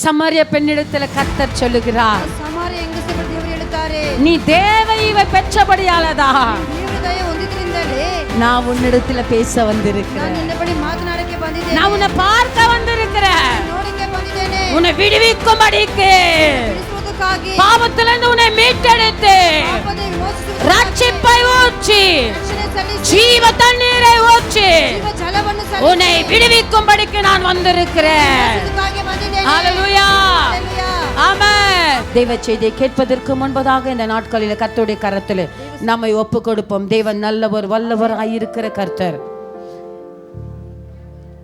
சமாரிய பெண்ணிடத்தில் கர்த்தர் சொல்லுகிறார், ಸಮಾರ್ಯ ಹೆಂಗಸರು ದೇವರು ಹೇಳುತ್ತಾರೆ, நீ தேவ ஈவை பெற்றபடியாலதா ದೇವರ ದಯೆ ಹೊಂದಿದ್ರಿಂದಲೇ நான் உன்னிடத்துல பேச வந்திருக்கிறேன், ನಾನು ನಿನ್ನ ಬಳಿ ಮಾತನಾಡಕ್ಕೆ ಬಂದಿದ್ದೇನೆ, நான் உன்னை பார்க்க வந்திருக்கிறேன், ನೋಡಕ್ಕೆ ಬಂದಿದ್ದೇನೆ, உன்னை விடுவிக்கும்படிக்கு, ಬಿಡಿಸುವುದಕ್ಕಾಗಿ, பாவத்திலிருந்து உன்னை மீட்டெடுத்து ಪಾಪದ ವಿಮೋಚಿಸುವುದಕ್ಕಾಗಿ, ரட்சிப்பை ஊற்றி ರಕ್ಷಣೆ ಸಲ್ಲಿಸಿ, ஜீவ தண்ணீரை ஊற்றி ಜೀವ ಜಲವನ್ನು உன்னை விடுவிக்கும்படிக்கு நான் வந்திருக்கிறேன். ಸಲ್ಲಿಸುವುದಕ್ಕಾಗಿ ಬಂದಿದ್ದೇನೆ. ஹல்லேலூயா, ಹಲ್ಲೆಲೂಯಾ. ஆமென். தேவ செய்தியை கேட்பதற்கு முன்பதாக இந்த நாட்களில் கர்த்தருடைய கரத்தில் நம்மை ஒப்பு கொடுப்போம். தேவன் நல்லவர் வல்லவராயிருக்கிற கர்த்தர்.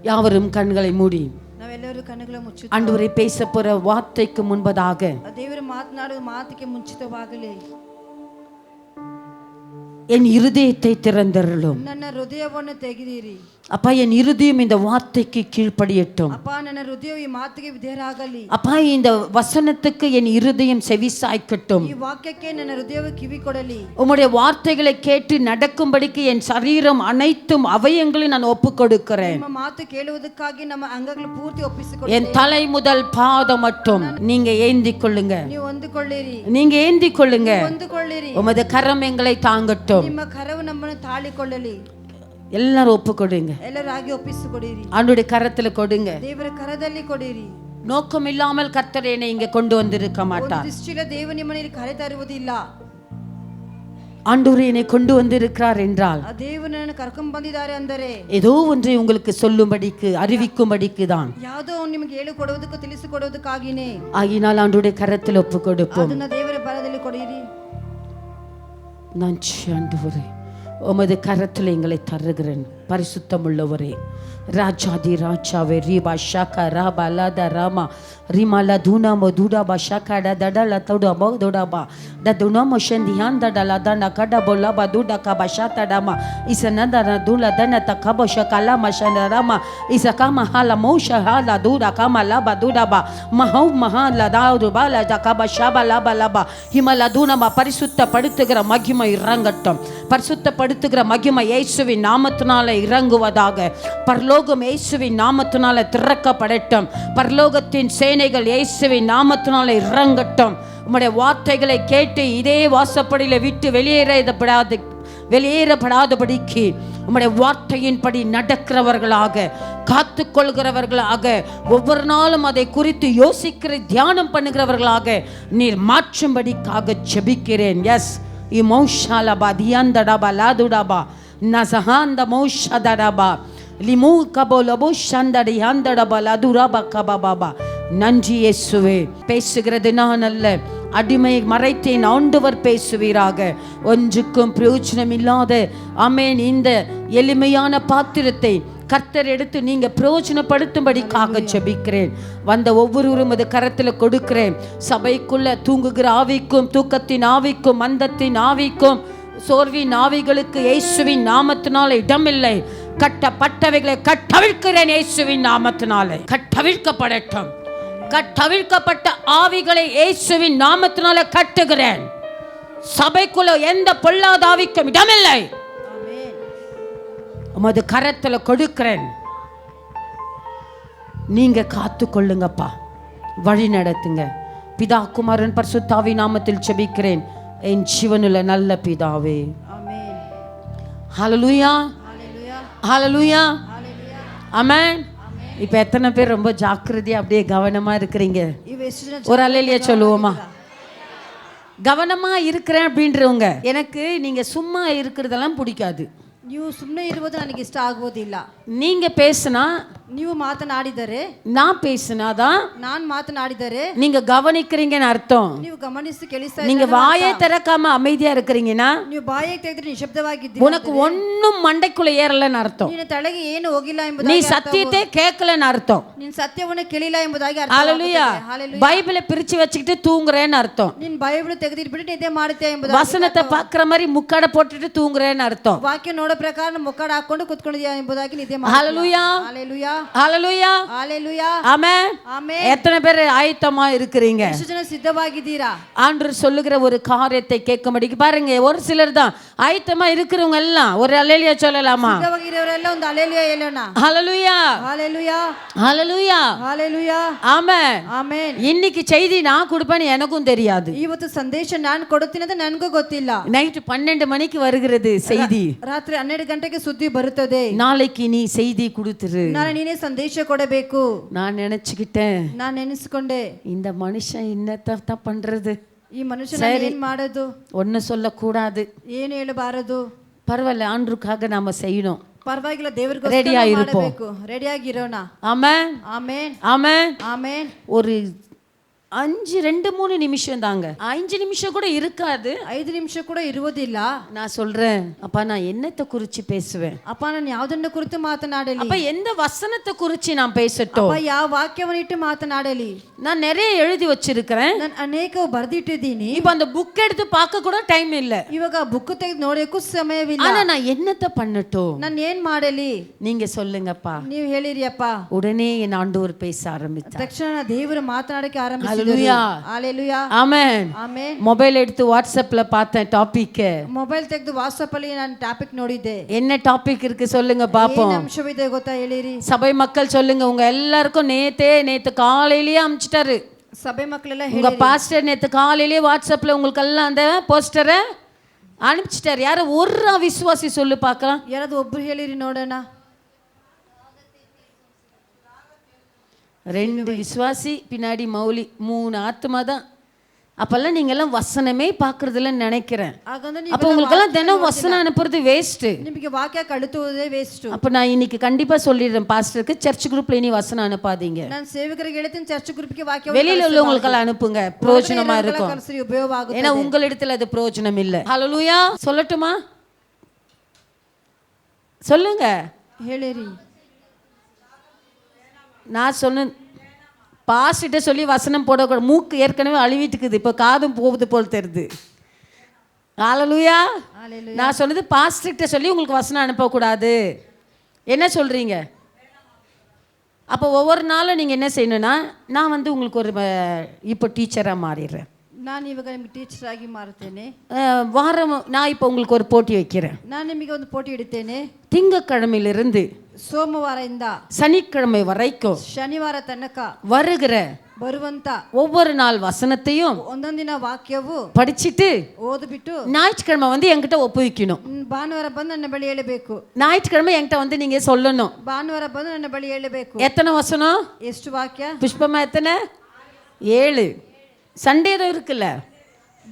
யாவரும் கண்களை மூடி ನಾವೆಲ್ಲರೂ ಕಣ್ಣುಗಳ ಮುಚ್ಚಿ ஆண்டவரை பேச போற வார்த்தைக்கு முன்பதாக ದೇವರು ಮಾತನಾಡುವ ಮಾತಿಗೆ ಮುಂಚಿತವಾಗಲಿ என் இருதயத்தை திறந்தருளும். ನನ್ನ ಹೃದಯವನ್ನು ತೆಗೆದಿರಿ. அப்பா, என் இருதயம் இந்த வார்த்தைக்கு கீழ்ப்படியட்டும். ಅಪ್ಪ, ನನ್ನ ಹೃದಯವು ಈ ಮಾತಿಗೆ ವಿಧೇಯರಾಗಲಿ. அப்பா, இந்த வசனத்துக்கு என் இருதயம் செவிசாய்க்கட்டும். ಈ ವಾಕ್ಯಕ್ಕೆ ನನ್ನ ಹೃದಯವು ಕಿವಿ ಕೊಡಲಿ. உம்முடைய வார்த்தைகளை கேட்டு நடக்கும்படிக்கு என் சரீரம் அனைத்தும் அவயங்களையும் நான் ஒப்பு கொடுக்கிறேன். ನಿಮ್ಮ ಮಾತು ಕೇಳುವುದಕ್ಕಾಗಿ ನಮ್ಮ ಅಂಗಗಳು ಪೂರ್ತಿ ಒಪ್ಪಿಸಿಕೊಳ್ಳಿ. என் தலை முதல் பாதம் மட்டும் நீங்க ஏந்தி கொள்ளுங்க, ನೀವು ಹೊಂದಿಕೊಳ್ಳಿರಿ, நீங்க ஏந்தி கொள்ளுங்க. ಹೊಂದಿಕೊಳ್ಳಿರಿ. உமது கரம் எங்களை தாங்கட்டும். ನಿಮ್ಮ ಕರವು ನಮ್ಮನ್ನು ತಾಳಿಕೊಳ್ಳಲಿ. எல்லாரும் ஒப்பு கொடுங்க, ಎಲ್ಲರಾಗಿ ಒಪ್ಪಿಸಿಕೊಡಿರಿ. ஆண்டுடைய கரத்துல கொடுங்க. ದೇವರ ಕರದಲ್ಲಿ ಕೊಡಿರಿ. நோக்கம் இல்லாமல் கர்த்தர் என்னை இங்க கொண்டு வந்திருக்க மாட்டார். ದೃಷ್ಟಿಯಿಲ್ಲ ದೇವರು ನಿಮ್ಮನ್ನು ಕರೆ ತರುವುದಿಲ್ಲ. ஆண்டவர் என்னை கொண்டு வந்திருக்கிறார் என்றால் ಆ ದೇವರು ನನ್ನನ್ನು ಕರ್ಕೊಂಡು ಬಂದಿದ್ದಾರೆ ಅಂದರೆ ஏதோ ஒன்றை உங்களுக்கு சொல்லும்படிக்கு அறிவிக்கும்படிக்கு தான். ಯಾವುದೋ ನಿಮಗೆ ಹೇಳಿಕೊಡುವುದಕ್ಕೂ ತಿಳಿಸಿಕೊಡುವುದಕ್ಕಾಗಿನೇ. ஆகினால் ஆண்டவருடைய கரத்தில் ஒப்பு கொடுப்போம். ಅದನ್ನ ದೇವರ ಬಲದಲ್ಲಿ ಕೊಡಿರಿ. நன்றி ஆண்டவரே, உமது கரத்தில் எங்களை தருகிறேன். பரிசுத்தம் உள்ளவரே, ராஜாதி ராஜாவே, ரீபா ஷாக்கா ராபா லாதா ராமா ரிமாலா தூனாமோ தூடாபா ஷாக்காடா தடலா தௌடாபா தோடாபா ததுனாமோ ஷந்தியான் தடலா தனா கடபோ லாபா தூடா கபா ஷாத்தடாமா இசனதன தூலா தன தகபோ ஷகலா மஷனராமா இசகாமா ஹாலா மௌஷா ஹாலா தூடா காமா லாபா தூடாபா மஹௌ மஹாலா தாது பாலா ஜகபா ஷாபா லாபா லாபா ஹிமலா தூனமா பரிசுத்தப்படுத்துகிற மகிமை இறங்கட்டும். பரிசுத்தப்படுத்துகிற மகிமை இயேசுவின் நாமத்தினால இறங்குவதாக. பரலோகம் இயேசுவின் நாமத்தினால திறக்கப்படட்டும். பரலோகத்தின் சேனைகள் இயேசுவின் நாமத்தினால இறங்கட்டும். உம்முடைய வார்த்தைகளை கேட்டு இதே வாசப்படியில விட்டு வெளியேறப்படாதபடிக்கு உம்முடைய வார்த்தையின்படி நடக்கிறவர்களாக, காத்து கொள்கிறவர்களாக, ஒவ்வொரு நாளும் அதை குறித்து யோசிக்கிற தியானம் பண்ணுகிறவர்களாக நீர் மாற்றும்படிக்காக ஜெபிக்கிறேன். எஸ் இமௌஷாலபா தியாந்தடபா லாதுடபா நசஹாந்த மௌஷதடபா லிமு கபோலபோ ஷந்தடி ஹந்தடபா லாதுரபா கபாபாபா. நன்றி இயேசுவே. பேசுகிறது நான் அல்ல, அடிமை மறைத்தேன், ஆண்டவர் பேசுவீராக. ஒன்றுக்கும் பிரயோஜனம் இல்லாத ஆமென் இந்த எளிமையான பாத்திரத்தை கர்த்தர் எடுத்து நீங்க பிரயோஜனப்படுத்தும்படிக்காக ஜெபிக்கிறேன். வந்த ஒவ்வொருவரும் அது கரத்தில் கொடுக்கிறேன். சபைக்குள்ள தூங்குகிற ஆவிக்கும், தூக்கத்தின் ஆவிக்கும், மந்தத்தின் ஆவிக்கும், சோர்வின் ஆவிகளுக்கு இயேசுவின் நாமத்தினால இடமில்லை. கட்டப்பட்டவைகளை கட்டவிழ்க்கிறேன் இயேசுவின் நாமத்தினாலே. கட்டவிழ்க்கப்படட்டும். கட்டவிழ்க்கப்பட்ட ஆவிகளை இயேசுவின் நாமத்தினால கட்டுகிறேன். சபைக்குள்ள எந்த பொல்லாத ஆவிக்கும் இடமில்லை. உமது கரத்துல கொடுக்கிறேன். நீங்க காத்து கொள்ளுங்கப்பா, வழி நடத்துங்க. பிதா குமாரன் பரிசுத்தாவி நாமத்தில் ஜெபிக்கிறேன் என் ஜீவனுள்ள நல்ல பிதாவே. ஆமென். ஹல்லேலூயா, ஹல்லேலூயா, ஹல்லேலூயா, ஹல்லேலூயா. ஆமென். இப்போ எத்தனை பேர் ரொம்ப ஜாக்கிரதையா அப்படியே கவனமா இருக்கிறீங்க? ಇವು ಎಷ್ಟು ಜನ ஒரு அல்லேலூயா சொல்லுவோமா? கவனமா இருக்கிறேன் அப்படின்றவங்க, எனக்கு நீங்க சும்மா இருக்கிறதெல்லாம் பிடிக்காது. ನೀವು ಸುಮ್ಮನೆ ಇರುವುದು ನನಗೆ ಇಷ್ಟ ಆಗುವುದಿಲ್ಲ. நீங்க பேசினா, ನೀವು ಮಾತನಾಡಿದರೆ, நான் பேசினாதான் ನಾನು ಮಾತನಾಡಿದರೆ நீங்க கவனிக்கிறீங்கன்னு அர்த்தம். ನೀವು ಗಮನಿಸಿ ಕೇಳಿಸ್ತಾ நீங்க ಇದ್ದೀರಾ? வாயை திறக்காம அமைதியா இருக்கிறீங்கன்னா ನೀವು ಬಾಯಿಗೆ ತೆಗೆದ್ರೆ ನಿಶಬ್ದವಾಗಿದ್ದೀರಿ. உனக்கு ஒன்னும் மண்டைக்குள்ள ஏறலன்னு அர்த்தம். ನಿನ್ನ ತಲೆಗೆ ಏನು ಹೋಗಿಲ್ಲ நீ ಎಂಬುದಾಗಿ சத்தியத்தை கேட்கலன்னு அர்த்தம். ನಿನ್ನ ಸತ್ಯವನ್ನು ಕೇಳಿಲ್ಲ ಎಂಬುದಾಗಿ ಅರ್ಥ. ஹல்லேலூயா. பைபிளை பிரிச்சு வச்சுக்கிட்டு தூங்குறேன்னு அர்த்தம். ನಿನ್ನ ಬೈಬಲ್ ತೆಗೆದಿಟ್ಬಿಟ್ಟು ನಿದ್ದೆ ಮಾಡುತ್ತೆ ಎಂಬುದಾಗಿ. வசனத்தை பார்க்குற மாதிரி முக்காட போட்டுட்டு தூங்குறேன்னு அர்த்தம். ವಾಕ್ಯ ನೋಡೋ ಪ್ರಕಾರ ಮುಖಡ ಹಾಕೊಂಡು ಕೂತ್ಕೊಂಡಿದ್ಯಾ ಎಂಬುದಾಗಿ ನಿದ್ದೆ ಮಾಡಿ. ஹல்லேலூயா, ஹல்லேலூயா, ஹalleluya ஹalleluya ஆமென் ஆமென். எத்தனை பேர் ஆயத்தமா இருக்கிறீங்க? ಎಷ್ಟು ಜನ ಸಿದ್ಧವಾಗಿದ್ದೀರಾ? ஆண்டவர் சொல்லுகிற ஒரு காரியத்தை கேட்கும்படிக்கு பாருங்க, ஒரு சிலர் தான் ஆயத்தமா இருக்கிறவங்க எல்லாம் ஒரு அல்லேலூயா சொல்லலாமா? ಸಿದ್ಧವಾಗಿರೋರೆಲ್ಲ ಒಂದು ಹalleluya ಹೇಳೋಣ. ஹalleluya ஹalleluya ஹalleluya ஹalleluya ஆமென். ಆಮೆನ್. இன்னைக்கு செய்தி நான் கொடுப்பேன்னு எனக்கும் தெரியாது. ಇವತ್ತು ಸಂದೇಶ ನಾನು ಕೊಡುತ್ತೀನಿ ಅಂತ ನನಗೂ ಗೊತ್ತಿಲ್ಲ. நைட் 12 மணிக்கு வருகிறது செய்தி. ರಾತ್ರಿ 12 ಗಂಟೆಗೆ ಸುದ್ದಿ ಬರುತ್ತದೆ. நாளைக்கு நீ செய்தி கொடுத்துரு. ನಾನು ನೀನೇ ಸಂದೇಶ ಕೊಡಬೇಕು. நான் நினைச்சுக்கிட்டேன், ನಾನು ನೆನೆಸ್ಕೊಂಡೆ, இந்த மனுஷன் என்னத்த பண்றது, ಈ ಮನುಷ್ಯನ ಏನ್ ಮಾಡೋದು, ஒன்னு சொல்லக்கூடாது, ಏನು ಹೇಳಬಾರದು. பரவாயில்ல ஆண்டருக்காக நாம செய்யணும், ಪರವಾಗಿಲ್ಲ, ದೇವರಿಗೋಸ್ಕರ ரெடியா இருப்போம். ಮಾಡಬೇಕು, ರೆಡಿಯಾಗಿರೋಣ. ஆமென் ಆಮೆನ್ ஆமென். ಆಮೆನ್. ஒரு 2-3 நிமிஷம் தாங்க, 5 நிமிஷம் கூட இருக்காது. 5 ನಿಮಿಷ ಕೂಡ ಇರುವುದಿಲ್ಲ. நான் சொல்றேன், அப்பா நான் என்னத்தை குறிச்சு பேசுவேன், ಅಪ್ಪ ನಾನು ಯಾವುದನ್ನ ಕುರಿತು ಮಾತನಾಡಲಿ, அப்ப எந்த வசனத்தை குறிச்சு நான் பேசட்டும்? ಅಪ್ಪ ಯಾವ ವಾಕ್ಯವನ್ನು ಇಟ್ಟು ಮಾತನಾಡಲಿ. நான் நிறைய எழுதி வச்சிருக்கிறேன். ನಾನು ಅನೇಕ ಬರೆದಿಟ್ಟಿದ್ದೀನಿ. இப்ப அந்த புக் எடுத்து பார்க்க கூட டைம் இல்ல. ಇವಾಗ ಬುಕ್ ತೆಗೆದು ನೋಡೋಕ್ಕೂ ಸಮಯವಿಲ್ಲ. ஆனா நான் என்னத்தை பண்ணட்டும்? ನಾನು ಏನ್ ಮಾಡಲಿ? நீங்க சொல்லுங்கப்பா. ನೀವು ಹೇಳಿರಿ ಅಪ್ಪ. உடனே என் ஆண்டவர் பேச ஆரம்பித்தார். ತಕ್ಷಣ ದೇವರು ಮಾತನಾಡಕ್ಕೆ ಆರಂಭಿಸಿದರು. ஹalleluya ஹalleluya ஆமென். ಆಮೆನ್. ಮೊಬೈಲ್ எடுத்து வாட்ஸ்அப்ல பார்த்தேன் டாபிக். ಮೊಬೈಲ್ ತೆಗೆದು ವಾಟ್ಸ್ಆಪ್ ಅಲ್ಲಿ ನಾನು ಟಾಪಿಕ್ ನೋಡಿದ್ದೆ. என்ன டாபிக் இருக்கு சொல்லுங்க பாப்போம். ಏನು ಅಂಶವಿದೆ ಗೊತ್ತಾ ಹೇಳಿರಿ? சபை மக்கள் சொல்லுங்க, உங்க எல்லாருக்கும் நேத்து காலையிலேயே அனுப்பிச்சிட்டாரு. ಸಭೆ ಮಕ್ಕಳೆಲ್ಲ உங்க பாஸ்டர் நேத்து காலையிலேயே வாட்ஸ்அப்ல உங்களுக்கு எல்லாம் அந்த போஸ்டரை அனுப்பிச்சிட்டாரு. யார ஒரு விசுவாசி சொல்லு பார்க்கலாம். ಯಾರಾದ್ರೂ ಒಬ್ರು ಹೇಳಿರಿ ನೋಡೋಣ. 2 விசுவாசி பின்னாடி மௌலி 3 ஆத்மா தான். அப்பெல்லாம் நீங்க எல்லாம் வசனமே பாக்குறதுல நினைக்கிறேன். ಹಾಗಂದ್ರೆ அப்ப உங்களுக்கு எல்லாம் தினம் வசனம் அனுப்புறது வேஸ்ட். ನಿಮಗೆ ವಾಕ್ಯ ಕಳುಹಿಸುವುದೇ ವೇಸ್ಟ್. அப்ப நான் இன்னைக்கு கண்டிப்பா சொல்லிடுறேன் பாஸ்டருக்கு, சர்ச் குரூப்ல இனி வசனம் அனுப்பாதீங்க. ನಾನು ಸೇವಕರಿಗೆ ಹೇಳ್ತೀನಿ, ಚರ್ಚ್ ಗ್ರೂಪ್ಗೆ ವಾಕ್ಯ வெளியில உள்ளவங்களுக்கு எல்லாம் அனுப்புங்க, பிரயோஜனமா இருக்கும். ಕಲಿಸಿ ಉಪಯೋಗ ಆಗುತ್ತೆ. ஏன்னா உங்களிடத்துல அது பிரயோஜனம் இல்ல. ஹalleluya சொல்லட்டுமா? சொல்லுங்க. ಹೇಳಿರಿ. நான் சொன்ன பாஸ்டர்கிட்ட சொல்லி வசனம் போடக்கூடாது. மூக்கு ஏற்கனவே அழுவிட்டுக்குது, இப்போ காதும் போகுது போல் தெரியுது. ஹalleluya. நான் சொன்னது பாஸ்டர்கிட்ட சொல்லி உங்களுக்கு வசனம் அனுப்பக்கூடாது. என்ன சொல்றீங்க? அப்போ ஒவ்வொரு நாளும் நீங்கள் என்ன செய்யணும்னா, நான் வந்து உங்களுக்கு ஒரு இப்போ டீச்சராக மாறிடுறேன். ನಾನು ಇವಾಗ ನಿಮಗೆ ಟೀಚರ್ ಆಗಿ ಮಾರುತ್ತೇನೆ. வாரம் நான் இப்போ உங்களுக்கு ஒரு போட்டி வைக்கிறேன். ನಾನು ನಿಮಗೆ ಒಂದು போட்டி ಇಡುತ್ತೇನೆ. திங்கக்கிழமையிலிருந்து ಸೋಮವಾರದಿಂದ சனிக்கிழமை வரைக்கும் ಶನಿವಾರ ತನಕ வருகிற ಬರುವಂತ ஒவ்வொரு நாள் வசனத்தையும் ಒಂದೊಂದಿನ ವಾಕ್ಯವು படிச்சுட்டு ಓದ್ಬಿಟ್ಟು ஞாயிற்றுக்கிழமை வந்து என்கிட்ட ஒப்புவிக்கணும். ಭಾನುವಾರ ಬಂದು ನನ್ನ ಬಳಿ ಹೇಳಬೇಕು. ஞாயிற்றுக்கிழமை என்கிட்ட வந்து நீங்க சொல்லணும். ಭಾನುವಾರ ಬಂದು ನನ್ನ ಬಳಿ ಹೇಳಬೇಕು. எத்தனை வசனம்? ಎಷ್ಟು ವಾಕ್ಯ? புஷ்பமா எத்தனை? 7. சண்டே இருக்குல்ல,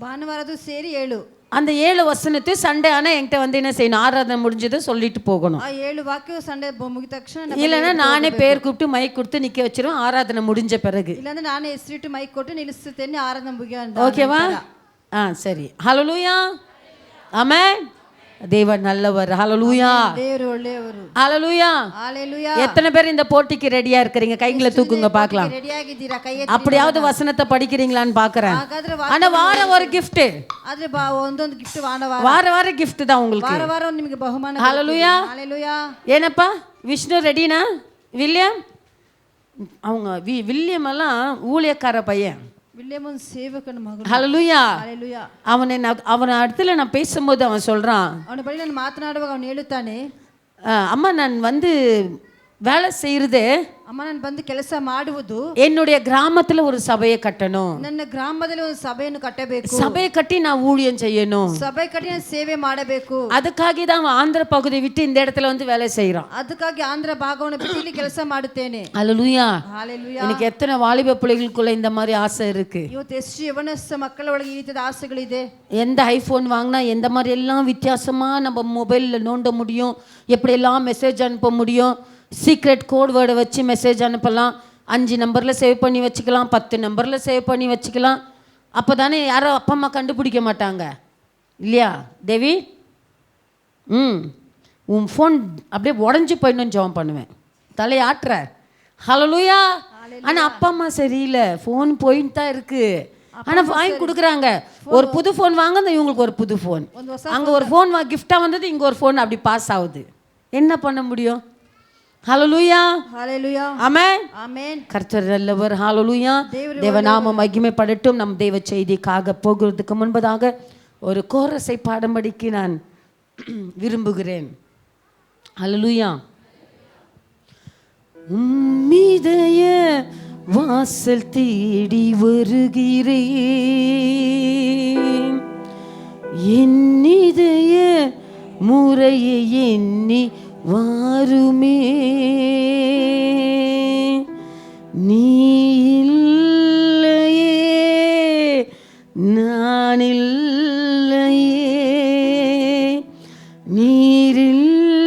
ಭಾನುವಾರದು ಸೇರಿ 7. அந்த 7 வசனத்தை சண்டே ஆனால் என்கிட்ட வந்து என்ன செய்யணும், ஆராதனை முடிஞ்சதை சொல்லிட்டு போகணும். ಆ 7 ವಾಕ್ಯವು ಸಂಡೆ ಮುಗಿದ ತಕ್ಷಣ இல்லைன்னா நானே பேர் கூப்பிட்டு மைக் கொடுத்து நிற்க வச்சிருவேன் ஆராதனை முடிஞ்ச பிறகு. ಇಲ್ಲಾಂದ್ರೆ ನಾನೇ ಹೆಸರಿಟ್ಟು ಮೈಕ್ ಕೊಟ್ಟು ನಿಲ್ಲಿಸುತ್ತೇನೆ ಆರಾಧನೆ ಮುಗಿಯೋ. ஓகேவா? சரி. ஹalleluya ஆமென். தேவன் நல்லவர். ஹalleluya ದೇವರು ಒಳ್ಳೆಯವರು. ஹalleluya. ஹalleluya. எத்தனை பேர் இந்த போட்டிக்கு ரெடியா இருக்கிறீங்க? கைகளை தூக்குங்க பார்க்கலாம். ರೆಡಿ ಆಗಿದ್ದೀರಾ? ಕೈ ಎತ್ತಿ. அப்படியாவது வசனத்தை படிக்கிறீங்களான்னு பார்க்கறேன். ಹಾಗಾದ್ರೆ ஆனா வாரம் ஒரு gift, ಆದ್ರೆ ಒಂದೊಂದು ಗಿಫ್ಟ್ வார gift தான் உங்களுக்கு. ವಾರ ನಿಮಗೆ ಬಹುಮಾನ. ஹalleluya. ஹalleluya. ஏனப்பா விஷ்ணு ரெடினா? வில்லியம் அவங்க வில்லியம் எல்லாம் ஊழியக்கார பையன். வில்லியம் ಒಂದು ಸೇವಕನ ಮಗನು. ஹalleluya. ஹalleluya. அவன் இடத்துல நான் பேசும்போது அவன் சொல்றான், ಅವನ ಬಳಿ ನಾನು ಮಾತನಾಡುವಾಗ ಅವನು ಹೇಳುತ್ತಾನೆ, அம்மா நான் வந்து வேலை செய்யறது, ಅಮ್ಮ ನಾನು ಬಂದು ಕೆಲಸ ಮಾಡುವುದು, என்னுடைய கிராமத்துல ஒரு சபையை கட்டணும், ನನ್ನ ಗ್ರಾಮದಲ್ಲಿ ಒಂದು ಸಭೆಯನ್ನು ಕಟ್ಟಬೇಕು, சபையை கட்டி நான் ஊழியம் செய்யணும், ಸಭೆ ಕಟ್ಟಿ ನಾನು ಸೇವೆ ಮಾಡಬೇಕು. அதுக்காக தான் அவன் ஆந்திர பகுதி விட்டு இந்த இடத்துல வந்து வேலை செய்யறான். ಅದಕ್ಕಾಗಿ ಆಂಧ್ರ ಭಾಗವನ್ನು ಬಿಟ್ಟು ಇಲ್ಲಿ ಕೆಲಸ ಮಾಡುತ್ತೇನೆ. ஹalleluya. ஹalleluya. எனக்கு எத்தனை வாலிப பிள்ளைகளுக்குள்ள இந்த மாதிரி ஆசை இருக்கு. ಇವತ್ತು ಎಷ್ಟು ಯವನಸ್ಥ ಮಕ್ಕಳ ಒಳಗೆ ಈ ರೀತಿಯ ಆಸೆಗಳಿದೆ. எந்த ஐஃபோன் வாங்கினா எந்த மாதிரி எல்லாம் வித்தியாசமா நம்ம மொபைலில் நோண்ட முடியும், எப்படி எல்லாம் மெசேஜ் அனுப்ப முடியும், சீக்ரெட் கோட் வேர்டை வச்சு மெசேஜ் அனுப்பலாம், 5 நம்பரில் சேவ் பண்ணி வச்சுக்கலாம், 10 நம்பரில் சேவ் பண்ணி வச்சுக்கலாம். அப்போ தானே யாரும் அப்பா அம்மா கண்டுபிடிக்க மாட்டாங்க இல்லையா தேவி? உன் ஃபோன் அப்படியே உடஞ்சி போயிடணும் ஜெபம் பண்ணுவேன், தலையாட்டுற. ஹalleluya. ஆனால் அப்பா அம்மா சரியில்லை, ஃபோன் போயின்னு தான் இருக்கு, ஆனால் வாங்கி கொடுக்குறாங்க. ஒரு புது ஃபோன் வாங்க, இவங்களுக்கு ஒரு புது ஃபோன், அங்கே ஒரு ஃபோன் கிஃப்டாக வந்தது, இங்கே ஒரு ஃபோன் அப்படி பாஸ் ஆகுது. என்ன பண்ண முடியும்? ஹalleluya ஹalleluya ஆமென் ஆமென். கர்த்தர் நல்லவர். ஹalleluya தேவநாமம் மகிமைப்படட்டும். நம் தேவ செய்திக்காக போகிறதுக்கு முன்பதாக ஒரு கோரஸை பாடும்படிக்கு நான் விரும்புகிறேன். ஹalleluya. உம்மிதய வாசல் தேடி வருகிறேன், என்னிதய முறையை எண்ணி வாருமே, நீ இல்லையே நான் இல்லையே, நீரில்லையே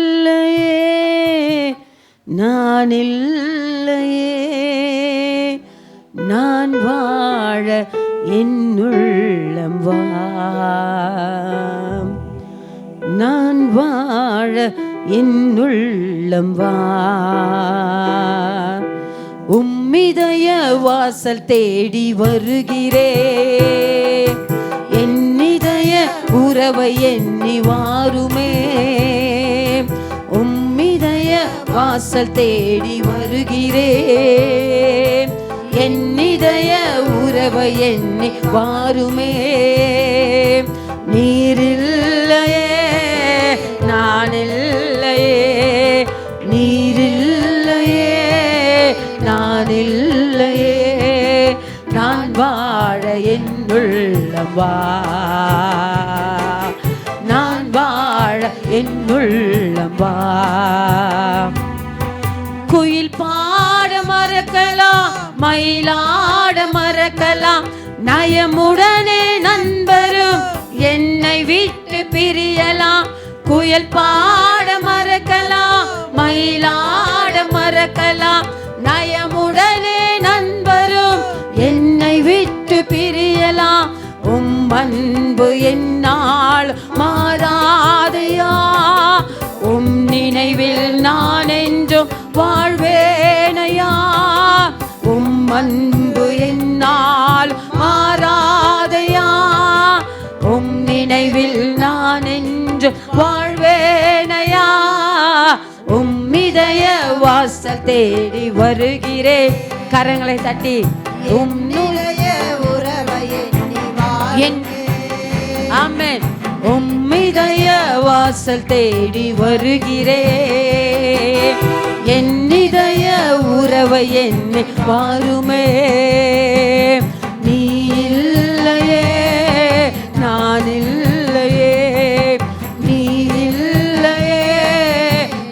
நான் இல்லையே, நான் வாழ என்னுள்ளம் வா, நான் வாழ என்னுள்ளம் வா, உம்மிதய வாசல் தேடி வருகிறேன், என்னிதய உறவை எண்ணி வாருமே, உம்மிதய வாசல் தேடி வருகிறேன், என்னிதய உறவை எண்ணி வாருமே, நீரில்லையே நான் இல்லையே, நீரில்லையே நான் இல்லையே, நான் வாழ என்னுள்ளம் வா, நான் வாழ என்னுள்ளம் வா, குயில் பாட மறக்கலாம், மயிலாட மறக்கலாம், நயமுடனே நண்பரும் என்னை விட்டு பிரியலாம், குயில் பாட மறக்கலாம், மயிலாட மறக்கலாம், நயமுடனே நண்பரும் என்னை விட்டு பிரியலாம், உம் அன்பு என்னால் மாறாதையா, உம் நினைவில் நான் என்றும் வாழ்வேனையா, உம் அன்பு என்னால் மாறாதையா, உம் நினைவில் நான் என்று வாழ்வேனையா, உம்மிதய வாசல் தேடி வருகிறேன். கரங்களை தட்டி உம்மிதய உறவை எண்ணி ஆமென், உம்மிதய வாசல் தேடி வருகிறேன், என்னிதய உறவை எண்ணி வாருமே, நீ இல்லையே நான் இல்லையே, நீ இல்லையே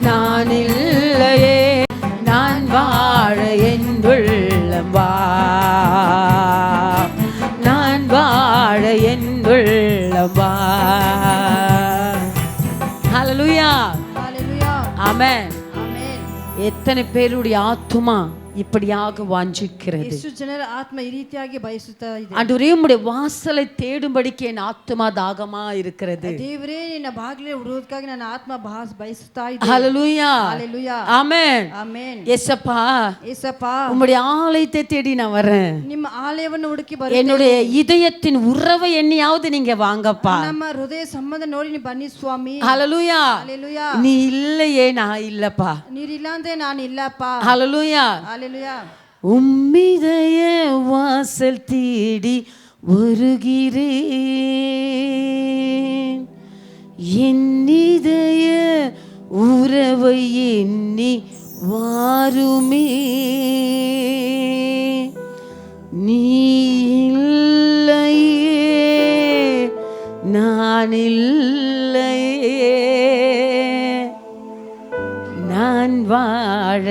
நான் இல்லையே, நான் வாழ என்னுள்ளம் வா, நான் வாழ என்னுள்ளம் வா. ஹalleluya ஹalleluya ஆமென். ஆமென். எத்தனை பேருடைய ஆத்துமா இப்படியாக வாஞ்சிக்கிறது. ಎಷ್ಟು ಜನರ ಆತ್ಮ ಈ ರೀತಿಯಾಗಿ ಬಯಸುತ್ತಾ ಇದೆ. ஆண்டவரே உம்முடைய வாசலை தேடும்படிக்கு என் ஆத்துமா தாகமா இருக்கிறது. ದೇವರೇ ನಿನ್ನ ಬಾಗಿಲೇ ಹುಡುಕೋದಕ್ಕಾಗಿ ನನ್ನ ಆತ್ಮ ಬಯಸುತ್ತಾ ಇದೆ. ஹalleluya ஹalleluya ஆமென். ಆಮೆನ್. ஏசப்பா ஏசப்பா உம்முடைய ஆலயத்தை தேடி நான் வரேன், ನಿಮ್ಮ ಆಲಯವನ್ನು ಹುಡುಕಿ ಬರುತ್ತೇನೆ. என்னுடைய இதயத்தின் உறவை எண்ணியாவது நீங்க வாங்கப்பா. ನಮ್ಮ ಹೃದಯ ಸಂಬಂಧ ನೋಡಿ ನೀವು ಬನ್ನಿ ಸ್ವಾಮಿ. ஹalleluya ஹalleluya. நீ இல்லையே நான் இல்லப்பா. ನೀರಿಲ್ಲ ಅಂದ್ರೆ ನಾನು ಇಲ್ಲಪ್ಪ. ஹalleluya ஹalleluya. உம்மிதய வாசல் தேடி வருகிறேன், என்னிதய உறவை எண்ணி வாருமே, நீ இல்லையே நான் இல்லையே, நான் வாழ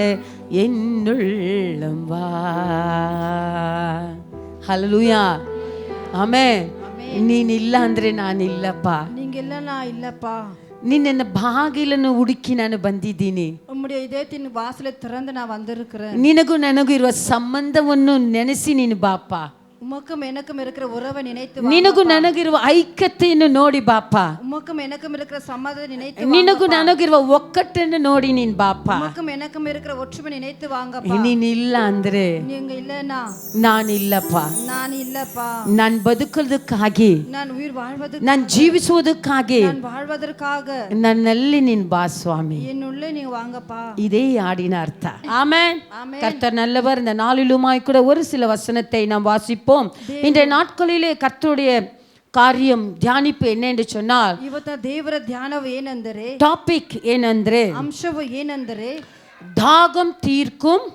என்னுள்ளம் வா. ஹalleluya ಆಮೆನ್. ನೀನ್ ಇಲ್ಲ ಅಂದ್ರೆ ನಾನು ಇಲ್ಲಪ್ಪ, நீங்கெಲ್ಲ ನಾ ಇಲ್ಲಪ್ಪ, ನೀನ್ ನನ್ನ ಬಾಗಿಲನ್ನು ಹುಡುಕಿ ನಾನು ಬಂದಿದ್ದೀನಿ, உம்முடைய இதயத்தின் வாசலை திறந்து நான் வந்திருக்கிறேன், ನಿನಗೂ ನನಗೂ ಇರುವ ಸಂಬಂಧವನ್ನು ನೆನೆಸಿ ನೀನು ಬಾಪ್ಪ. உமக்கும் எனக்கும் இருக்கிற உறவை நினைத்து ನಿನಗೂ ನನಗಿರುವ ಐಕ್ಯತೆಯನ್ನು ನೋಡಿ ಬಾಪ. உமக்கும் எனக்கும் இருக்கிற சமாதானத்தை நினைத்து ನಿನಗೂ ನನಗಿರುವ ಒಕ್ಕಟ್ಟನ್ನು ನೋಡಿ ನೀನ್ ಬಾಪ. உமக்கும் எனக்கும் இருக்கிற ஒற்றுமை நினைத்து வாங்கப்பா. ನೀನ್ ಇಲ್ಲ ಅಂದ್ರೆ நீங்க இல்லனா ನಾನಿಲ್ಲಪ್ಪ. நான் இல்லப்பா. ನಾನ್ ಬದುಕೋದಕ್ಕಾಗಿ, நான் உயிர் வாழ்வதற்கு, ನಾನ್ ಜೀವಿಸುವುದಕ್ಕಾಗಿ நான் வாழ்வதற்காக ನನ್ನಲ್ಲಿ ನೀನ್ ಬಾ ಸ್ವಾಮಿ. என்னுள்ளே நீங்க வாங்கப்பா. இதே ஆடின அர்த்த. ஆமென். ஆமென். கர்த்தர் நல்லவர். இந்த நாளிலுமாய் கூட ஒரு சில வசனத்தை நாம் வாசிப்போம். இன்றைய நாட்களிலே கர்த்தருடைய ಕಾರ್ಯಂ ಧ್ಯಾನಿப்பு என்ன என்று சொன்னால், ಇವತ್ತ ದೇವರ ಧ್ಯಾನವು ಏನೆಂದರೆ, ಟಾಪಿಕ್ ಏನಂದ್ರೆ, ಅಂಶವು ಏನೆಂದರೆ, தாகம் தீர்க்கும்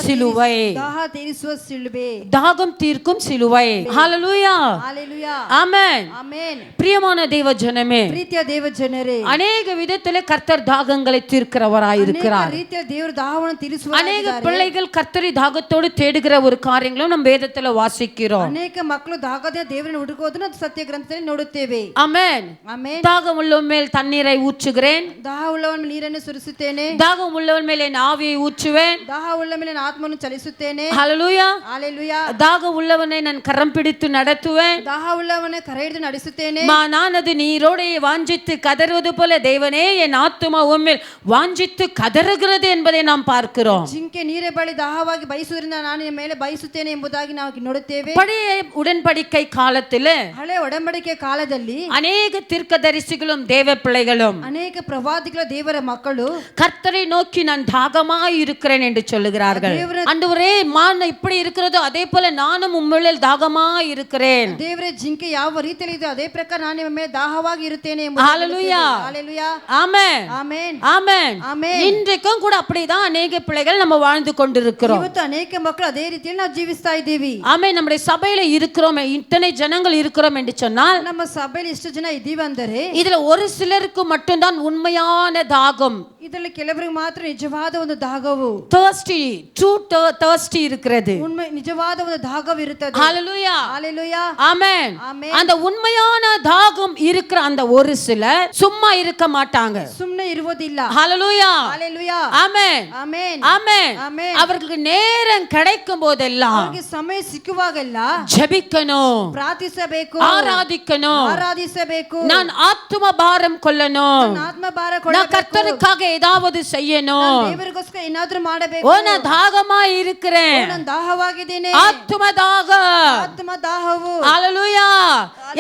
சிலுவை. ದಾಹ ತೀರಿಸುವ ಸಿಲುಬೆ. தாகம் தீர்க்கும் சிலுவை. ஹalleluya. ஹalleluya. ஆமென். ஆமென். பிரியமான தேவ ஜனமே, ಪ್ರೀತಿಯ ದೇವ ಜನರೇ, அநேக விதத்திலே கர்த்தர் தாகங்களை தீர்க்கிறவராய் இருக்கிறார். ಅನೇಕ ರೀತಿಯ ದೇವರು ದಾಹವನ್ನು ತೀರಿಸುವ அநேக பிள்ளைகள் கர்த்தரை தாகத்தோடு தேடுகிற ஒரு காரியங்களும் நம்ம வேதத்துல வாசிக்கிறோம். ಅನೇಕ ಮಕ್ಕಳು ದಾಗದ ದೇವರನ್ನು ಹುಡುಕೋದನ್ನು ಸತ್ಯ ಗ್ರಂಥದಲ್ಲಿ ನೋಡುತ್ತೇವೆ. ஆமென். ಆಮೆನ್. தாகம் உள்ளவன் மேல் தண்ணீரை ஊற்றுகிறேன், ದಾಹ ಉಳ್ಳವನ ನೀರನ್ನು ಸುರಿಸುತ್ತೇನೆ, தாகம் உள்ளவன் மேல் என் ஆவியை ஊற்றுவேன். ದಾಹ ಉಳ್ಳ ಮೇಲೆ ನಾನು ಆತ್ಮವನ್ನು ಚಲಿಸುತ್ತೇನೆ. ஹalleluya. ஹalleluya. தாகம் உள்ளவனை நான் கரம் பிடித்து நடத்துவேன். ದಾಹ ಉಳ್ಳವನ ಕೈ ಹಿಡಿದು ನಡೆಸುತ್ತೇನೆ. நான் அது நீரோடே வாஞ்சித்து கதறுவது போல தேவனே என் ஆத்துமா உம்மில் வாஞ்சித்து கதறுகிறது என்பதை நாம் பார்க்கிறோம். ಜಿಂಕೆ ನೀರೇ ಬಳಿ ದಾಹವಾಗಿ ಬಯಸುವುದರಿಂದ ನಾನು ನಿನ್ನ ಮೇಲೆ ಬಯಸುತ್ತೇನೆ ಎಂಬುದಾಗಿ ನಾವು ನೋಡುತ್ತೇವೆ. பழைய உடன்படிக்கை காலத்திலே ಹಳೆ ಒಡಂಬಡಿಕೆ ಕಾಲದಲ್ಲಿ அநேக தீர்க்கதரிசிகளும் தேவ பிள்ளைகளும் ಅನೇಕ ಪ್ರವಾದಿಗಳ ದೇವರ ಮಕ್ಕಳು கர்த்தரை நோக்கி நான் தாகமாய் இருக்கிறேன் என்று சொல்லுகிறார்கள். ஆண்டவரே, மான் இப்படி இருக்கிறதோ அதே போல நானும் உம்மில் தாகமாய் இருக்கிறேன். ದೇವರೇ, ಜಿಂಕೆ ಯಾವ ರೀತಿಯಲ್ಲಿ ಇದೆ ಅದೇ ಪ್ರಕಾರ ನಾನು ನಿಮ್ಮ ಮೇಲೆ ದಾಹವಾಗಿ ಇರುತ್ತೇನೆ. ஹalleluya. ஹalleluya. ஆமென். ஆமென். ஆமென். ஆமென். இன்றைக்கும் கூட அப்படிதான் அநேக பிள்ளைகள் நம்ம வாழ்ந்து கொண்டிருக்கிறோம். ಇವತ್ತು ಅನೇಕ ಮಕ್ಕಳು ಅದೇ ರೀತಿಯಲ್ಲಿ ನಾವು ಜೀವಿಸ್ತಾ ಇದ್ದೀವಿ. ஆமென். நம்முடைய சபையில இருக்கிறோம், இத்தனை ஜனங்கள் இருக்கிறோம் என்று சொன்னால், ನಮ್ಮ ಸಭೆಯಲ್ಲಿ ಇಷ್ಟು ಜನ ಇದ್ದೀವಿ ಅಂದರೆ இதுல ஒரு சிலருக்கு மட்டும்தான் உண்மையான தாகம், ಇದರಲ್ಲಿ ಕೆಲವರಿಗೆ ಮಾತ್ರ ನಿಜವಾದ ಒಂದು ದಾಹವು, thirsty, true thirsty இருக்கிறது. ಉண்மை ನಿಜವಾದ ಒಂದು ದಾಹವಿರುತ್ತದೆ. ஹalleluya. ஹalleluya. ஆமென். ஆமென். அந்த உண்மையான தாகம் இருக்கிற அந்த ஒரு சிலர் சும்மா இருக்க மாட்டாங்க. ಸುಮ್ಮನೆ ಇರುವುದಿಲ್ಲ. ஹalleluya. ஹalleluya. ஆமென். ಆಮೆನ್. ஆமென். ஆமென். அவர்களுக்கு நேரம் கிடைக்கும் போதெல்லாம் ಅವರಿಗೆ ಸಮಯ ಸಿಕ್ಕುವಾಗೆಲ್ಲ ஜெபிக்கணும், ಪ್ರಾರ್ಥಿಸಬೇಕು, ஆராதிக்கணும், ಆರಾಧಿಸಬೇಕು, நான் ஆத்தும பாரம் கொள்ளணும், ಆತ್ಮ ಭಾರ நான் ಕೊಳ್ಳಬೇಕು, கர்த்தருக்காக ஏதாவது செய்யணும், ದೇವರಿಗೋಸ್ಕರ ಏನಾದ್ರೂ ಮಾಡಬೇಕು. ஓ நான் தாகமா இருக்கிறேன், ನಾನು ದಾಹವಾಗಿದ್ದೇನೆ. ஆத்தும தாகம். ಆತ್ಮ ದಾಹವು. ஹalleluya.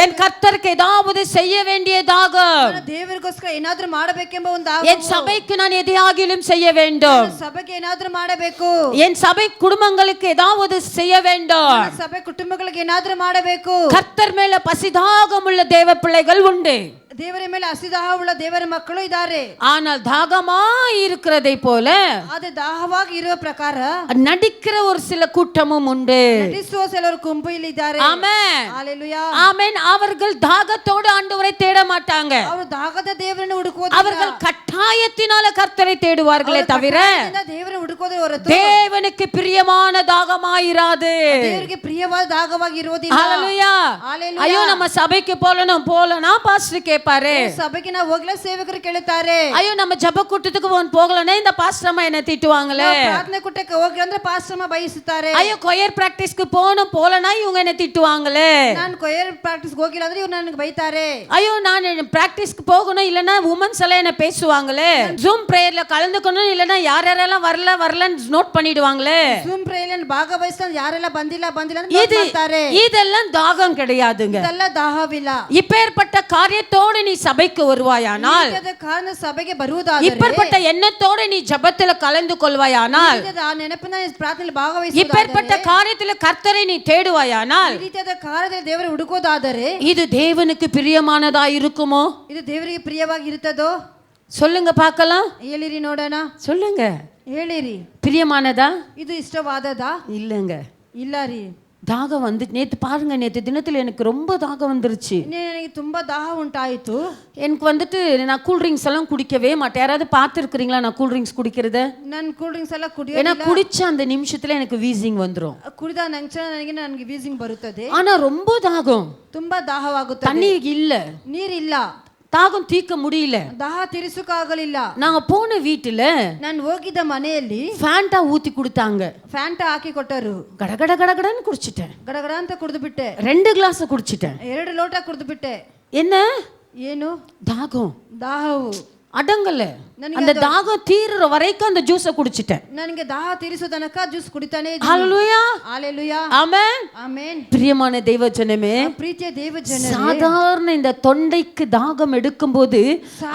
என் கர்த்தருக்கு ஏதாவது செய்ய வேண்டிய தாகம், ನಾನು ದೇವರಿಗೋಸ್ಕರ ಏನಾದ್ರೂ ಮಾಡಬೇಕೆಂಬ ಒಂದು ದಾಹ. என் சபைக்கு நான் எதையாகிலும் செய்ய வேண்டும், ಸಭೆಗೆ ಏನಾದ್ರೂ ಮಾಡಬೇಕು, என் சபை குடும்பங்களுக்கு ஏதாவது செய்ய வேண்டும். ಸಭೆ ಕುಟುಂಬಗಳಿಗೆ ಏನಾದ್ರೂ ಮಾಡಬೇಕು. கர்த்தர் மேல பசிதாகம் உள்ள தேவ பிள்ளைகள் உண்டு. ದೇವರ ಮೇಲೆ ಹಸಿದಾಹ ಉಳ್ಳ ದೇವರ ಮಕ್ಕಳು ಇದ್ದಾರೆ. ஆனால் தாகமா இருக்கிறதை போல ಅದು ದಾಹವಾಗಿ ಇರುವ ಪ್ರಕಾರ நடிக்கிற ஒரு சில கூட்டமும் உண்டு. ನಟಿಸುವ ಕೆಲವರು ಗುಂಪು ಇಲ್ಲಿ ಇದ್ದಾರೆ. ஆமென். ஹalleluya. ஆமென். அவர்கள் தாகத்தோடு ஆண்டவரை தேட மாட்டாங்க. ಅವರು ದಾಹದ ದೇವರನ್ನು ಹುಡುಕುವುದಿಲ್ಲ. அவர்கள் கட்டாயத்தினால கர்த்தரை தேடுவார்களே தவிர ದೇವರನ್ನು ಹುಡುಕೋದೇ ಹೊರತು தேவனுக்கு பிரியமான தாகமாயிராது. ದೇವರಿಗೆ ಪ್ರಿಯವಾದ ದಾಹವಾಗಿ ಇರುವುದಿಲ್ಲ. ஹalleluya. ஹalleluya. ஐயோ நம்ம சபைக்கு போலனா பாஸ்டர் கேட்பாரு. ಸಭೆಗೆ ನಾವು ಹೋಗಲೇ ಸೇವಕರು ಕೇಳುತ್ತಾರೆ. ஐயோ நம்ம ஜெப கூட்டத்துக்கு போகலனா இந்த பாஸ்டர் அம்மா என்ன திட்டுவாங்களே. ಪ್ರಾರ್ಥನೆ ಕೂಟಕ್ಕೆ ಹೋಗಿ ಅಂದ್ರೆ ಪಾಸ್ಟರ್ ಅಮ್ಮ ಬಯಸುತ್ತಾರೆ. ஐயோ கொயர் பிராக்டிஸ்க்கு போலனா இவங்க என்ன திட்டுவாங்களே. ನಾನು ಕೊಯರ್ ಪ್ರಾಕ್ಟೀಸ್ ಹೋಗಿಲ್ಲ ಅಂದ್ರೆ ಇವರು ನನಗೆ ಬೈತಾರೆ. ஐயோ நான் பிராக்டிஸ்க்கு போகணும் இல்லனா உமன்ஸ் எல்லாம் என்ன பேசுவாங்களே. ஜூம் பிரேயர்ல கலந்துக்கணும் இல்லனா யாரெல்லாம் வரலன்னு நோட் பண்ணிடுவாங்களே. ಜೂಮ್ ಪ್ರೇಯರ್ನಲ್ಲಿ ಭಾಗವಹಿಸ್ತಾರೆ, ಯಾರೆಲ್ಲ ಬಂದಿಲ್ಲ ಅಂತ ಹೇಳ್ತಾರೆ. இதெல்லாம் தாகம் கிடையாதுங்க. ಇದೆಲ್ಲ ದಾಹವಿಲ್ಲ. இப்பேற்பட்ட காரியத்தோடு நீ சபைக்கு வருவாயானால், ಕಾರಣ ಸಭೆಗೆ ಬರುವುದಾದರೆ, இப்பேற்பட்ட எண்ணத்தோடு நீ ஜெபத்துல கலந்து கொள்வாயானால், ಆ ನೆನಪಿನ ಪ್ರಾರ್ಥನೆಯಲ್ಲಿ ಭಾಗವಹಿಸುವುದಾದರೆ, இப்பேற்பட்ட காரியத்துல கர்த்தரை நீ தேடுவாயானால், ಈ ರೀತಿಯಾದ ಕಾರ್ಯದಲ್ಲಿ ದೇವರ ಹುಡುಕೋದಾದರೆ இது தேவனுக்கு பிரியமானதா இருக்குமோ? ಇದು ದೇವರಿಗೆ ಪ್ರಿಯವಾಗಿ ಇರುತ್ತದೋ? சொல்லுங்க பார்க்கலாம். ಹೇಳಿರಿ ನೋಡೋಣ. சொல்லுங்க. ಹೇಳಿರಿ. பிரியமானதா? ಇದು ಇಷ್ಟವಾದದಾ? இல்லங்க. ಇಲ್ಲ ರೀ. தாகம் வந்து நேற்று பாருங்க, நேற்று தினத்தில் எனக்கு ரொம்ப தாகம் வந்துருச்சு. ನನಗೆ ತುಂಬಾ ದಾಹ ಉಂಟಾಯಿತು. எனக்கு வந்துட்டு நான் கூல் ட்ரிங்க்ஸ் எல்லாம் குடிக்கவே மாட்டேன். யாராவது பார்த்துருக்கிறீங்களா நான் கூல் ட்ரிங்க்ஸ் குடிக்கிறத? ನಾನು ಕೂಲ್ ಡ್ರಿಂಕ್ಸ್ ಎಲ್ಲ ஏன்னா குடிச்ச அந்த நிமிஷத்துல எனக்கு வீசிங் வந்துடும். ಕುಡಿದ ನನಗೆ ವೀಸಿಂಗ್ ಬರುತ್ತದೆ. ஆனா ரொம்ப தாகம், ತುಂಬಾ ದಾಹವಾಗುತ್ತದೆ. தண்ணி இல்ல, ನೀರಿಲ್ಲ, தாகம் தீர்க்க முடியல. ದಾಹ ತೀರಿಸೋಕ್ಕಾಗಲಿಲ್ಲ. நாங்க போன வீட்டுல ನಾನು ಹೋಗಿದ್ದ ಮನೆಯಲ್ಲಿ ஃபேண்டா ஊத்தி கொடுத்தாங்க. ಫ್ಯಾಂಟಾ ಹಾಕಿ ಕೊಟ್ಟರು. கடகட கடகடன்னு குடிச்சிட்டேன். ಗಡಗಡ ಅಂತ ಕುಡಿದು ಬಿಟ್ಟೆ. 2 கிளாஸ் குடிச்சிட்டேன். 2 ಲೋಟ ಕುಡಿದು ಬಿಟ್ಟೆ. என்ன ಏನು? தாகம் ದಾಹವು அடங்கல. அந்த தாகம் தீர்ற வரைக்கும் அந்த ஜூஸை குடிச்சிட்டேன். ನನಗೆ ದಾಹ ತೀರಿಸೋ ತನಕ ಜ್ಯೂಸ್ ಕುಡಿತಾನೆ ಇದ್ದೀನಿ. ஹalleluya ஹalleluya ஆமென் ஆமென். பிரியமான தேவஜனமே, ಪ್ರೀತಿಯ ದೇವಜನರೇ, சாதாரண இந்த தொண்டைக்கு தாகம் எடுக்கும்போது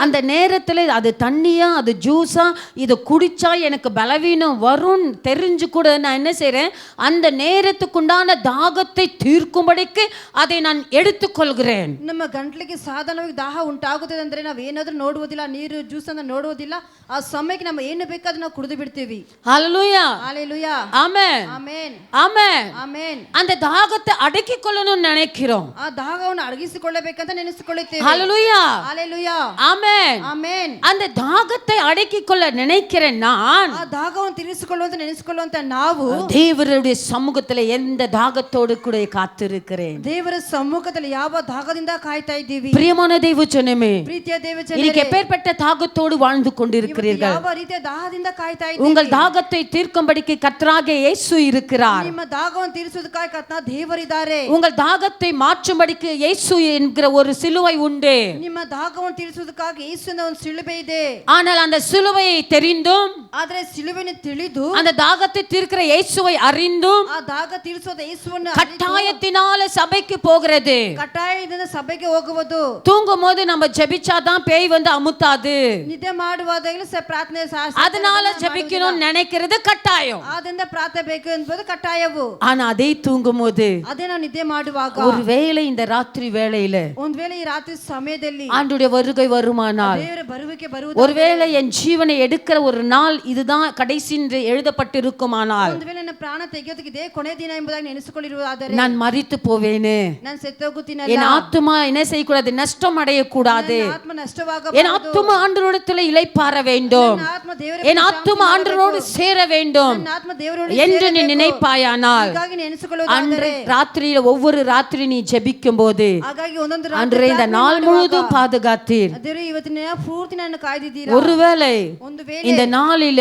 அந்த நேரத்துல அது தண்ணியா அது ஜூஸா இதை குடிச்சா எனக்கு பலவீனம் வரும் தெரிஞ்சு கூட நான் என்ன செய்றேன், அந்த நேரத்துக்குண்டான தாகத்தை தீர்க்கும்படிக்கு அதை நான் எடுத்துக்கொள்கிறேன். ನಮ್ಮ ಗಂಟ್ಲಿಗೆ ಸಾಧಾರಣವಾಗಿ ದಾಹ ಉಂಟಾಗುತ್ತದೆ ಅಂದ್ರೆ ನಾವು ಏನಾದ್ರೂ ನೋಡುವುದಿಲ್ಲ, ನೀರು ಜ್ಯೂಸ್ ಅನ್ನ ನೋಡುವುದಿಲ್ಲ. ಆ ಸಮಯಕ್ಕೆ ನಾವು ಏನು ಬೇಕಾದ್ರೂ ನಾವು ಕುಡಿದು ಬಿಡ್ತೀವಿ. ஹalleluya ஹalleluya ஆமென் ಆಮೆನ್ ஆமென். ಆಮೆನ್. அந்த தாகத்தை அடக்கிக் கொள்ளணும்னு நினைக்கிறோம். ಆ ದಾಹವನ್ನು ಅಡಗಿಸಿಕೊಳ್ಳಬೇಕಂತ ನೆನೆಸಿಕೊಳ್ಳುತ್ತೇವೆ. ஹalleluya ஹalleluya ஆமென் ಆಮೆನ್. அந்த தாகத்தை அடக்கிக் கொள்ள நினைக்கிறேன் நான். ಆ ದಾಹವನ್ನು ತೀರಿಸಿಕೊಳ್ಳುವಂತ ನೆನೆಸಿಕೊಳ್ಳುವಂತ ನಾವು தேவருடைய சமூகத்துல எந்த தாகத்தோடு கூட காத்திருக்கிறேன். ದೇವರ ಸಮ್ಮುಖದಲ್ಲಿ ಯಾವ ದಾಹದಿಂದ ಕಾಯ್ತಾ ಇದ್ದೀವಿ. பிரியமான தேவஜனமே, ಪ್ರೀತಿಯ ದೇವಜನರೇ, இன்னைக்கு எப்பேற்பட்ட தாகத்தோடு வாழ்ந்து கொண்டிருக்கிறீர்கள்? ಯಾವ ರೀತಿಯ ದಾಹದಿಂದ ಕಾಯ್ತಾ ಇದ್ದೀವಿ. உங்கள் தாகத்தை தீர்க்கும்படிக்கு கர்த்தராகிய இயேசு இருக்கிறார். ನಿಮ್ಮ ದಾಹವನ್ನು ತೀರಿಸುವುದಕ್ಕಾಗಿ ಕರ್ತನ ದೇವರಿದ್ದಾರೆ. உங்கள் தாகத்தை மாற்றும்படிக்கு இயேசு என்கிற ஒரு சிலுவை உண்டு. ನಿಮ್ಮ ದಾಹವನ್ನು ತೀರಿಸುವುದಕ್ಕಾಗಿ ಯೇಸುವಿನ ಒಂದು ಶಿಲುಬೆ ಇದೆ. ஆனால் அந்த சிலுவையை தெரிந்தும் ಆದ್ರೆ ಶಿಲುಬೆಯನ್ನು ತಿಳಿದು அந்த தாகத்தை தீர்க்கிற இயேசுவை அறிந்தும் ಆ ದಾಹ ತೀರಿಸುವ ಯೇಸುವನ್ನು கட்டாயத்தினால சபைக்கு போகிறது. ಕಟಾಯದಿಂದ ಸಭೆಗೆ ಹೋಗುವುದು. தூங்கும் போது நம்ம ஜெபிச்சாதான் பேய் வந்து அமுத்தாது. ನಿದ್ದೆ ಮಾಡುವಾಗಲೂ ಪ್ರಾರ್ಥನೆ அதனால ஜெபிக்கணும்னு நினைக்கிறது கட்டாயம். ಆದ್ದರಿಂದ ಪ್ರಾರ್ಥನೆ ಬೇಕು ಎಂಬುದು ಕಟ್ಟಾಯವು. ஆனா அதே தூங்கும் போது ಅದೇ ನಾವು ನಿದ್ದೆ ಮಾಡುವಾಗ ஒருவேளை இந்த ராத்திரி வேளையில ಒಂದ್ ವೇಳೆ ಈ ರಾತ್ರಿ ಸಮಯದಲ್ಲಿ ஆண்டுடைய வருகை வருமானால், ದೇವರ ಬರುವಿಕೆ ಬರುವುದು, ஒருவேளை என் ஜீவனை எடுக்கிற ஒரு நாள் இதுதான் கடைசி என்று எழுதப்பட்டிருக்குமானால், ಒಂದ್ ವೇಳೆ ನನ್ನ ಪ್ರಾಣ ತೆಗೆಯೋದಕ್ಕೆ ಇದೇ ಕೊನೆ ದಿನ ಎಂಬುದಾಗಿ ನೆನೆಸಿಕೊಳ್ಳಿರುವುದಾದರೆ நான் மரித்து போவேனே. ನಾನು ಸತ್ತೋಗುತ್ತೀನಲ್ಲ. என் ஆத்துமா என்ன செய்யக்கூடாது, நஷ்டம் அடையக்கூடாது. ನನ್ನ ಆತ್ಮ ನಷ್ಟವಾಗಬಾರದು. என் ஆத்துமா ஆண்டவரிடத்தில் இளைப்பாற வேண்டும். ನನ್ನ ஆತ್ಮ ದೇವರ என் ஆத்துமா ஆண்டவரோடு சேர வேண்டும் ನನ್ನ ಆತ್ಮ ದೇವரோடு என்று நீ நினைப்பாயானால், ಹಾಗಾಗಿ ನೆನೆಸಿಕೊಳ್ಳುವುದಾದರೆ ராத்திரியில ஒவ்வொரு ராத்திரி நீ ஜெபிக்கும் போது ಹಾಗಾಗಿ ಒಂದೊಂದು அன்றே இந்த நாள் முழுதும் பாதுகாத்தீர். ದೇವರು ಇವತ್ತಿನ ಪೂರ್ತಿ ನನ್ನ ಕಾಯ್ದಿದ್ದೀರಾ. ஒருவேளை ಒಂದು ವೇಳೆ இந்த நாளில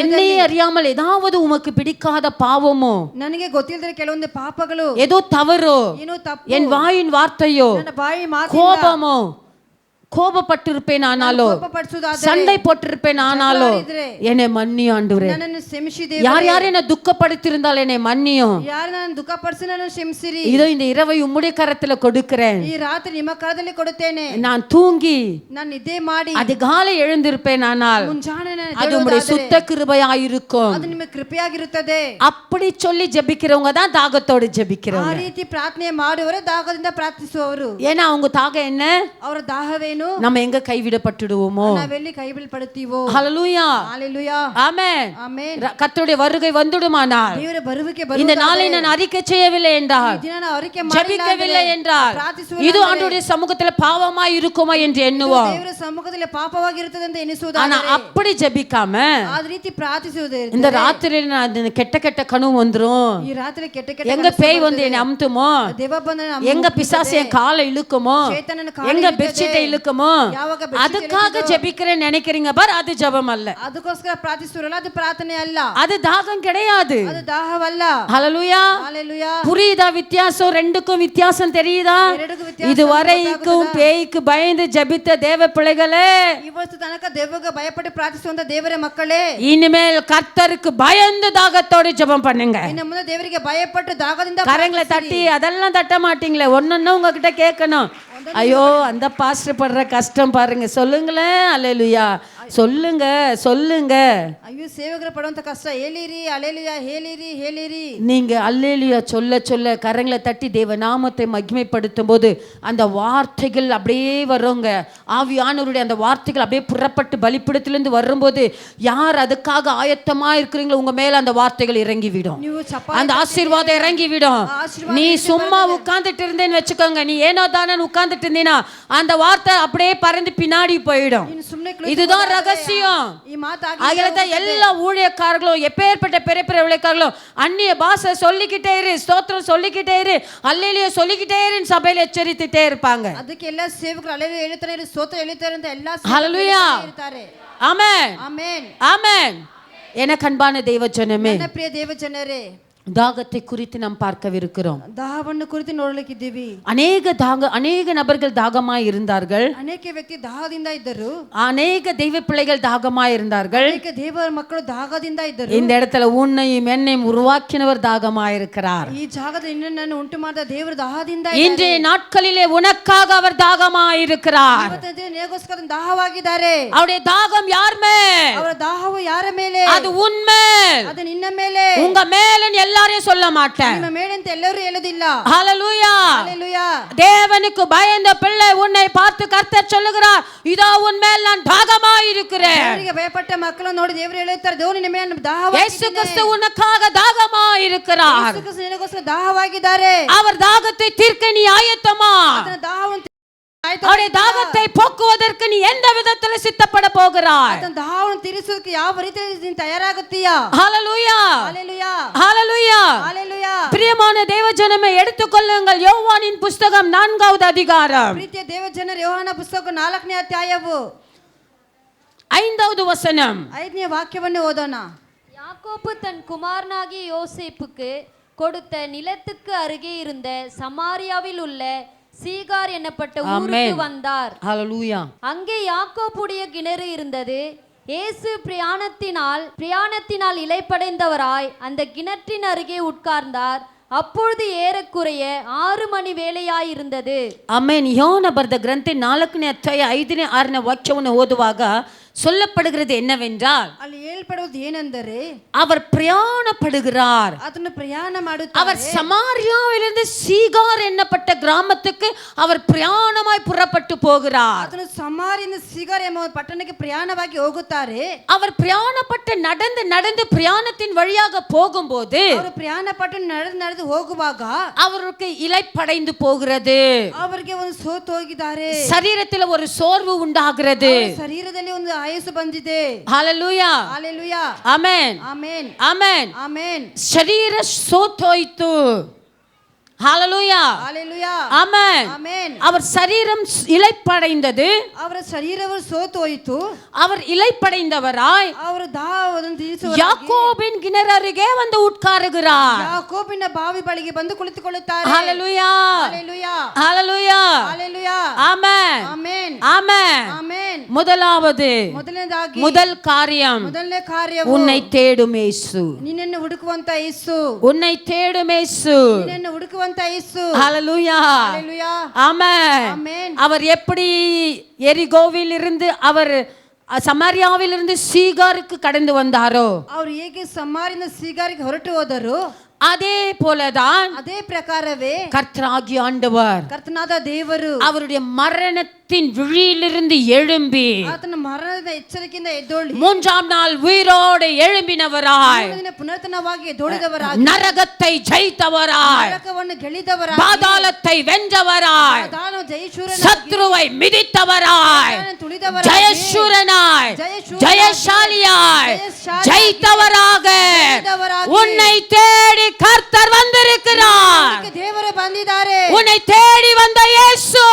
என்னை அறியாமல் ஏதாவது உமக்கு பிடிக்காத பாவமோ, ನನಗೆ ಗೊತ್ತಿಲ್ಲದೆ ಕೆಲವೊಂದು ಪಾಪಗಳು, ஏதோ தவறோ, ಏನೋ ತಪ್ಪು, என் வாயின் வார்த்தையோ, ನನ್ನ ಬಾಯಿ ಮಾತು, கோபமோ, கோபப்பட்டிருப்பேன் ஆனாலோ, சண்டை போட்டிருப்பேன் ஆனாலோ, என்னை மன்னியும் ஆண்டவரே. ನನ್ನನ್ನು ಕ್ಷಮಿಸಿದೆ. யார் யார் என்னை துக்கப்படுத்தியிருந்தால் என்னை மன்னியும். ಯಾರು ನನ್ನ ದುಃಖಪಡಿಸಿ ನನ್ನನ್ನು ಕ್ಷಮಿಸಿರಿ. இதோ இந்த இரவை உம்முடைய கரத்துல கொடுக்கிறேன். ಈ ರಾತ್ರಿ ನಿಮ್ಮ ಕರದಲ್ಲಿ ಕೊಡುತ್ತೇನೆ. நான் தூங்கி ನಾನು ನಿದ್ದೆ ಮಾಡಿ அதிகாலை எழுந்திருப்பேன் ஆனால் ಮುಂಜಾನೆ அது உம்முடைய சுத்த கிருபையாயிருக்கும். ಅದು ನಿಮ್ಮ ಕೃಪೆಯಾಗಿರುತ್ತದೆ. அப்படி சொல்லி ஜெபிக்கிறவங்க தான் தாகத்தோடு ಆ ஜெபிக்கிறவங்க. ರೀತಿ ಪ್ರಾರ್ಥನೆ ಮಾಡುವವರೇ ದಾಹದಿಂದ ಪ್ರಾರ್ಥಿಸುವವರು. ஏன்னா அவங்க தாகம் என்ன, ಅವರ ದಾಹವೇನು, நம்ம எங்க கைவிடப்பட்டுடுவோமோ. ನಾವೆಲ್ಲಿ ಕೈ ಬೀಳ್ಪಡುತ್ತೀವೋ. ஹல்லேலூயா ஹalleluya ஆமென். ಆಮೆನ್. கர்த்தருடைய வருகை வந்துடுமானால், ದೇವರ ಬರುವಿಕೆ இந்த ಬರುವುದಾದರೆ, நாளை நான் அறிக்கை செய்யவில்லை என்றால், ಈ ದಿನ ನಾನು ಅರಿಕೆ ஜெபிக்கவில்லை என்றால், இது ஆண்டவருடைய சமூகத்துல பாவமா இருக்குமா என்று எண்ணுவோம். ದೇವರ ಸಮ್ಮುಖದಲ್ಲಿ ಪಾಪವಾಗಿರುತ್ತದೆ ಅಂತ ஆனா ಎನಿಸುವುದಾದರೆ, அப்படி ஜெபிக்காம ಆ ರೀತಿ ಪ್ರಾರ್ಥಿಸುವುದೇ இந்த ராத்திரியில நான் இந்த கெட்ட கெட்ட கனவு வந்துரும், ಈ ರಾತ್ರಿ ಕೆಟ್ಟ ಕೆಟ್ಟ எங்க பேய் வந்து என்னை அமுத்துமோ, ದೇವ ಬಂದ எங்க பிசாசு என் காலை இழுக்குமோ, எங்க பெட்ஷீட்டை இழுக்குமோ, அதுக்காக ஜெபிக்கிறேன்னு நினைக்கிறீங்க பார், அது ஜெபம் அல்ல. ಅದಕ್ಕೋಸ್ಕರ ಪ್ರಾರ್ಥಿಸುವರಲ್ಲ, ಅದು ಪ್ರಾರ್ಥನೆ ಅಲ್ಲ, அது தாகம் கிடையாது. ಅದು ದಾಹವಲ್ಲ. ஹல்லேலூயா ஹalleluya. புரியுதா வித்தியாசம்? ரெண்டுக்கும் வித்தியாசம் தெரியுதா? ಎರಡಕ್ಕೂ ವ್ಯತ್ಯಾಸ இதுவரைக்கும் பேய்க்கு பயந்து ஜெபித்த தேவ பிள்ளைகளே, ಇವತ್ತು ತನಕ ದೇವರಿಗೆ ಭಯಪಟ್ಟು ಪ್ರಾರ್ಥಿಸುವಂತ ದೇವರ ಮಕ್ಕಳೇ, இனிமேல் கர்த்தருக்கு பயந்து தாகத்தோடு ஜெபம் பண்ணுங்க. ಇನ್ನು ಮುಂದೆ ದೇವರಿಗೆ ಭಯಪಟ್ಟು ದಾಗದಿಂದ கரங்களை தட்டி அதெல்லாம் தட்ட மாட்டீங்களே, ஒன்னொன்னு உங்ககிட்ட கேட்கணும். ஐயோ அந்த பாஸ்டர் படுற கஷ்டம் பாருங்க, சொல்லுங்களேன். அல்லேலூயா சொல்லுங்க சொல்லுங்க. ಅಯ್ಯೋ ಸೇವಕರು ಪಡುವಂತ ಕಷ್ಟ ಹೇಳಿರಿ, ಅಲೆಲುಯಾ ಹೇಳಿರಿ ಹೇಳಿರಿ. நீங்க அல்லேலூயா சொல்ல சொல்ல கரங்களை தட்டி தேவ நாமத்தை மகிமைப்படுத்தும் போது அந்த வார்த்தைகள் அப்படியே வருங்க. ஆவியானவருடைய அந்த வார்த்தைகள் அப்படியே புறப்பட்டு பலிப்பிடத்திலிருந்து வரும்போது யார் அதுக்காக ஆயத்தமா இருக்கிறீங்களோ உங்க மேல அந்த வார்த்தைகள் இறங்கிவிடும், அந்த ஆசீர்வாதம் இறங்கிவிடும். நீ சும்மா உட்கார்ந்துட்டு இருந்தேன்னு வச்சுக்கோங்க, நீ ஏனோ தானே உட்கார்ந்துட்டு இருந்தீனா அந்த வார்த்தை அப்படியே பறந்து பின்னாடி போயிடும். இதுதான் ரகசியம். அதனாலதான் எல்லா ஊழியக்காரர்களும் எப்பேற்பட்ட பெரிய பெரிய ஊழியக்காரர்களும் அந்நிய பாஷை சொல்லிக்கிட்டே இரு, ஸ்தோத்திரம் சொல்லிக்கிட்டே இரு, அல்லேலூயா சொல்லிக்கிட்டே இரு சபையில எச்சரித்துட்டே இருப்பாங்க. ಅದಕ್ಕೆ ಎಲ್ಲ ಸೇವಕರು அல்லேலூயா ಹೇಳ್ತಾರೆ, ಸ್ತೋತ್ರ ಹೇಳ್ತಾರೆ ಅಂತ ಎಲ್ಲ ஹalleluya ಹೇಳ್ತಾರೆ. ஆமென் ಆಮೆನ್ ஆமென். எனக்கு அன்பான தேவஜனமே, ನನ್ನ ಪ್ರಿಯ ದೇವಜನರೇ, தாகத்தை குறித்து நாம் பார்க்கவிருக்கிறோம். ದಾಹವನ್ನು ಕುರಿತು ನೋಡಲಿಕ್ಕಿದ್ದೀವಿ. அநேக நபர்கள் தாகமாய் இருந்தார்கள். ಅನೇಕ ವ್ಯಕ್ತಿ ದಾಹದಿಂದ ಇದ್ದರು. அநேக தெய்வ பிள்ளைகள் தாகமாய் இருந்தார்கள். ಅನೇಕ ದೇವರ ಮಕ್ಕಳು ದಾಹದಿಂದ ಇದ್ದರು. இந்த இடத்துல உன்னையும் என்னையும் உருவாக்கினவர் தாகமாய் இருக்கிறார். ಈ ಜಾಗದಲ್ಲಿ ನಿನ್ನನ್ನು ಉಂಟು ಮಾಡಿದ ದೇವರು ದಾಹದಿಂದ இன்றைய நாட்களிலே உனக்காக அவர் தாகமாய் இருக்கிறார். ಇವತ್ತಿನ ದಿನ ನಿನಗೋಸ್ಕರ ದಾಹವಾಗಿದ್ದಾರೆ. அவருடைய தாகம் யார் மேல்? ಅವರ ದಾಹವು ಯಾರ ಮೇಲೆ? அது உன் மேல். ಅದು ನಿನ್ನ ಮೇಲೆ. உங்க மேலன்னு எல்லாரையும் சொல்ல மாட்டேன். ನಿಮ್ಮ ಮೇಲೆ ಅಂತ ಎಲ್ಲರೂ ಹೇಳೋದಿಲ್ಲ. ஹalleluya ஹalleluya. தேவனுக்கு பயந்த பிள்ளை உன்னை பார்த்து கர்த்தர் சொல்லுகிறார், இதோ உன் மேல் நான் தாகமாய் இருக்கிறேன். ದೇವರಿಗೆ ಭಯಪಟ್ಟ ಮಕ್ಕಳು ನೋಡಿ ದೇವರು ಹೇಳುತ್ತಾರೆ, ದೇವರು ನಿನ್ನ ಮೇಲೆ ದಾಹವಾಗಿದ್ದಾನೆ. ಯೇಸು கிறிஸ்து உனக்காக தாகமாய் இருக்கிறார். ಯೇಸು ಕ್ರಿಸ್ತ ನಿನಗೋಸ್ಕರ ದಾಹವಾಗಿದ್ದಾರೆ. அவர் தாகத்தை தீர்க்க நீ ஆயத்தமா? ಅದರ ದಾಹವನ್ನು அவருடைய தாகத்தை போக்குவதற்கு நீ எந்த விதத்துல சித்தப்பட போகிறாய்? ಅದರ ದಾಹವನ್ನು ತೀರಿಸೋದಕ್ಕೆ ಯಾವ ರೀತಿಯಲ್ಲಿ ನೀನು ತಯಾರಾಗುತ್ತೀಯಾ? ஹalleluya ஹalleluya ஹalleluya ஹalleluya. பிரியமான தேவஜனமே, எடுத்துக்கொள்ளுங்கள் யோவானின் புத்தகம் 4வது அதிகாரம் ಪ್ರೀತಿಯ ದೇವಜನರೇ, ಯೋಹಾನ ಪುಸ್ತಕ 4ನೇ ಅಧ್ಯಾಯವು 5வது வசனம். 5ನೇ ವಾಕ್ಯವನ್ನು ಓದೋಣ. யாக்கோபு தன் குமாரனாகிய யோசேப்புக்கு கொடுத்த நிலத்துக்கு அருகே இருந்த சமாரியாவில் உள்ள சீகார் என்னப்பட்ட ஊருக்கு வந்தார். ஹalleluya. அங்கே யாக்கோபுடைய கிணறு இருந்தது. இயேசு பிரயாணத்தினால் இளைப்படைந்தவராய் அந்த கிணற்றின் அருகே உட்கார்ந்தார். அப்பொழுது ஏறக்குறைய 6 மணி வேளையாயிருந்தது. ಆಮೆನ್. ಯೋನ ಬರೆದ ಗ್ರಂಥ 4ನೇ ಅಧ್ಯಾಯ 5ನೇ 6ನೇ ವಾಕ್ಯವನ್ನು ಓದುವಾಗ சொல்லப்படுகிறது என்னவென்றால், ಅಲ್ಲಿ ಹೇಳ್ಪಡುವುದು ಏನೆಂದರೆ, அவர் பிரயாணப்படுகிறார். ಅದನ್ನು ಪ್ರಯಾಣ ಮಾಡುತ್ತಾರೆ. அவர் சமாரியாவிலிருந்து சீகார் என்னப்பட்ட கிராமத்துக்கு அவர் பிரயாணமாய் புறப்பட்டு போகிறார். ಅದನ್ನು ಸಮಾರಿಯಿಂದ ಸೀಗಾರ್ ಎಂಬ ಪಟ್ಟಣಕ್ಕೆ ಪ್ರಯಾಣವಾಗಿ ಹೋಗುತ್ತಾರೆ. அவர் பிரயாணப்பட்டு நடந்து பிரயாணத்தின் வழியாக போகும்போது ಅವರು ಪ್ರಯಾಣಪಟ್ಟು ನಡೆದು ಹೋಗುವಾಗ அவருக்கு இளைப்படைந்து போகிறது. ಅವರಿಗೆ ಒಂದು ಸೋತು ಹೋಗಿದ್ದಾರೆ. சரீரத்தில் ஒரு சோர்வு உண்டாகிறது. ಶರೀರದಲ್ಲಿ ಒಂದು ಆಯಸ್ಸು ಬಂದಿದೆ. Hallelujah hallelujah. Amen amen amen amen. ಶರೀರ ಸೋತೋಯ್ತು. ஹalleluya ஹalleluya. ஆமென் ஆமென். அவர் சரீரம் இளைப்படைந்தது. ಅವರ ಶರೀರವು ಸೋತು ಹೋಯಿತು. அவர் இளைப்படைந்தவராய் ಅವರು ದಾಹವನ್ನು ತೀರಿಸುವ யாக்கோபின் கிணறு அருகே வந்து உட்காருகிறார். ಯಾಕೋಬಿನ ಬಾವಿ ಬಳಿಗೆ ಬಂದು ಕುಳಿತುಕೊಳ್ಳುತ್ತಾರೆ. ஹalleluya ஹalleluya. ஹalleluya ஹalleluya. ஆமென் ஆமென் ஆமென். ஆமென். முதலாவது ಮೊದಲನೇದಾಗಿ முதல் காரியம், ಮೊದಲನೇ ಕಾರ್ಯವು உன்னை தேடும் இயேசு. ನಿನ್ನನ್ನು ಹುಡುಕುವಂತ ಯೇಸು. உன்னை தேடும் இயேசு. ನಿನ್ನನ್ನು ಹುಡುಕುವಂತ ಯೇಸು. ஹalleluya ஹalleluya. ஆமென். ஆமென். அவர் எப்படி எரிகோவில் இருந்து அவர் சமாரியாவில் இருந்து சீகாருக்கு கடந்து வந்தாரோ, ಅವರು ಹೇಗೆ ಸಮಾರಿಯಿಂದ ಸೀಗಾರಿಗೆ ಹೊರಟು ಹೋದರು, அதே போலதான் ಅದೇ ಪ್ರಕಾರವೇ கர்த்தராகிய ஆண்டவர் ಕರ್ತನಾದ ದೇವರು அவருடைய மரணத்தின் விழியிலிருந்து எழும்பி ಆತನ ಮರಣದ ಎಚ್ಚರಿಕೆಯಿಂದ ಎದ್ದೊಳ್ಳಿ 3ஆம் நாள் உயிரோடு எழும்பினவராய், ಪುನರ್ತನವಾಗಿ ಎದ್ದೊಳಿದವರಾಗಿ, நரகத்தை ஜெயித்தவராய், ನರಕವನ್ನು ಗೆಲ್ಲಿದವರಾಗಿ, பாதாளத்தை வென்றவராய், ಪಾತಾಳವನ್ನು ಜಯಶೂರನಾಗಿ, சத்ருவை மிதித்தவராய், ತುಳಿದವರಾಗಿ, ஜெயசூரனாய், ஜெயசாலியாய், ஜெயசாலியாய், ஜெயித்தவராக ஜெயித்தவராಗಿ, உன்னை தேடி கர்த்தர் வந்திருக்கிறார். ದೇವರು ಬಂದಿದ್ದಾರೆ. உன்னை தேடி வந்த இயேசு,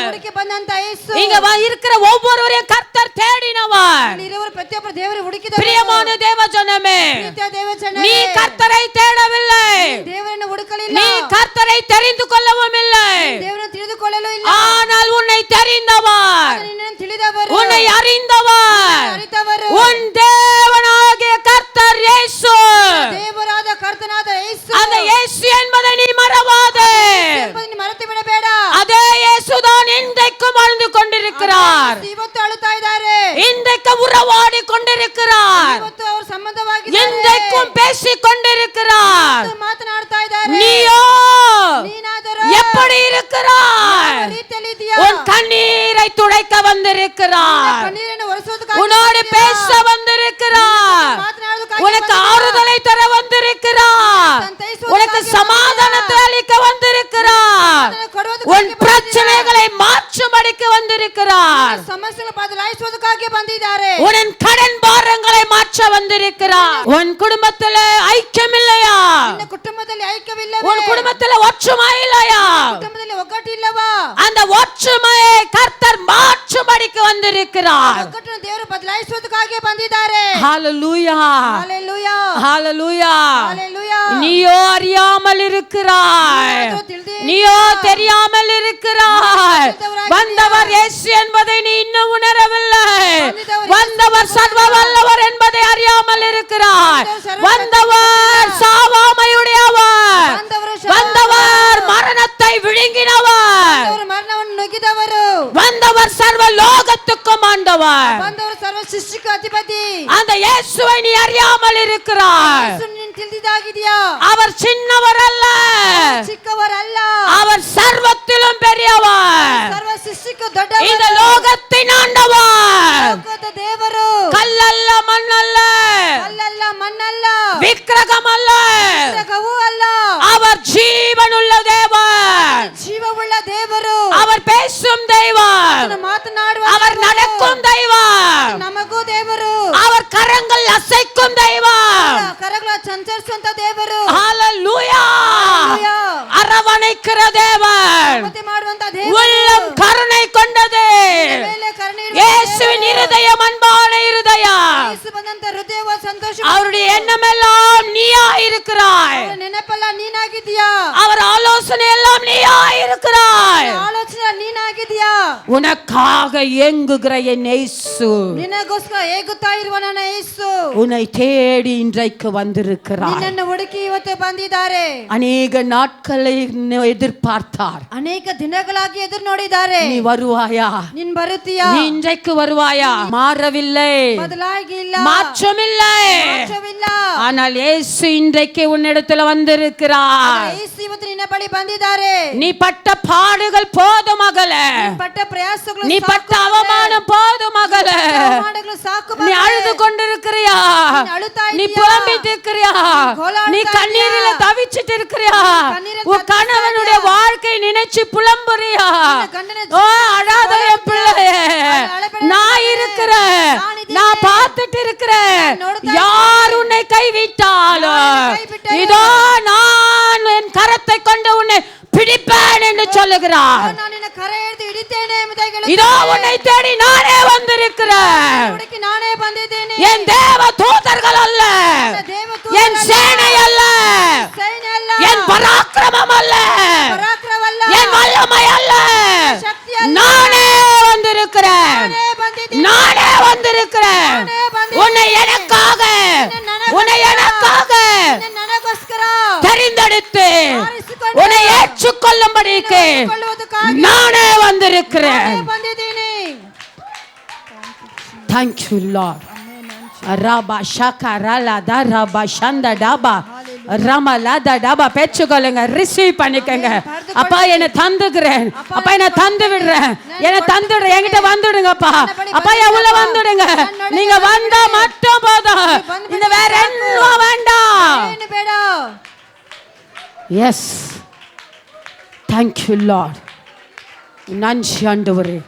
ಹುಡುಕಿ ಬಂದಂತ ಯೇಸು. இங்க இருக்கிற ஒவ்வொருவரையும் கர்த்தர் தேடினவர். ಇಲ್ಲಿರುವವರು ಪ್ರತಿಯೊಬ್ಬರು ದೇವರು ಹುಡುಕಿದವರು. பிரியமான தேவஜனமே, ಪ್ರೀತಿಯ ದೇವಜನರೇ, நீ கர்த்தரை தேடவில்லை, ದೇವರನ್ನು ಹುಡುಕಲಿಲ್ಲ, நீ கர்த்தரை தெரிந்து கொள்ளவும் இல்லை, ದೇವರನ್ನು ತಿಳಿದುಕೊಳ್ಳಲು ಇಲ್ಲ, ஆனால் உன்னை தெரிந்தவர், ನಿನ್ನನ್ನು ತಿಳಿದವರು, உன்னை அறிந்தவர், ಅರಿತವರು, உன் தேவனாகிய கர்த்தர் இயேசு. ದೇವರಾದ ಕರ್ತನಾದ ಯೇಸು. அந்த இயேசு என்பதை நீ மறவாதே. ಎಂಬುದನ್ನು ಮರೆತು ಬಿಡಬೇಡ. அதே இயேசுதான் இன்றைக்கும் வாழ்ந்து கொண்டிருக்கிறார். ಇವತ್ತು ಅಳುತ್ತಾ ಇದ್ದಾರೆ, இன்றைக்கு உறவாடி கொண்டிருக்கிறார், ಇವತ್ತು ಅವರು ಸಂಬಂಧವಾಗಿ இன்றைக்கும் பேசிக் கொண்டிருக்கிறார். ಮಾತನಾಡ್ತಾ ಇದ್ದಾರೆ. நீயோ ನೀನಾದರೂ எப்படி இருக்கிறாய்? ಯಾವ ರೀತಿಯಲ್ಲಿ ಇದೆಯಾ? உன் கண்ணீரை துடைக்க வந்திருக்கிறார், ಕಣ್ಣೀರನ್ನು ಒರೆಸುವುದಕ್ಕಾಗಿ உன்னோடு பேச வந்திருக்கிறார், உனக்கு ஆறுதலை தர வந்திருக்கிறார், உனக்கு சமாதானத்தை அளிக்க வந்திருக்கிறார், உன் பிரச்சனைகளை மாற்றும்படி படிக்க வந்திருக்கிறார். ಸಮಸ್ಯೆಗಳನ್ನು ಬದಲಾಯಿಸುವುದಕ್ಕಾಗಿ ಬಂದಿದ್ದಾರೆ. உன் கடன் பாரங்களை மாற்ற வந்திருக்கிறார். உன் குடும்பத்துல ஐக்கியம் இல்லையா? ನಿನ್ನ ಕುಟುಂಬದಲ್ಲಿ ಐಕ್ಯವಿಲ್ಲವೇ? உன் குடும்பத்துல ஒற்றுமை இல்லையா? ಕುಟುಂಬದಲ್ಲಿ ಒಗ್ಗಟ್ಟಿಲ್ಲವಾ? அந்த ஒற்றுமையை கர்த்தர் மாற்றும்படிக்கு வந்திருக்கிறார். ಒಗ್ಗಟ್ಟನ್ನು ದೇವರು ಬದಲಾಯಿಸುವುದಕ್ಕಾಗಿ ಬಂದಿದ್ದಾರೆ. ஹalleluya, ஹalleluya, ஹalleluya. ஹalleluya. நீயோ அறியாமல் இருக்கிறாய், நீயோ தெரியாமல் இருக்கிறாய். வந்தவர் இயேசு என்பதை நீ இன்னும் உணரவில்லை. வந்தவர் சர்வ வல்லவர் என்பதை அறியாமல் இருக்கிறாய். வந்தவர் சாவாமையுடையவர், வந்தவர் மரணத்தை விழுங்கினவர், ಮರಣವನ್ನು ನುಗ್ಗಿದವರು, வந்தவர் சர்வ லோகத்துக்கும் ஆண்டவர். ಬಂದವರು ಸರ್ವ ಸೃಷ್ಟಿಗೂ ಅಧಿಪತಿ. அந்த இயேசுவை நீ அறியாமல் இருக்கிறாய். ನೀನು ತಿಳಿದಿದ್ದಾಗಿದೆಯಾ? அவர் சின்னவர் அல்ல, ಚಿಕ್ಕವರಲ್ಲ, அவர் சர்வத்திலும் பெரியவர். ಸರ್ವ ಸೃಷ್ಟಿಗೂ ದೊಡ್ಡವರು, இந்த லோகத்தின் ஆண்டவர். ಲೋಕದ ದೇವರು, கல்லல்ல, மண்ணல்ல, ಕಲ್ಲಲ್ಲ, ಮಣ್ಣಲ್ಲ, விக்கிரகம் அல்ல, ವಿಗ್ರಹವೂ ಅಲ್ಲ. அவர் ஜீவனுள்ள தேவன், ಜೀವವುಳ್ಳ ದೇವರು, அவர் பேசும் தெய்வம், ಮಾತನಾಡುವ அவர் நடக்கும் தெய்வம், ನಮಗೂ ದೇವರು, அவர் கரங்கள் அசைக்கும் தெய்வம். ಕರಗಳ ಸಂಚರಿಸುವಂತ ದೇವರು, ஹalleluya. ಹalleluya. அரவணைக்கிற தேவன், ಮತ್ತೆ ಮಾಡುವಂತ ದೇವರು, உள்ளம் கருணை கொண்டது. ಮೇಲೆ ಕರುಣೆ ಇರುವ இயேசுவின் இருதயம் அன்பான இருதயம். ಯೇಸು ಬಂದಂತ ಹೃದಯವ ಸಂತೋಷ, அவருடைய எண்ணமெல்லாம் நீயா இருக்கிறாய். ಅವರ ನೆನಪೆಲ್ಲ ನೀನಾಗಿದ್ದೀಯಾ, அவர் ஆலோசனை எல்லாம் நீயா இருக்கிறாய். ಆಲೋಚನೆ ನೀನಾಗಿದ್ದೀಯಾ. உனக்காக ஏங்குகிற என் இயேசு ನಿನಗೋಸ್ಕರ ಏಗುತ್ತಾ ಇರುವ ನನ್ನ ಯೇಸು உன்னை தேடி இன்றைக்கு வந்திருக்கிறார். ನಿನ್ನನ್ನು ಹುಡುಕಿ ಇವತ್ತು ಬಂದಿದ್ದಾರೆ. அநேக நாட்களை எதிர்பார்த்தார். ಅನೇಕ ದಿನಗಳಾಗಿ ಎದುರು ನೋಡಿದ್ದಾರೆ. நீ வருவாயா? ನೀನ್ ಬರುತ್ತೀಯಾ? நீ இன்றைக்கு வருவாயா? மாறவில்லை, ಬದಲಾಗಿಲ್ಲ, மாற்றமில்லை. ಮಾற்றವಿಲ್ಲ. ஆனால் இயேசு இன்றைக்கு உன்னிடத்தில் வந்திருக்கிறார். ಯೇಸು ಇವತ್ತು ನಿನ್ನ ಬಳಿ ಬಂದಿದ್ದಾರೆ. நீ பட்ட பாடுகள் போதும் மகளே, ನೀನ್ ಪಟ್ಟ ಪ್ರಯಾಸಗಳು நீ ಸಾಕು பட்ட ಮಗಳೇ. அவமானம் போதும் மகளே. ಅವಮಾನಗಳು ಸಾಕು நீ ಮಗಳೇ. அழுது கொண்டிருக்கிறியா? நீ அழுதா நீ இல்லையா? புலம்பிட்டு இருக்கிறியா? கோலாடுதா நீ கண்ணீரில இல்லையா? தவிச்சிட்டு இருக்கிறியா? கண்ணீரில் உன் கணவனுடைய தவிச்சிட்டியா? வாழ்க்கை நினைச்சு புலம்புறியா? உன் கண்ணனை ஓ அழாத என் பிள்ளையே, அழப்படாத நான் பிள்ளையே. இருக்கிறேன், நான் இருக்கிறேன். நான் பார்த்துட்டு இருக்கிறேன். நான் நோடுதா யார் உன்னை கைவிட்டாலும் யார் உன்னை கைவிட்டாலும் இதோ நான் என் கரத்தை கொண்டு உன்னை பிடிப்பேன் என்று சொல்லுகிறார். ನಾನು ನಿನ್ನ ಕರೆ ಹಿಡಿದು ಹಿಡಿತೇನೆ ಎಂಬುದಾಗಿ இதோ ಹೇಳುತ್ತಾನೆ. உன்னை தேடி நானே வந்திருக்கிறேன். ಹುಡುಕಿ ನಾನೇ ಬಂದಿದ್ದೇನೆ. என் தேவ தூதர்கள் அல்ல, ನನ್ನ ದೇವದೂತರಲ್ಲ, என் சேனை அல்ல, ಸೈನ್ಯ ಅಲ್ಲ, என் பராக்கிரமம் அல்ல, ಪರಾಕ್ರಮವಲ್ಲ, என் வல்லமை அல்ல, ಶಕ್ತಿ ಅಲ್ಲ. நானே வந்திருக்கிறேன், ನಾನೇ ಬಂದಿದ್ದೇನೆ. நானே வந்திருக்கிறேன். நானே ಬಂದಿದ್ದೇನೆ. உன்னை எனக்காக, உன்னை எனக்காக ನಿನ್ನ ನನಗೋಸ್ಕರ தெரிந்தெடுத்து ಆರಿಸಿಕೊಂಡು உன்னை ஏற்றுக்கொள்ளும்படிக்கு ಏற்றுಕೊಳ್ಳುವುದಕ್ಕಾಗಿ நானே வந்திருக்கிறேன். ನಾನೇ ಬಂದಿದ್ದೇನೆ. Thank you Lord. Raba shakara la da raba shanda daba rama la da daba பெற்றுக்கொள்ளுங்க, ரிசீவ் பண்ணிக்கங்க. அப்பா என்னை தந்துக்கிறேன், அப்பா என்னை தந்து விடுறேன், என்னை தந்துடுற, என்கிட்ட வந்துடுங்கப்பா. அப்பா எவ்வளவு வந்துடுங்க, நீங்க வந்தா மட்டும் போதும், இந்த வேற என்ன வேண்டாம். ಏನು ಬೇಡ. Yes, thank you lord. நன்றி ஆண்டவரே,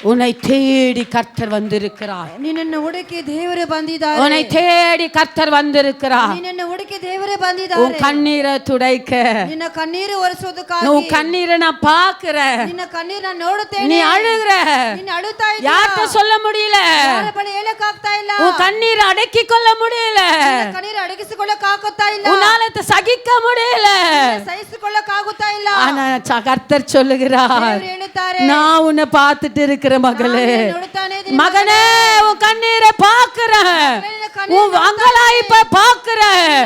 உன்னை தேடி கர்த்தர் வந்திருக்கிறார். ನಿನ್ನನ್ನು ಹುಡುಕಿ ದೇವರು ಬಂದಿದ್ದಾರೆ. உன்னை தேடி கர்த்தர் வந்திருக்கிறார். ನಿನ್ನನ್ನು ಹುಡುಕಿ ದೇವರು உன் ಬಂದಿದ್ದಾರೆ. கண்ணீரை துடைக்க, ನಿನ್ನ ಕಣ್ಣೀರು ಒರೆಸೋದಕ್ಕಾಗಿ, உன் கண்ணீரை நான் பாக்குறேன். ನಿನ್ನ ಕಣ್ಣೀರು ನಾನು ನೋಡುತ್ತೇನೆ. நீ அழுகிற, ನೀನು ಅಳುತ್ತಾ ಇದ್ದೀಯ. யார்கிட்ட சொல்ல முடியல, ಯಾರ ಬಳಿ ಹೇಳಕ್ ಆಗ್ತಾ ಇಲ್ಲ. உன் கண்ணீரை அடக்கி கொள்ள முடியல, ನಿನ್ನ ಕಣ್ಣೀರು ಅಡಗಿಸಿಕೊಳ್ಳಕ್ ಆಗುತ್ತಾ ಇಲ್ಲ. உன்னால சகிக்க முடியல. ಸಹಿಸಿಕೊಳ್ಳಕ್ ಆಗುತ್ತಾ ಇಲ್ಲ. ஆனா கர்த்தர் சொல்லுகிறார், ದೇವರು ಹೇಳುತ್ತಾರೆ, நான் உன்னை பார்த்துட்டு இருக்கிற மகளே, ನಾನು ನೋಡುತ್ತಾನೆ ಇದ್ದೀನಿ மகனே, உன் கண்ணீரை பாக்குறேன், உன் அங்கலாய்ப்பை பாக்குறேன்,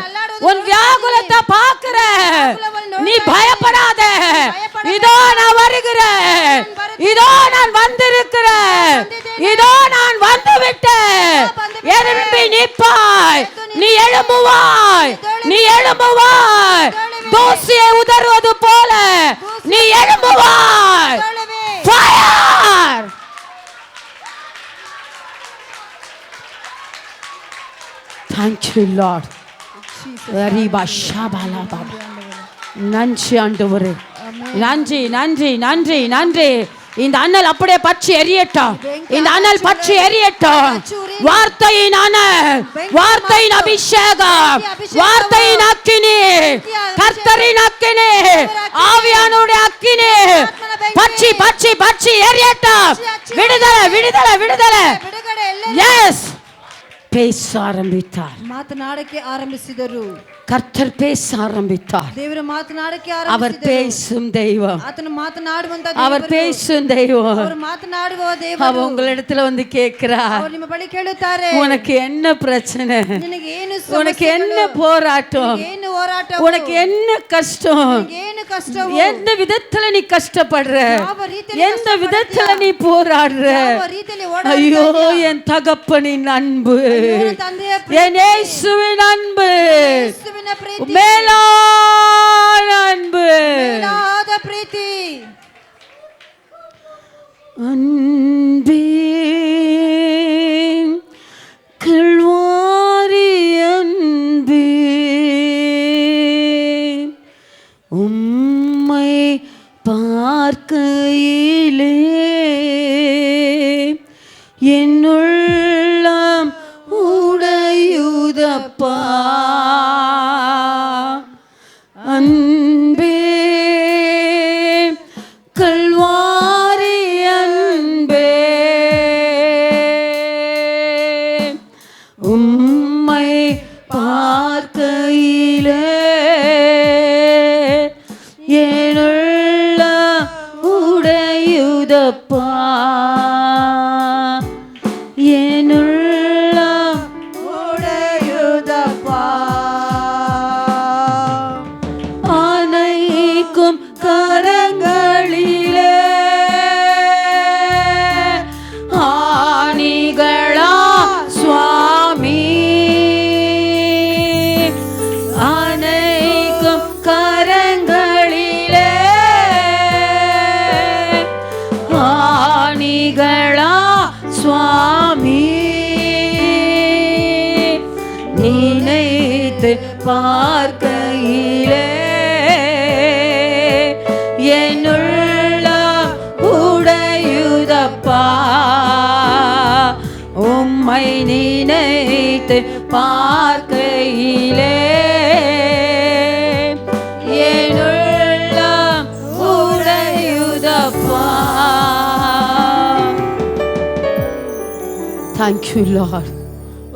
உன் வியாகுலத்தை பாக்குறேன். நீ பயப்படாத, இதோ நான் வருகிறேன், இதோ நான் வந்திருக்கிறேன், இதோ நான் வந்து விட்டேன். எழும்பி நிற்பாய், நீ எழும்புவாய், நீ எழும்புவாய், தூசியை உதறுவது போல நீ எழும்புவாய். Fire! Thank you Lord. Riba shabala baba. நன்றி ஆண்டவரே, நன்றி நன்றி நன்றி நன்றி. இந்த அனல் அப்படியே பற்றி எரியட்டும். இந்த அனல் பற்றி எரியட்டும். வார்த்தையின் அனல், வார்த்தையின் அபிஷேகம், வார்த்தையின் அக்கினி, கர்த்தரின் அக்கினி, ஆவியானுடைய அக்கினி பற்றி பற்றி பற்றி எரியட்டும். விடுதலை விடுதலை விடுதலை. எஸ், பேச ஆரம்பித்தார். ಮಾತನಾಡಕ್ಕೆ ಆರಂಭಿಸಿದರು. கர்த்தர் பேச ஆரம்பித்தார். ದೇವರು ಮಾತನಾಡಕ್ಕೆ அவர் பேசும் தெய்வம். ಆತನು ಮಾತನಾಡುವಂತ அவர் பேசும் தெய்வம். ಅವರು ಮಾತನಾಡುವ ದೇವರು. அவ உங்களிடத்துல வந்து கேக்குறார், ಅವರು ನಿಮ್ಮ ಬಳಿ ಕೇಳುತ್ತಾರೆ, உனக்கு என்ன பிரச்சனை, ನಿನಗೆ ಏನು உனக்கு என்ன போராட்டம், ಏನು ಹೋರಾಟ, உனக்கு என்ன கஷ்டம், ಏನು ಕಷ್ಟವು, எந்த விதத்துல நீ கஷ்டப்படுற, ಯಾವ ರೀತಿಯಲ್ಲಿ எந்த விதத்துல நீ போராடுற. ಯಾವ ರೀತಿಯಲ್ಲಿ ಓಡಾಡ್ತಾ ஐயோ, என் தகப்பனின் அன்பு, ತಂದೆಯ என் இயேசுவின் அன்பு, ಯೇಸುವಿನ ಪ್ರೀತಿ, மேலான அன்பு, ಮೇಲಾದ ಪ್ರೀತಿ. அன்பே கல்வாரி அன்பே, உம்மை பார்க்கையிலே என்னுள்ளம் உடையுதப்பா. அன்பே கல்வாரி அன்பே, உம்மை பார்க்கையிலே ஏனுள்ள உடையுதப்பா, ஏனுள்ள உடையுதப்பா. அனைக்கும் கரங்களிலே ஆணிகளா சுவாமி, அனைக்கும் கரங்களிலே ஆணிகளா சுவாமி, நினைத்து பார்க்கையிலே என்னுள்ள உடையுதப்பா, உம்மை நினைத்து பார்க்கையிலே என்னுள்ள உடையுதப்பா. Thank you Lord.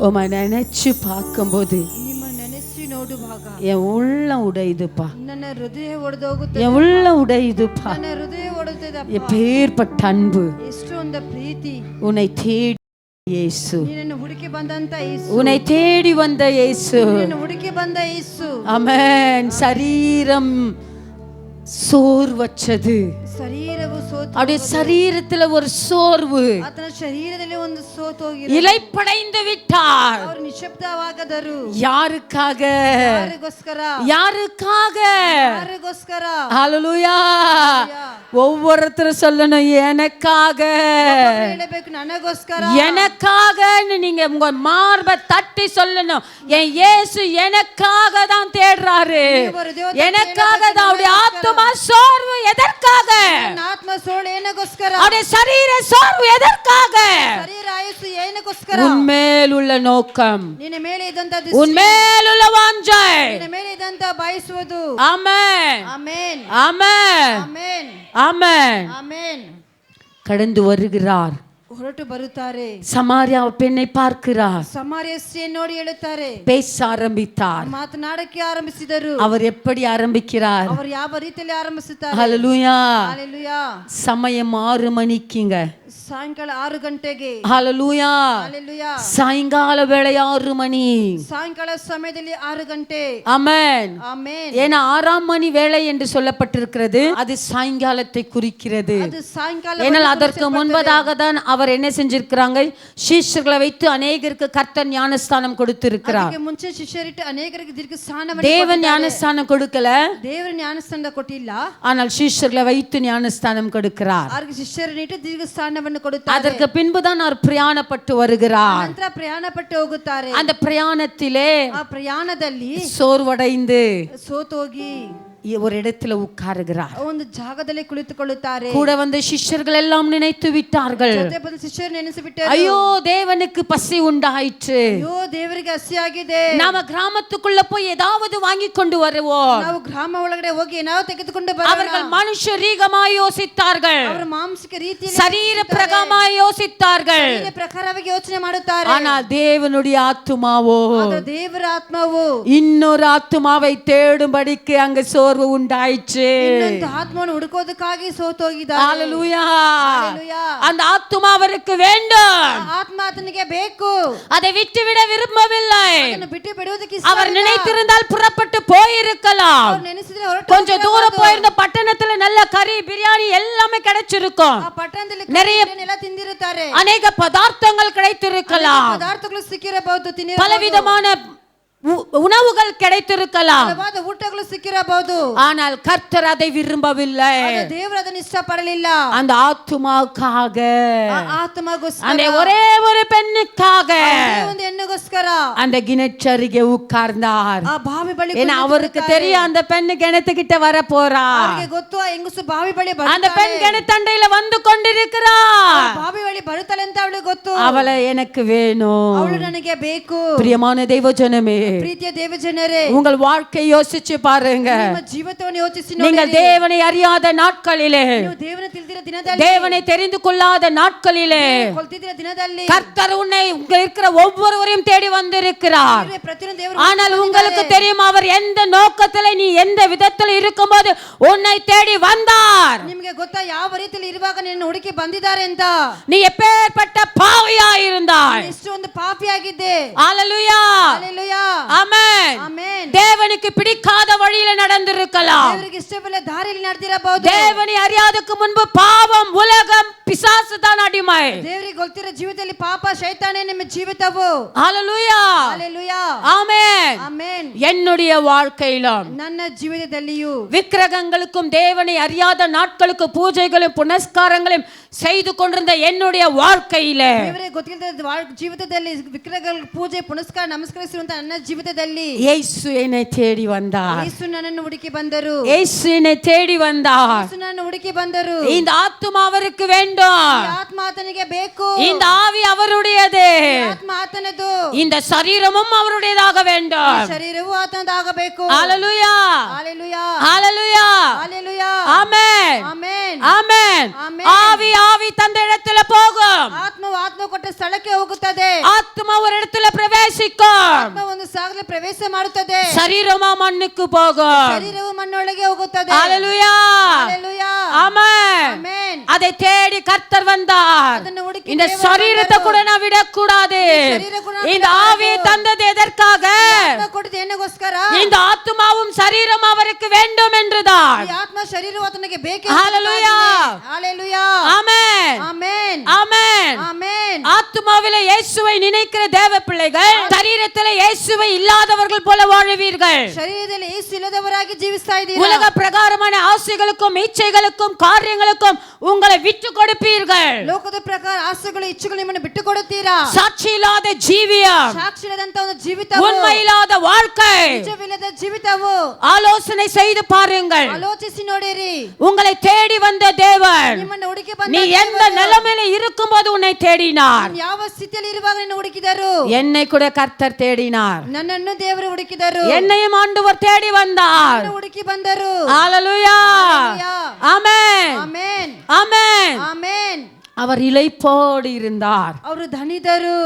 உம்மை நினைச்சு பார்க்கும்போது ನಿಮ್ಮ ನೆನೆಸಿ ನೋಡುವಾಗ என் உள்ளம் உடையுதுப்பா, ನನ್ನ ಹೃದಯ ಒಡೆದೋಗುತ್ತೆ, என் உள்ளம் உடையுதுப்பா. ನನ್ನ ಹೃದಯ ಒಡೆದಿದೆ. எப்பேற்பட்ட அன்பு, ಎಷ್ಟೊಂದು ಪ್ರೀತಿ. உன்னை தேடி இயேசு, ನಿನ್ನನ್ನು ಹುಡುಕಿ ಬಂದಂತ ಯೇಸು, உன்னை தேடி வந்த இயேசு. ನಿನ್ನನ್ನು ಹುಡುಕಿ ಬಂದ ಯೇಸು. ஆமென். சரீரம் சோர்வற்றது, ಶರೀರವು ಸೋತು, அவருடைய சரீரத்துல ஒரு சோர்வு, ಆತನ ಶರೀರದಲ್ಲಿ ಒಂದು ಸೋತು ಹೋಗಿ இலைப்படைந்து விட்டார். ಅವರು ನಿಶ್ಶಬ್ದವಾಗದರು. யாருக்காக? ಯಾರಿಗೋಸ್ಕರ? யாருக்காக? ಯಾರಿಗೋಸ್ಕರ? ஹalleluya. ஒவ்வொருத்தரும் சொல்லணும், எனக்காக, ಹೇಳಬೇಕು, ನನಗೋಸ್ಕರ. எனக்காக. நீங்க உங்க மார்பை தட்டி சொல்லணும், என் இயேசு எனக்காக தான் தேடுறாரு, எனக்காக தான். அவருடைய ஆத்துமா சோர்வு எதற்காக? ನನ್ನ ಆತ್ಮ ಸೋಳು ಏನಗೋಸ್ಕರ? அவருடைய சரீர சோர்வு எதற்காக? ಶರೀರ ಆಯುಸ್ಸು ಏನಗೋಸ್ಕರ? உன்மேல் உள்ள நோக்கம், ನಿನ್ನ ಮೇಲೆ ಇದ್ದಂತ உன்மேல் உள்ள வாஞ்சை. ನಿನ್ನ ಮೇಲೆ ಇದ್ದಂತ ಬಯಸುವುದು. ஆமென், ಆಮೆನ್, ஆமென், ಆಮೆನ್, ஆமென். ಆಮೆನ್. கடந்து வருகிறார். ಹೊರಟು ಬರುತ್ತಾರೆ. சமாரியா பெண்ணை பார்க்கிறார். ಸಮಾರ್ಯ ಸ್ತ್ರೀಯನ್ನು ನೋಡಿ ಹೇಳುತ್ತಾರೆ. பேச ஆரம்பித்தார். ಮಾತನಾಡಕ್ಕೆ ಆರಂಭಿಸಿದರು. அவர் எப்படி ஆரம்பிக்கிறார்? ಅವರು ಯಾವ ರೀತಿಯಲ್ಲಿ ಆರಂಭಿಸುತ್ತಾರೆ? ஹalleluya. ஹalleluya. சமயம் 6 மணிக்குங்க. ಸಾಯಂಕಾಲ 6 ಗಂಟೆಗೆ. ஹalleluya. ஹalleluya. சாயங்கால வேளை 6 மணி. ಸಾಯಂಕಾಲ ಸಮಯದಲ್ಲಿ 6 ಗಂಟೆ. ஆமென். ಆಮೆನ್. ஏன்னா 6ஆம் மணி வேளை என்று சொல்லப்பட்டிருக்கிறது. அது சாயங்காலத்தை குறிக்கிறது. ಅದು ಸಾಯಂಕಾಲ. ஏனால் அதற்கு முன்பதாக தான் அவர் என்ன செஞ்சிருக்கிறாங்க? சீஷர்களை வைத்து அநேகருக்கு கர்த்தர் ஞானஸ்தானம் கொடுத்திருக்கிறார். ಅದಕ್ಕೆ ಮುಂಚೆ ಶಿಷ್ಯರಿಟ್ಟು ಅನೇಕರಿಗೆ ದೀರ್ಘ ಸ್ನಾನವನ್ನು தேவன் ஞானஸ்தானம் கொடுக்கல, ದೇವರ ಜ್ಞಾನಸ್ನಾನ ಕೊಟ್ಟಿಲ್ಲ. ஆனால் சீஷர்களை வைத்து ஞானஸ்தானம் கொடுக்கிறார். ಅವರಿಗೆ ಶಿಷ್ಯರನ್ನಿಟ್ಟು ದೀರ್ಘ ಸ್ನಾನವನ್ನು ಕೊಡುತ್ತಾರೆ. அதற்கு பின்புதான் அவர் பிரயாணப்பட்டு வருகிறார். ನಂತರ ಪ್ರಯಾಣ ಪಟ್ಟು ಹೋಗುತ್ತಾರೆ. அந்த பிரயாணத்திலே ಆ ಪ್ರಯಾಣದಲ್ಲಿ சோர்வடைந்து ಸೋತೋಗಿ ஒரு இடத்துல உட்காருகிறார். ಒಂದು ಜಾಗದಲ್ಲಿ ಕುಳಿತುಕೊಳ್ಳುತ್ತಾರೆ. கூட வந்த சிஷ்யர்கள் எல்லாம் நினைத்து விட்டார்கள், ಜೊತೆ ಬಂದ ಶಿಷ್ಯರು ನೆನೆಸಿಬಿಟ್ಟರು, ஐயோ தேவனுக்கு பசி உண்டாயிற்று, ಅಯ್ಯೋ ದೇವರಿಗೆ ಹಸಿಯಾಗಿದೆ, நாம கிராமத்துக்குள்ள போய் ஏதாவது வாங்கி கொண்டு வருவோம். ನಾವು ಗ್ರಾಮ ಒಳಗಡೆ ಹೋಗಿ ಏನಾದ್ರು ತೆಗೆದುಕೊಂಡು ಬರೋಣ. அவர்கள் மனுஷரீகமாய் யோசித்தார்கள், ಅವರು ಮಾಂಸಿಕ ರೀತಿಯಲ್ಲಿ சரீர பிரகாரமாய் யோசித்தார்கள். ಶರೀರ ಪ್ರಕಾರವಾಗಿ ಯೋಚನೆ ಮಾಡುತ್ತಾರೆ. ஆனால் தேவனுடைய ஆத்துமாவோ ಆದರೆ ದೇವರ ಆತ್ಮವು இன்னொரு ஆத்துமாவை தேடும்படிக்கு அங்க சோர்வு உண்டாயிற்று. ಇನ್ನೊಂದು ಆತ್ಮವನ್ನು ಹುಡುಕೋದಕ್ಕಾಗಿ ಸೋತೋಗಿದ್ದಾರೆ. ஹalleluya. ஹalleluya. அந்த ஆத்துமா அவருக்கு வேண்டும், ಆ ಆತ್ಮ ಆತನಿಗೆ ಬೇಕು, அதை விட்டுவிட விரும்பவில்லை. ಅದನ್ನು ಬಿಟ್ಟು ಬಿಡುವುದಕ್ಕೆ அவர் ಇಷ್ಟವಿಲ್ಲ. நினைத்திருந்தால் புறப்பட்டு போயிருக்கலாம். ಅವ್ರು ನೆನೆಸಿದ್ರೆ ಹೊರಟು கொஞ்சம் தூரம் ಹೋಗಿರಬಹುದು. போயிருந்த பட்டணத்துல நல்ல கறி பிரியாணி எல்லாமே கிடைச்சிருக்கும், ಆ ಪಟ್ಟಣದಲ್ಲಿ நிறைய ಎಲ್ಲ ತಿಂದಿರುತ್ತಾರೆ, அநேக பதார்த்தங்கள் கிடைத்திருக்கலாம், ಪದಾರ್ಥಗಳು ಸಿಕ್ಕಿರಬಹುದು, பலவிதமான உணவுகள் கிடைத்திருக்கலாம். ಹಲವಾದ ಊಟಗಳು ಸಿಕ್ಕಿರಬಹುದು. ஆனால் கர்த்தர் அதை விரும்பவில்லை. ಆದ್ರೆ ದೇವರು ಅದನ್ನು ಇಷ್ಟಪಡಲಿಲ್ಲ. அந்த ஆத்துமாவுக்காக, ಆ ಆತ್ಮಗೋಸ್ಕರ, அந்த ஒரே ஒரு பெண்ணுக்காக ಒಂದೇ ಒಂದು ಹೆಣ್ಣಿಗೋಸ್ಕರ அந்த கிணற்றருகே உட்கார்ந்தார். ಆ ಬಾವಿ ಬಳಿ ஏன்னா அவருக்கு தெரியும் அந்த பெண்ணு கிணத்துக்கிட்ட வர போறா. ಅವರಿಗೆ ಗೊತ್ತು ಆ ಹೆಂಗಸು ಬಾವಿ ಬಳಿ அந்த பெண் ಬರ್ತಾಳೆ, கிணத்தண்டையில வந்து கொண்டிருக்கிறார். ಬಾವಿ ಬಳಿ ಬರುತ್ತಾಳೆ ಅಂತ ಅವಳಿಗೆ ಗೊತ್ತು. அவளை எனக்கு வேணும். ಅವಳು ನನಗೆ ಬೇಕು. பிரியமான தெய்வஜனமே, ಪ್ರೀತಿಯ ದೇವ ಜನರೇ, உங்கள் வாழ்க்கை யோசிச்சு பாருங்க. ನಿಮ್ಮ ಜೀವಿತವನ್ನು ಯೋಚಿಸಿ நீங்கள் ನೋಡಿ. தேவனை அறியாத நாட்களிலே, ನೀವು ದೇವನ ತಿಳಿದಿರ ದಿನದಲ್ಲಿ, தேவனை தெரிந்து கொள்ளாத நாட்களிலே ಕೊಲ್ತಿದಿರ ದಿನದಲ್ಲಿ கர்த்தர் உன்னை உங்க இருக்கிற ஒவ்வொருவரையும் தேடி வந்திருக்கிறார். ಪ್ರತಿಯೊಂದು ದೇವರು ஆனால் உங்களுக்கு தெரியும் அவர் எந்த நோக்கத்துல நீ எந்த விதத்துல இருக்கும்போது உன்னை தேடி வந்தார். ನಿಮಗೆ ಗೊತ್ತಾ ಯಾವ ರೀತಿಯಲ್ಲಿ ಇರುವಾಗ ನಿನ್ನ ಹುಡುಕಿ ಬಂದಿದ್ದಾರೆ ಅಂತ. நீ எப்பேற்பட்ட பாவியாய் இருந்தாய். ಎಷ್ಟು ಒಂದು ಪಾಪಿಯಾಗಿದ್ದೆ. ஹalleluya. ಹಲ್ಲೆಲೂಯಾ. ஆமென். ಆಮೆನ್. தேவனுக்கு பிடிக்காத வழியில நடந்திருக்கலாம். ದೇವರಿಗೆ ಇಷ್ಟವಿಲ್ಲ ದಾರಿಯಲ್ಲಿ ನಡೆದಿರಬಹುದು. தேவனை அறியாததுக்கு முன்பு பாவம், உலகம், பிசாசு தான் அடிமை. ದೇವರಿಗೆ ಗೊತ್ತಿರೋ ಜೀವಿತದಲ್ಲಿ ಪಾಪ ಶೈತಾನೇ ನಿಮ್ಮ ಜೀವಿತವು. ஹalleluya. ಹಲ್ಲೆಲೂಯಾ. ஆமென். ಆಮೆನ್. என்னுடைய வாழ்க்கையிலும் ನನ್ನ ಜೀವಿತದಲ್ಲಿಯೂ விக்கிரகங்களுக்கும் தேவனை அறியாத நாட்களுக்கு பூஜைகளும் புனஸ்காரங்களையும் செய்து கொண்டிருந்த என்னுடைய வாழ்க்கையிலே ದೇವರಿಗೆ ಗೊತ್ತಿಲ್ಲದ ಜೀವಿತದಲ್ಲಿ ವಿಗ್ರಹಗಳ ಪೂಜೆ ಪುನಸ್ಕಾರ ನಮಸ್ಕರಿಸಿರುವಂತ ನನ್ನ ಜೀವಿತದಲ್ಲಿ இயேசு என்னை தேடி வந்தார். ಯೇಸು ನನ್ನನ್ನು ಹುಡುಕಿ ಬಂದರು. இயேசு என்னை தேடி வந்தார். ಯೇಸು ನನ್ನನ್ನು ಹುಡುಕಿ ಬಂದರು. இந்த ஆத்துமா அவருக்கு வேண்டும், ಈ ಆತ್ಮ ಆತನಿಗೆ ಬೇಕು. இந்த ஆவி அவருடையது, ಈ ಆತ್ಮ ಆತನದು. இந்த சரீரமும் அவருடையதாக வேண்டும். ಈ ಶರೀರವು ಆತನದಾಗಬೇಕು. ஹalleluya. ஹalleluya. ஹalleluya. ஹalleluya. ஆமென். ಆಮೆನ್. ஆமென். ஆமென். ஆவி தந்த இடத்துல போகும், ಆತ್ಮ ಕೊಟ್ಟ ಸ್ಥಳಕ್ಕೆ ಹೋಗುತ್ತದೆ. ஆத்மா ஒரு இடத்துல பிரவேசிக்கும், ಆತ್ಮ ಒಂದು ಸ್ಥಳದಲ್ಲಿ ಪ್ರವೇಶ ಮಾಡುತ್ತದೆ. சரீரமா மண்ணுக்கு போகும். ಶರೀರವು ಮಣ್ಣೊಳಗೆ ಹೋಗುತ್ತದೆ. ஹalleluya. ஹalleluya. ஆமென். ಆಮೆನ್. அதை தேடி கர்த்தர் வந்தார். ಅದನ್ನು ಹುಡುಕಿ இந்த ದೇವರು சரீரத்தை ಬಂದರು. கூட நான் விடக்கூடாது. ಶರೀರ ಕೂಡ இந்த ஆவியை தந்தது எதற்காக? ಆತ್ಮ ಕೊಟ್ಟಿದ್ದು ಏನಗೋಸ್ಕರ? இந்த ஆத்துமாவும் சரீரம் அவருக்கு வேண்டும் என்றுதான். ಈ ಆತ್ಮ ಶರೀರವು ಆತನಿಗೆ ಬೇಕು. ஹalleluya. ஹalleluya. ஆமென். ಆಮೆನ್. ஆமென். ಆಮೆನ್. ஆத்துமாவிலே இயேசுவை நினைக்கிற தேவ பிள்ளைகள் சரீரத்திலே இயேசுவை இல்லாதவர்கள் போல வாழுவீர்கள். ಶರೀರದಲ್ಲಿ ಯೇಸು ಇಲ್ಲದವರಾಗಿ ಜೀವಿಸ್ತಾ ಇದ್ದೀರಾ. உலக பிரகாரமான ஆசைகளுக்கும் இச்சைகளுக்கும் காரியங்களுக்கும் உங்களை விட்டு கொடுப்பீர்கள். ಲೋಕದ ಪ್ರಕಾರ ಆಸೆಗಳು ಇಚ್ಛೆಗಳು ನಿಮ್ಮನ್ನು ಬಿಟ್ಟು ಕೊಡುತ್ತೀರಾ. சாட்சி இல்லாத ஜீவியம், ಸಾಕ್ಷಿ ಇಲ್ಲದಂತ ಒಂದು ಜೀವಿತವು, உண்மை இல்லாத வாழ்க்கை, ನಿಜವಿಲ್ಲದ ಜೀವಿತವು. ஆலோசனை செய்து பாருங்கள். ಆಲೋಚಿಸಿ ನೋಡಿರಿ. உங்களை தேடி வந்த தேவன் ನಿಮ್ಮನ್ನು ಹುಡುಕಿ ಬಂದ நீ எந்த நிலைமையில இருக்கும்போது உன்னை தேடினார். ನೀನು ಯಾವ ಸ್ಥಿತಿಯಲ್ಲಿ ಇರುವಾಗ ನಿನ್ನ ಹುಡುಕಿದರು. என்னை கூட கர்த்தர் தேடினார். ನನ್ನನ್ನು ದೇವರು ಹುಡುಕಿದರು. என்னையும் ஆண்டவர் தேடி வந்தார். ನನ್ನನ್ನು ಹುಡುಕಿ ಬಂದರು. ஹalleluya. ஆமென். ಆಮೆನ್. ஆமென். ಆಮೆನ್. அவர் இளைப்போடு இருந்தார். ಅವರು ಧನಿದರು.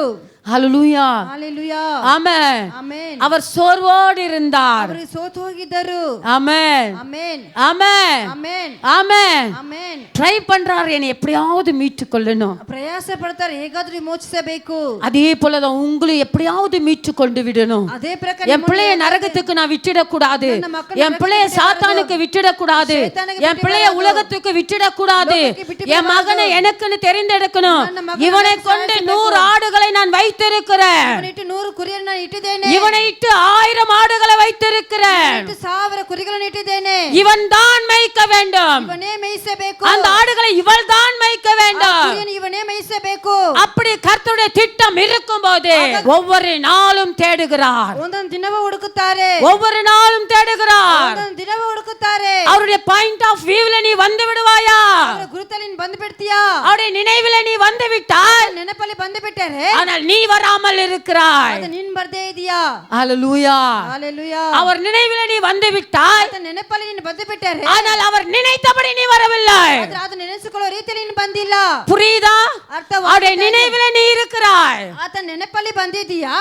ஹalleluya. ஹalleluya. ஆமென். ಆಮೆನ್. அவர் சோர்வோடு இருந்தார். ಅವರು ಸೋತು ಹೋಗಿದ್ದರು. ஆமென். ಆಮೆನ್. ஆமென். ಆಮೆನ್. ஆமென். ಆಮೆನ್. ட்ரை பண்றார் என்னை எப்படியாவது மீட்டு கொள்ளணும். ಪ್ರಯಾಸ ಪಡ್ತಾರೆ, ಹೇಗಾದ್ರೂ ವಿಮೋಚಿಸಬೇಕು. அதே போலதான் உங்களை எப்படியாவது மீட்டு கொண்டு விடணும். ಅದೇ ಪ್ರಕಾರ என் பிள்ளைய நரகத்துக்கு நான் விட்டுடக் கூடாது, என் பிள்ளைய சாத்தானுக்கு விட்டுடக் கூடாது, என் பிள்ளைய உலகத்துக்கு விட்டுடக் கூடாது, என் மகனை எனக்குன்னு தெரிந்தெடுக்கணும். இவனை கொண்டு 100 ஆடுகளை நான் வைத்திருக்கிறேன், ಇಟ್ಟು 100 ಕುರಿಯನ್ನು ನಾನು ಇಟ್ಟಿದ್ದೇನೆ, இவனை இட்டு 1000 ஆடுகளை வைத்திருக்கிறேன், ಇಟ್ಟು 1000 ಕುರಿಗಳನ್ನು ಇಟ್ಟಿದ್ದೇನೆ. இவன் தான் மேய்க்க வேண்டும், ಇವನೇ ಮೇಯಿಸಬೇಕು, அந்த ஆடுகளை இவள் தான் மேய்க்க வேண்டும். ಕುರಿಯನ್ನು ಇವನೇ ಮೇಯಿಸಬೇಕು. அப்படி கர்த்தருடைய திட்டம் இருக்கும்போது ஒவ்வொரு நாளும் தேடுகிறார், ಒಂದೊಂದು ದಿನವೂ ಹುಡುಕುತ್ತಾರೆ, ஒவ்வொரு நாளும் தேடுகிறார். ಒಂದೊಂದು ದಿನವೂ ಹುಡುಕುತ್ತಾರೆ. அவருடைய பாயிண்ட் ஆஃப் வியூல நீ வந்து விடுவாயா? ಅವರ ಗುರುತಲ್ಲಿ ನೀನು ಬಂದು ಬಿಡ್ತೀಯಾ? அவருடைய நினைவில நீ வந்து விட்டால் ನೆನಪಲ್ಲಿ ಬಂದು ಬಿಟ್ಟರೆ ஆனால் நீ வராமல் இருக்கிறாய். ಅದು ನೀನು ಬರ್ದೇ ಇದೀಯಾ? ஹalleluya. ஹalleluya. அவர் நினைவில நீ வந்து விட்டால் ಅದು ನೆನಪಲ್ಲಿ ನೀನು ಬಂದು ಬಿಟ್ಟರೆ ஆனால் அவர் நினைத்தபடி நீ வரவில்லை. ಆದ್ರೆ ಅದು ನೆನೆಸಿಕೊಳ್ಳೋ ರೀತಿಯಲ್ಲಿ ನೀನು ಬಂದಿಲ್ಲ. புரியுதா? அவருடைய நினைவில நீ இருக்கிறாய். ಆತ ನೆನಪಲ್ಲಿ ಬಂದಿದೀಯಾ?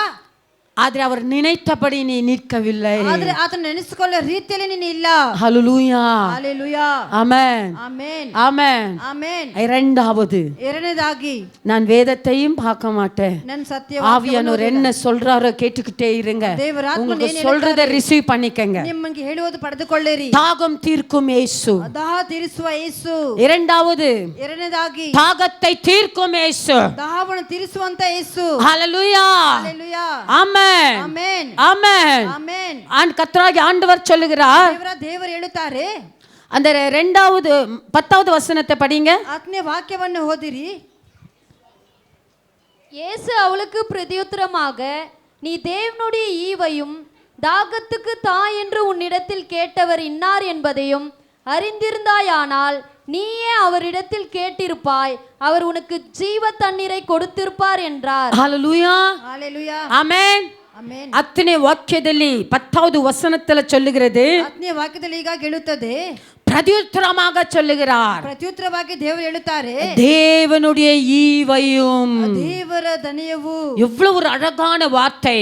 ಆದ್ರೆ அவர் நினைத்தபடி நீ நிற்கவில்லை. ಆದ್ರೆ ಆತನ ನೆನೆಸಿಕೊಳ್ಳೋ ರೀತಿಯಲ್ಲಿ ನೀನು ಇಲ್ಲ. ஹalleluya. ஹalleluya. ஆமென். ಆಮೆನ್. ஆமென். ಆಮೆನ್. இரண்டாவது, ಎರಡನೇದಾಗಿ நான் வேதத்தையும் பார்க்க மாட்டேன். ನನ್ನ ಸತ್ಯ ஆவியானவர் என்ன சொல்றாரோ கேட்டுக்கிட்டே இருங்க. ದೇವರ ಆತ್ಮ உங்களுக்கு சொல்றதை ரிசீவ் பண்ணிக்கங்க. ನಿಮಗೆ ಹೇಳುವುದು ಪಡೆದುಕೊಳ್ಳಿರಿ. தாகம் தீர்க்கும் இயேசு. ದಾಹ ತೀರಿಸುವ ಯೇಸು. இரண்டாவது, ಎರಡನೇದಾಗಿ தாகத்தை தீர்க்கும் இயேசு. ದಾಹವನ್ನು ತೀರಿಸುವಂತ ಯೇಸು. ஹalleluya. ஹalleluya. ஆமென். ಆಮೆನ್. ஆமென். ಆಮೆನ್. கர்த்தராகிய ஆண்டவர் சொல்லுகிறார். ದೇವರು ಹೇಳುತ್ತಾರೆ. அந்த 10வது வசனத்தை படிங்க. ಆತ್ಮೀಯ ವಾಕ್ಯವನ್ನು ಓದಿರಿ. இயேசு அவளுக்கு பிரதியுத்தரமாக, நீ தேவனுடைய ஈவையும் தாகத்துக்கு தா என்று உன்னிடத்தில் கேட்டவர் இன்னார் என்பதையும் அறிந்திருந்தாயானால் நீயே அவரிடத்தில் கேட்டிருப்பாய், அவர் உனக்கு ஜீவ தண்ணீரை கொடுத்திருப்பார் என்றார். ஹalleluya. ஹalleluya. ஆமென். ಆಮೆನ್. ಹತ್ತನೇ ವಾಕ್ಯದಲ್ಲಿ 10வது ವಚನದಲ್ಲಿ சொல்லுகிறது. ಆತ್ಮೀಯ ವಾಕ್ಯದಲ್ಲಿ ಈಗ ಹೇಳುತ್ತದೆ, பிரதியுத்தரமாக சொல்லுகிறார். ಪ್ರತ್ಯುತ್ತರವಾಗಿ ದೇವರು ಹೇಳುತ್ತಾರೆ, தேவனுடைய ஈவையும். ದೇವರ ದನಿಯವು. எவ்வளவு ஒரு அழகான வார்த்தை.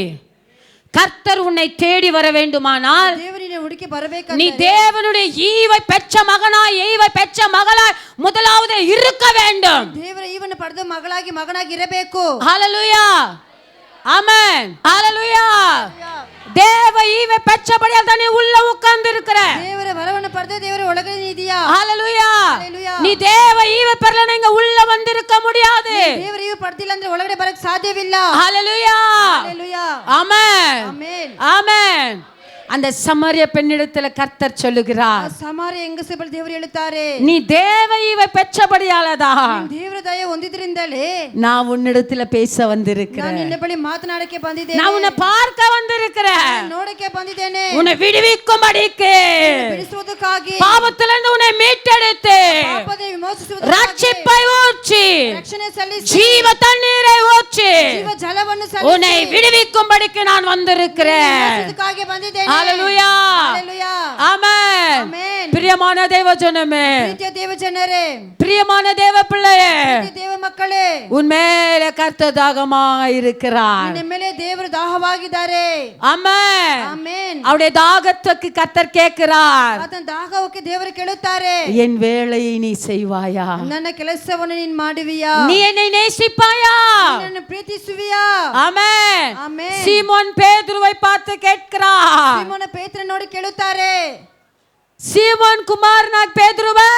கர்த்தர் உன்னை தேடி வர வேண்டுமானால் ದೇವರಿನ ಹುಡುಕಿ நீ ಬರಬೇಕಾದ್ರೆ தேவனுடைய ஈவை பெற்ற மகனாய் ஈவை பெற்ற மகளாய் முதலாவது இருக்க வேண்டும். ದೇವರ ಈವನ್ನು ಪಡೆದ ಮಗನಾಗಿ ಇರಬೇಕು. ஹalleluya. ஆமென். ஹalleluya. தேவ ஈவை பெற்றபடியால் தானே உள்ள உட்கார்ந்து இருக்கிற. ದೇವರ ವರವನ್ನು ಪಡೆದ ದೇವರ ಒಳಗಡೆ ಇದೆಯಾ? ஹalleluya. ஹalleluya. நீ தேவ ஈவை பெறலனா இங்க உள்ள வந்திருக்க முடியாது. ದೇವರ ಈವು ಪಡೆದಿಲ್ಲ ಅಂದ್ರೆ ಒಳಗಡೆ ಬರಕ್ಕೆ ಸಾಧ್ಯವಿಲ್ಲ. ஹalleluya. ஹalleluya. ஆமென். ಆಮೆನ್. ஆமென். அந்த சமாரிய பெண்ணிடத்துல கர்த்தர் சொல்லுகிறார், ಸಮಾರ್ಯ ಹೆಂಗಸರ ಬಳಿ ದೇವರು ಹೇಳುತ್ತಾರೆ, நீ தேவ ஈவை பெற்றபடியாலதான் ದೇವರ ದಯ ಹೊಂದಿದ್ರಿಂದಲೇ நான் உன்னிடத்துல பேச வந்திருக்கிறேன். ನಾನು ನಿನ್ನ ಬಳಿ ಮಾತನಾಡಕ್ಕೆ ಬಂದಿದ್ದೇನೆ. நான் உன்னை பார்க்க வந்திருக்கிறேன். ನೋಡಕ್ಕೆ ಬಂದಿದ್ದೇನೆ. உன்னை விடுவிக்கும்படிக்கு, ಬಿಡಿಸುವುದಕ್ಕಾಗಿ, பாவத்திலிருந்து உன்னை மீட்டெடுத்து, ಪಾಪದ ವಿಮೋಚಿಸುವುದಕ್ಕಾಗಿ, ரட்சிப்பை ஊற்றி, ರಕ್ಷಣೆ ಸಲ್ಲಿಸಿ, ஜீவ தண்ணீரை ஊற்றி ಜೀವ ಜಲವನ್ನು உன்னை ಸಲ್ಲಿಸಿ விடுவிக்கும்படிக்கு நான் வந்திருக்கிறேன். ವಿಮೋಚಿಸುವುದಕ್ಕಾಗಿ ಬಂದಿದ್ದೇನೆ. ஹalleluya. ஹalleluya. ஆமென். ஆமென். பிரியமான தேவஜனமே, ಪ್ರೀತಿಯ ದೇವ ಜನರೇ, பிரியமான தேவ பிள்ளையே, ಪ್ರೀತಿಯ ದೇವ ಮಕ್ಕಳೇ, உன் மேல கர்த்தர் தாகமாய் இருக்கிறார். ನಿನ್ನ ಮೇಲೆ ದೇವರು ದಾಹವಾಗಿದ್ದಾರೆ. ஆமென். ಆಮೆನ್. அவருடைய தாகத்துக்கு கர்த்தர் கேட்கிறார், ಆತನ ದಾಹಕ್ಕೆ ದೇವರು ಕೇಳುತ್ತಾರೆ, என் வேலையை நீ செய்வாயா? ನನ್ನ ಕೆಲಸವನ್ನು ನೀನು ಮಾಡುವಿಯಾ? நீ என்னை நேசிப்பாயா? ನನ್ನನ್ನು ಪ್ರೀತಿಸುವಿಯಾ? ஆமென். ಆಮೆನ್. சீமோன் பேதுருவை பார்த்து கேட்கிறார், ಸೀಮೋನ ಪೇತ್ರ ನೋಡಿ ಕೇಳುತ್ತಾರೆ, சீமோன் குமாரனாக பேதுருவே,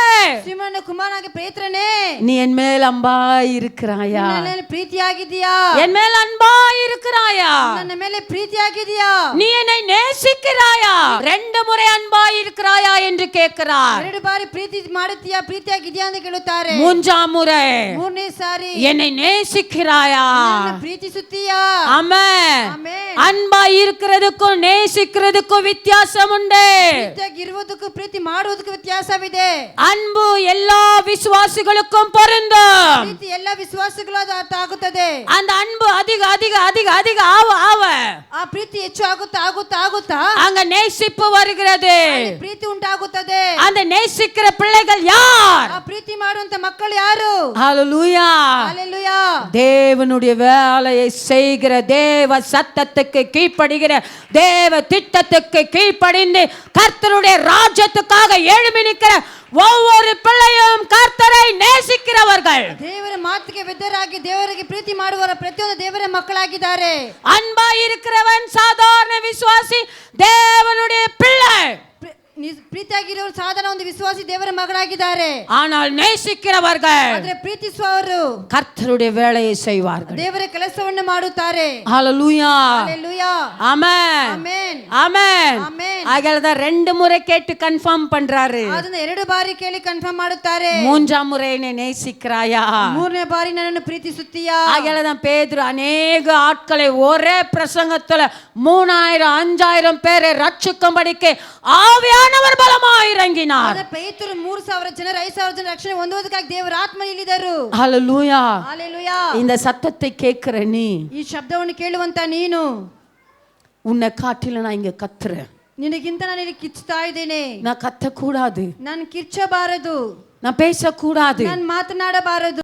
ಸೀಮೋನ ಕುಮಾರನಾಗಿ ಪೇತ್ರನೇ, நீ என் மேல் அம்பாய் இருக்கிறாயா? ನನ್ನ ಪ್ರೀತಿಯಾಗಿದೆಯಾ? என் மேல் அன்பாய் இருக்கிறாயா? ನನ್ನ ಮೇಲೆ ಪ್ರೀತಿಯಾಗಿದೆಯಾ? நீ என்னை நேசிக்கிறாயா? 2 முறை அன்பாய் இருக்கிறாயா என்று கேட்கிறார். 2 ಬಾರಿ ಪ್ರೀತಿ ಮಾಡುತ್ತೀಯಾ, ಪ್ರೀತಿಯಾಗಿದೆಯಾ ಅಂತ ಕೇಳುತ್ತಾರೆ. 3ஆம் முறை 3ನೇ ಸಾರಿ என்னை நேசிக்கிறாயா? ನನ್ನ ಪ್ರೀತಿಸುತ್ತೀಯಾ? ஆமென். ಆಮೆನ್. அன்பாய் இருக்கிறதுக்கும் நேசிக்கிறதுக்கும் வித்தியாசம் உண்டு. ಪ್ರೀತಿಯಾಗಿರುವುದಕ್ಕೂ ಪ್ರೀತಿ ಮಾಡುವುದಕ್ಕೂ ವ್ಯತ್ಯಾಸವಿದೆ. அன்பு எல்லா விசுவாசிகளுக்கும் பொருந்தும். ಪ್ರೀತಿ ಎಲ್ಲ ವಿಶ್ವಾಸಗಳು ಅರ್ಥ ಆಗುತ್ತದೆ. அந்த அன்பு அதிக அதிக அதிக அதிக ஆவ ஆவ ಆ ಪ್ರೀತಿ ಹೆಚ್ಚು ಆಗುತ್ತಾ அங்க நேசிப்பு வருகிறது. ಪ್ರೀತಿ ಉಂಟಾಗುತ್ತದೆ. அந்த நேசிக்கிற பிள்ளைகள் யார்? ಆ ಪ್ರೀತಿ ಮಾಡುವಂತ ಮಕ್ಕಳು ಯಾರು? ஹalleluya. ஹalleluya. தேவனுடைய வேலையை செய்கிற, தேவ சத்தத்துக்கு கீழ்ப்படிகிற, தேவ திட்டத்துக்கு கீழ்ப்படிந்து கர்த்தருடைய ராஜ்யத்துக்காக எழும்பி நிற்கிற ஒவ்வொரு பிள்ளையும் கர்த்தரை நேசிக்கிறவர்கள். ದೇವರ ಮಾತಿಗೆ ವಿಧೇಯರಾಗಿ ದೇವರಿಗೆ ಪ್ರೀತಿ ಮಾಡುವವರ ಪ್ರತಿಯೊಂದು ದೇವರ ಮಕ್ಕಳಾಗಿದ್ದಾರೆ. அன்பாய் இருக்கிறவன் சாதாரண விசுவாசி, தேவனுடைய பிள்ளை. ಪ್ರೀತಿಯಾಗಿರೋರು ಸಾಧಾರಣ ಒಂದು ವಿಶ್ವಾಸಿ ದೇವರ ಮಗಳಾಗಿದ್ದಾರೆ. ஆனால் நேசிக்கிறவர்கள் ಆದ್ರೆ ಪ್ರೀತಿಸುವವರು கர்த்தருடைய வேலையை செய்வார்கள். ದೇವರ ಕೆಲಸವನ್ನು ಮಾಡುತ್ತಾರೆ. ஹalleluya. ஹalleluya. ஆமென். ಆಮೆನ್. ஆமென். ಆಮೆನ್. ஆகையால 2 முறை கேட்டு கன்ஃபார்ம் பண்றாரு. ಅದನ್ನ 2 ಬಾರಿ ಕೇಳಿ ಕನ್ಫರ್ಮ್ ಮಾಡುತ್ತಾರೆ. 3ஆம் முறை என்னை நேசிக்கிறாயா? 3ನೇ ಬಾರಿ ನನ್ನನ್ನು ಪ್ರೀತಿಸುತ್ತೀಯಾ? ஆகையால தான் பேதுரு அநேக ஆட்களை ஒரே பிரசங்கத்துல 3000 5000 பேரை ரட்சிக்கும்படிக்கு ஆவியானவர் பலமாய் இறங்கி இறங்கினார். ಆದ ಪೇತ್ರರು 3000 ಜನರು 5000 ಜನರ ರಕ್ಷಣೆ ಹೊಂದುವುದಕ್ಕಾಗಿ ದೇವರ ಆತ್ಮ ಇಳಿದರು. ஹalleluya. ಹalleluya. இந்த சத்தத்தை கேட்கிற நீ, ಈ ಶಬ್ದವನ್ನು ಕೇಳುವಂತ ನೀನು, உன்னை காட்டில நான் இங்க கத்துறேன். ನಿನಗಿಂತ ನಾನು ಇಲ್ಲಿ ಕಿಚ್ಚುತ್ತಾ ಇದ್ದೇನೆ. நான் கத்தக்கூடாது, ನಾನು ಕಿಚ್ಚಬಾರದು, நான் பேசக்கூடாது, ನಾನು ಮಾತನಾಡಬಾರದು,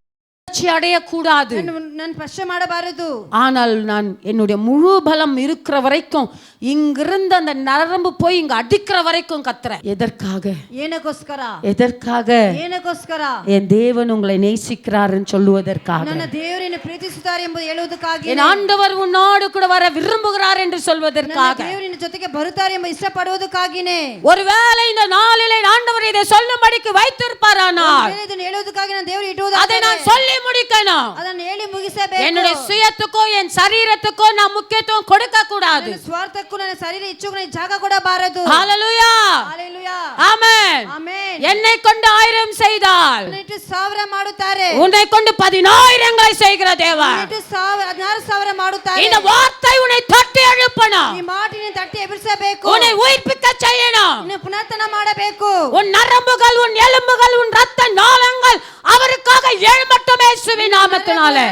அடையக்கூடாது. ನಾನು ಸ್ಪರ್ಶ ಮಾಡಬಾರದು. ஆனால் நான் என்னுடைய முழு பலம் இருக்கிற வரைக்கும் இங்கிருந்து அந்த நரம்பு போய் இங்க அடிக்கிற வரைக்கும் கத்துறேன். எதற்காக? ಏನಕ್ಕೋಸ್ಕರ? எதற்காக? ಏನಕ್ಕೋಸ್ಕರ? என் தேவன் உங்களை நேசிக்கிறார்னு சொல்லுவதற்காக. ನನ್ನ ದೇವರನ್ನು ಪ್ರೀತಿಸುತ್ತಾರೆ ಎಂಬುದು ಹೇಳುವುದಕ್ಕಾಗಿ. என் ஆண்டவர் உன்னோடு கூட வர விரும்புகிறார் என்று சொல்வதற்காக. ದೇವರಿನ ಜೊತೆಗೆ ಬರುತ್ತಾರೆ ಎಂಬ ಇಷ್ಟಪಡುವುದಕ್ಕಾಗಿನೇ. ஒருவேளை இந்த நாளிலே ஆண்டவர் இதை சொல்லும்படிக்கு வைத்திருப்பாரானால் ಇದನ್ನು ಹೇಳುವುದಕ್ಕಾಗಿ ನಾನು ದೇವರು ಇಡುವುದಾದರೆ அதை நான் சொல்லி முடிக்கணும். ಅದನ್ನು ಹೇಳಿ ಮುಗಿಸಬೇಕು. என்னுடைய சுயத்துக்கோ என் சரீரத்துக்கோ நான் முக்கியத்துவம் கொடுக்க கூடாது. ಸ್ವಾರ್ಥಕ್ಕೂ ನನ್ನ ಶರೀರ ಇಚ್ಛೆಗೂ ನಾನು ಜಾಗ ಕೊಡಬಾರದು. ஹalleluya. ಹalleluya. ஆமென். ಆಮೆನ್. என்னை கொண்டு 1000 செய்தால் 1000 ಮಾಡುತ್ತಾರೆ, உன்னை கொண்டு 10000ங்களை செய்கிற தேவன். 16,000 ಮಾಡುತ್ತಾರೆ. இந்த வார்த்தை உன்னை தட்டி எழுப்பணும். ಈ ಮಾತಿನ ತಟ್ಟಿ ಎಬ್ಬಿಸಬೇಕು. உன்னை உயிர்ப்பிக்க செய்யணும். ಇನ್ನು ಪುನರ್ತನ ಮಾಡಬೇಕು. உன் நரம்புகள், உன் எலும்புகள், உன் ரத்த நாளங்கள் அவருக்காக எழும்பட்டும் இயேசுவின் நாமத்தினாலே.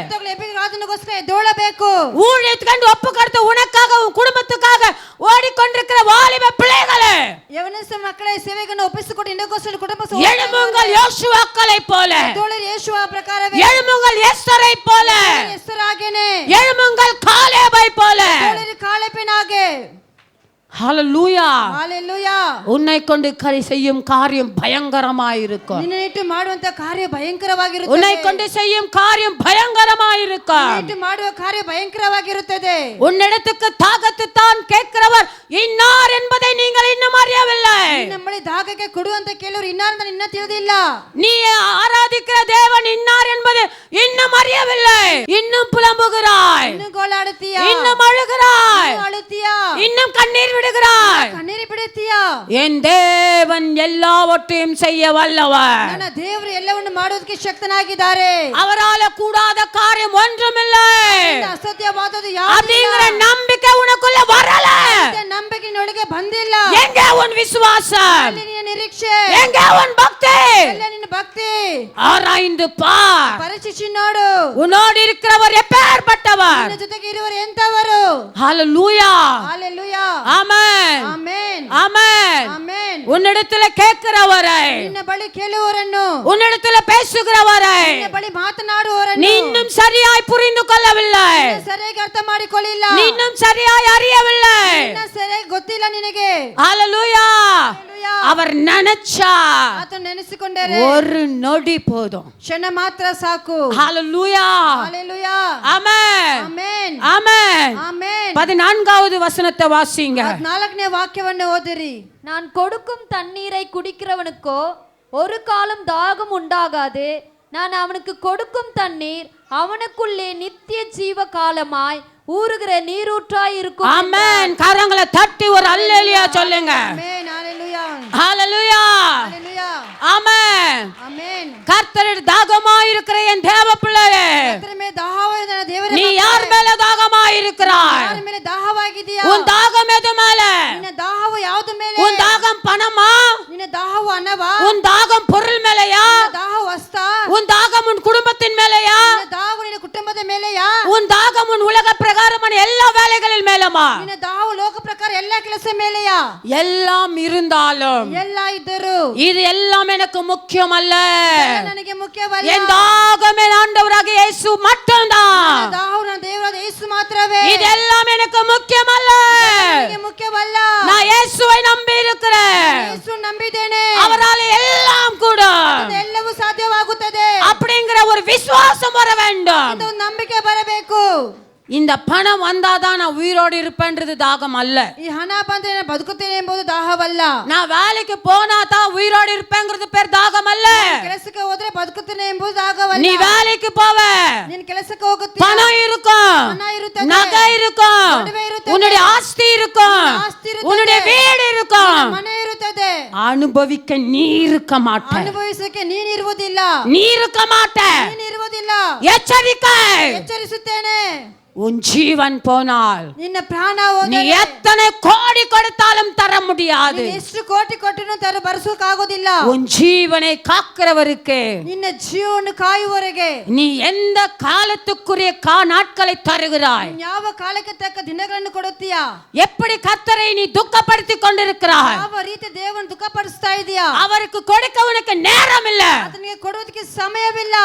ರಾಜನಿಗೋಸ್ಕರ ಎದ್ದೇಳಬೇಕು. ஊழியத்துக்கு ஒப்பு கொடுத்து உனக்காக உன் குடும்பத்துக்காக ஓடிக்கொண்டிருக்கிற வாலிப பிள்ளைகளே, ಯವನಸ್ಥ ಮಕ್ಕಳೇ ಸೇವೆಯನ್ನು ಒಪ್ಪಿಸಿಕೊಟ್ಟು ಇನ್ನೊಂದು ಕುಟುಂಬ எழும்புங்கள் யோசுவாக்களை போல, ಎದ್ದೇಳಿರಿ ಯೇಸುವ ಪ್ರಕಾರವೇ. எழும்புங்கள் எஸ்தரை போல, ಎಸ್ತರಾಗೇನೆ. எழும்புங்கள் காலேபை போல. ಎದ್ದೇಳಿರಿ ಕಾಲೇಬನಾಗೆ. ஹalleluya. ஹalleluya. உன்னை கொண்டு செய்யும் காரியம் பயங்கரமாயிருக்கும். ನಿನ್ನಿಟ್ಟು ಮಾಡುವಂತ ಕಾರ್ಯ ಭಯಂಕರವಾಗಿರುತ್ತದೆ. உன்னை கொண்டு செய்யும் காரியம் பயங்கரமாயிருக்கும். ನಿನ್ನಿಟ್ಟು ಮಾಡುವ ಕಾರ್ಯ ಭಯಂಕರವಾಗಿರುತ್ತದೆ. உன்னிடத்துக்கு தாகத்து தான் கேட்கிறவர் இன்னார் என்பதை நீங்கள் இன்னும் அறியவில்லை. நம்மளை தாகಕ್ಕೆ ಕೊಡುವಂತ ಕೇಳೋರು ಇನ್ನಾರು ನಾನು ಇನ್ನೂ ತಿಳಿದಿಲ್ಲ. நீ ஆராதிக்கிற தேவன் இன்னார் என்பது இன்னும் அறியவில்லை. இன்னும் புலம்புகிறாய், ಇನ್ನು ಗೋಳಾಡುತ್ತೀಯಾ, இன்னும் அழுகிறாய், ಅಳುತ್ತೀಯಾ, இன்னும் கண்ணீர் விடுகிறாய். ಕಣ್ಣೀರು ಬಿಡುತ್ತೀಯಾ. என் தேவன் எல்லாவற்றையும் செய்ய வல்லவர். ನನ್ನ ದೇವರು ಎಲ್ಲವನ್ನು ಮಾಡುವುದಕ್ಕೆ ಶಕ್ತನಾಗಿದ್ದಾರೆ. அவரால கூடாத காரியம் ஒன்றுமில்லை. ಅಸಾಧ್ಯವಾದದ್ದು அப்படிங்கிற நம்பிக்கை உனக்குள்ள வரல. ನಂಬಿಕೆ ನಿನಗೆ ಬಂದಿಲ್ಲ. எங்க உன் விசுவாசம்? ನಿನ್ನ ನಿರೀಕ್ಷೆ எங்க உன் பக்தி? ಎಲ್ಲ ನಿನ್ನ ಭಕ್ತಿ ஆராய்ந்து பார். ಪರೀಕ್ಷಿಸಿ ನೋಡು. உன்னோடு இருக்கிறவர் எப்பேற்பட்டவர். ನಿನ್ನ ಜೊತೆಗೆ ಇರುವರು ಎಂತವರು. ஹalleluya. ஹalleluya. ஆமென். ಆಮೆನ್. ஆமென். ಆಮೆನ್. உன்னிடத்துல கேட்கிறவரை, ನಿನ್ನ ಬಳಿ ಕೇಳುವವರನ್ನು, உன்னிடத்துல பேசுகிறவரை ನಿನ್ನ ಬಳಿ ಮಾತನಾಡುವವರನ್ನು நீ இன்னும் சரியாய் புரிந்து கொள்ளவில்லை. ನೀನು ಸರಿಯಾಗಿ ಅರ್ಥ ಮಾಡಿಕೊಳ್ಳಿಲ್ಲ. நீ இன்னும் சரியாய் அறியவில்லை. ನಿನ್ನ ಸರಿಯಾಗಿ ಗೊತ್ತಿಲ್ಲ ನಿನಗೆ. ஹalleluya. ಹalleluya. அவர் நினைச்சா ಆತನು ನೆನೆಸಿಕೊಂಡರೆ ஒரு நொடி போதும். ಕ್ಷಣ ಮಾತ್ರ ಸಾಕು. ஹalleluya. ಹalleluya. ஆமென். ಆಮೆನ್. ஆமென். ಆಮೆನ್. 14வது வசனத்தை வாசிங்க. 14ನೇ ವಾಕ್ಯವನ್ನು ಓದಿರಿ. நான் கொடுக்கும் தண்ணீரை குடிக்கிறவனுக்கோ ஒரு காலம் தாகம் உண்டாகாது. நான் அவனுக்கு கொடுக்கும் தண்ணீர் அவனுக்குள்ளே நித்திய ஜீவ காலமாய் ஊறுகிற நீரூற்றாய் இருக்கும். ஆமென். கரங்களை தட்டி ஒரு அல்லேலூயா சொல்லுங்க. ಆಮೆನ್. ಹalleluya. ஹalleluya. ಹalleluya. ஆமென். ಆಮೆನ್. கர்த்தரின் தாகமாய் இருக்கிற என் தேவ பிள்ளையே, ಕರ್ತನ ಮೇಲೆ ದಾಹವಾದ ನನ್ನ ದೇವರೇ, நீ யார் மேல தாகமாய் இருக்கிறாய்? ಯಾರ ಮೇಲೆ ದಾಹವಾಗಿದೆಯಾ? உன் தாகம் எது மேல? ನಿನ್ನ ದಾಹವು ಯಾವುದು ಮೇಲೆ? உன் தாகம் பணமா? ನಿನ್ನ ದಾಹವು ಹಣವಾ? உன் தாகம் பொருள் மேலையா? ನಿನ್ನ ದಾಹವು ವಸ್ತಾ? உன் தாகம் உன் குடும்பத்தின் மேலையா? ನಿನ್ನ ದಾಹವು ನಿನ್ನ ಕುಟುಂಬದ ಮೇಲೆಯಾ? உன் தாகம் உன் உலக பிரகாரமான எல்லா வேலைகளின் மேலமா? ನಿನ್ನ ದಾಹವು ಲೋಕ ಪ್ರಕಾರ ಎಲ್ಲ ಕೆಲಸ ಮೇಲೆಯಾ? எல்லாம் இருந்தாலும் ಎಲ್ಲ ಇದ್ದರು இது எல்லாம் எனக்கு முக்கியம் அல்ல. ನನಗೆ ಮುಖ್ಯವಲ್ಲ. என் தாகம் என் ஆண்டவராகிய இயேசு மட்டும்தான். ನನ್ನ ದಾಹವು ನನ್ನ ದೇವರಾದ ಯೇಸು ಮಾತ್ರವೇ. இதெல்லாம் எனக்கு முக்கியம் அல்ல. ನನಗೆ ಮುಖ್ಯವಲ್ಲ. நான் இயேசுவை நம்பி இருக்கிறேன். ಯೇಸು ನಂಬಿದ್ದೇನೆ. அவரால் எல்லாம் கூட ಎಲ್ಲವೂ ಸಾಧ್ಯವಾಗುತ್ತದೆ. அப்படிங்கிற ஒரு விசுவாசம் வர வேண்டும். ಇದು ಒಂದು ನಂಬಿಕೆ ಬರಬೇಕು. இந்த பணம் வந்தாதான் நான் உயிரோடு இருப்பேன்றது தாகம் அல்ல. ಈ ಹಣ ಬಂದ್ರೆ ನಾನು ಬದುಕುತ್ತೇನೆ ಎಂಬುದು ದಾಹವಲ್ಲ. நான் வேலைக்கு போனா தான் உயிரோடு இருப்பேங்கிறது பேர் தாகம் அல்ல. ಕೆಲಸಕ್ಕೆ ಹೋದ್ರೆ ಬದುಕುತ್ತೇನೆ ಎಂಬುದು ದಾಗವಲ್ಲ. நீ வேலைக்கு போவ, ನೀನು ಕೆಲಸಕ್ಕೆ ಹೋಗುತ್ತೀಯ, பணம் இருக்கும், ಹಣ ಇರುತ್ತದೆ, நகை இருக்கும், ಒಡವೆ ಇರುತ್ತದೆ, உன்னுடைய ஆஸ்தி இருக்கும், ಆಸ್ತಿ ಇರುತ್ತದೆ, உன்னுடைய வீடு இருக்கும். ಮನೆ ಇರುತ್ತದೆ. அனுபவிக்க நீ இருக்க மாட்ட. ಅನುಭವಿಸಕ್ಕೆ ನೀನಿರುವುದಿಲ್ಲ. நீ இருக்க மாட்ட. ನೀನಿರುವುದಿಲ್ಲ. எச்சரிக்கை. ಎಚ್ಚರಿಸುತ್ತೇನೆ. உன் ஜீவன் போனால் ನಿನ್ನ ಪ್ರಾಣ நீ ಹೋದರೆ எத்தனை கோடி கொடுத்தாலும் தர முடியாது. ನೀನು ಎಷ್ಟು ಕೋಟಿ ಕೊಟ್ಟರೂ ಬರೆಸೋಕ್ಕಾಗೋದಿಲ್ಲ. உன் ஜீவனை காக்கிறவருக்கு ನಿನ್ನ ಜೀವವನ್ನು ಕಾಯುವವರೆಗೆ நீ எந்த காலத்துக்குரிய நாட்களை தருகிறாய்? ನೀನು ಯಾವ ಕಾಲಕ್ಕೆ ತಕ್ಕ ದಿನಗಳನ್ನು ಕೊಡುತ್ತೀಯಾ? எப்படி கர்த்தரை நீ துக்கப்படுத்தி கொண்டிருக்கிறாய்? ಯಾವ ರೀತಿ ದೇವರನ್ನು ದುಃಖಪಡಿಸ್ತಾ ಇದೀಯಾ? அவருக்கு கொடுக்க உனக்கு நேரம் இல்ல, ಆತನಿಗೆ ಕೊಡುವುದಕ್ಕೆ ಸಮಯವಿಲ್ಲ,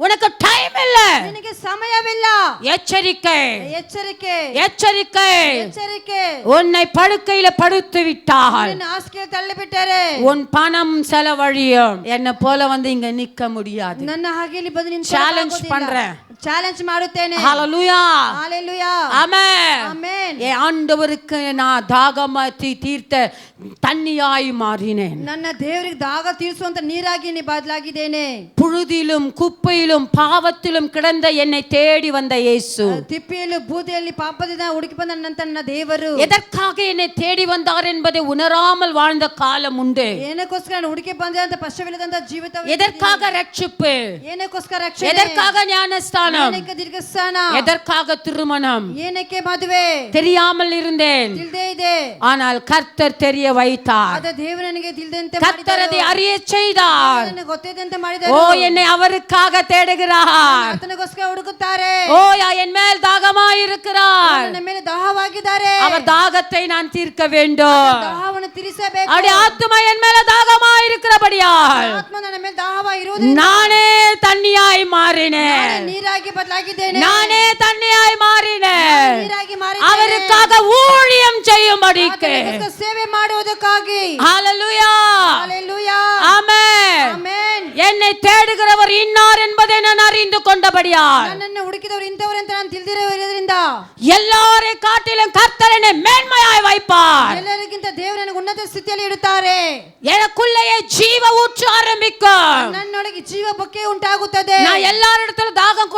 உனக்கு டைம் இல்ல. ನಿನಗೆ ಸಮಯವಿಲ್ಲ. எச்சரிக்கை, ಎಚ್ಚರಿಕೆ, எச்சரிக்கை. ಎಚ್ಚರಿಕೆ. உன்னை படுக்கையில படுத்து விட்டால் ನಿನ್ನ ಹಾಸಿಗೆ ತಳ್ಳಿಬಿಟ್ಟರೆ உன் பணம் செலவழியும். என்ன போல வந்து இங்க நிக்க முடியாது. ನನ್ನ ಹಾಗೆ ಇಲ್ಲಿ ಬಂದು ನಿನ್ನ சேலஞ்ச் பண்றேன், ಚಾಲೆಂಜ್ ಮಾಡುತ್ತೇನೆ. ஹalleluya, ஹalleluya, ஆமென். ஆமென். என் ஆண்டவருக்கு நான் தாகமாத்தி தீர்த்த தண்ணியாய் மாறினேன். ನನ್ನ ದೇವರಿಗೆ ದಾಗ ತೀರಿಸುವಂತ ನೀರಾಗಿ ನೀ ಬದಲಾಗಿದ್ದೇನೆ. புழுதியிலும் குப்பையிலும் பாவத்திலும் கிடந்த என்னை தேடி வந்த இயேசு ತಿಪ್ಪಿಯಲ್ಲಿ ಬೂದಿಯಲ್ಲಿ ಪಾಪದಿಂದ ಹುಡುಕಿ ಬಂದ ನನ್ನ ದೇವರು எதற்காக என்னை தேடி வந்தார் என்பதை உணராமல் வாழ்ந்த காலம் உண்டு. ಏನಕ್ಕೋಸ್ಕರ ನಾನು ಹುಡುಕಿ ಬಂದೆ ಅಂತ ಪಶ್ಚವಿಲ್ಲದಂತ ಜೀವಿತ. எதற்காக ரட்சிப்பு, ಏನಕ್ಕೋಸ್ಕರ ರಕ್ಷಣೆ, எதற்காக ஞானஸ்தானம், ಏನಕ್ಕೆ ದೀರ್ಘಸ್ಥಾನ, எதற்காக திருமணம் ಏನಕ್ಕೆ ಮದುವೆ தெரியாமல் இருந்தேன். ತಿಳಿದೇ ಇದೆ. ஆனால் கர்த்தர் தெரிய வைத்தார். ಅದ ದೇವರು ನನಗೆ ತಿಳಿದಂತೆ கர்த்தர் அதை அறிய செய்தார். ನನಗೆ ಗೊತ್ತಿದ್ದಂತೆ ஓ, ಮಾಡಿದರು. என்னை அவருக்காக தேடுகிறார். ಆತನಿಗೋಸ್ಕರ ಹುಡುಕುತ್ತಾರೆ. ஓ, என் மேல் தாகமாய் இருக்கிறார். ನನ್ನ ಮೇಲೆ ದಾಹವಾಗಿದ್ದಾರೆ. அவர் தாகத்தை நான் தீர்க்க வேண்டும். ದಾಹವನ್ನು ತೀರಿಸಬೇಕು. அவருடைய ஆத்துமா என் மேல தாகமாய் இருக்கிறபடியால் ಆತ್ಮ ನನ್ನ ಮೇಲೆ ದಾಹವಾಗಿರುವುದು நானே தண்ணியாய் மாறினேன். ನೀರಾಗಿ ಬದಲಾಗಿದ್ದೇನೆ. நானே தண்ணியாய் மாறினேன். ನೀರಾಗಿ அவருக்காக ஊழியம் செய்யும்படிக்கு. ಆತನಿಗೋಸ್ಕರ ಸೇವೆ ಮಾಡುವುದಕ್ಕಾಗಿ. ஹalleluya, ஹalleluya, ஆமென். ಆಮೆನ್. என்னை தேடுகிறவர் இன்னார் என்பதை நான் அறிந்து கொண்டபடியால் ನನ್ನನ್ನು ಹುಡುಕಿದವರು ಇಂಥವರು ಅಂತ ನಾನು ತಿಳಿದಿರುವುದರಿಂದ எல்லாரை காட்டிலும் கர்த்தர் என்னை மேன்மையாய் வைப்பார். ಎಲ್ಲರಿಗಿಂತ ದೇವರು ನನಗೆ ಉನ್ನತ ಸ್ಥಿತಿಯಲ್ಲಿ ಇಡುತ್ತಾರೆ. எனக்குள்ளேயே ஜீவ ஊற்று ஆரம்பிக்கும். ನನ್ನೊಳಗೆ ಜೀವ ಬೊಕ್ಕೆ ಉಂಟಾಗುತ್ತದೆ. நான் எல்லாரிடத்திலும் தாகம்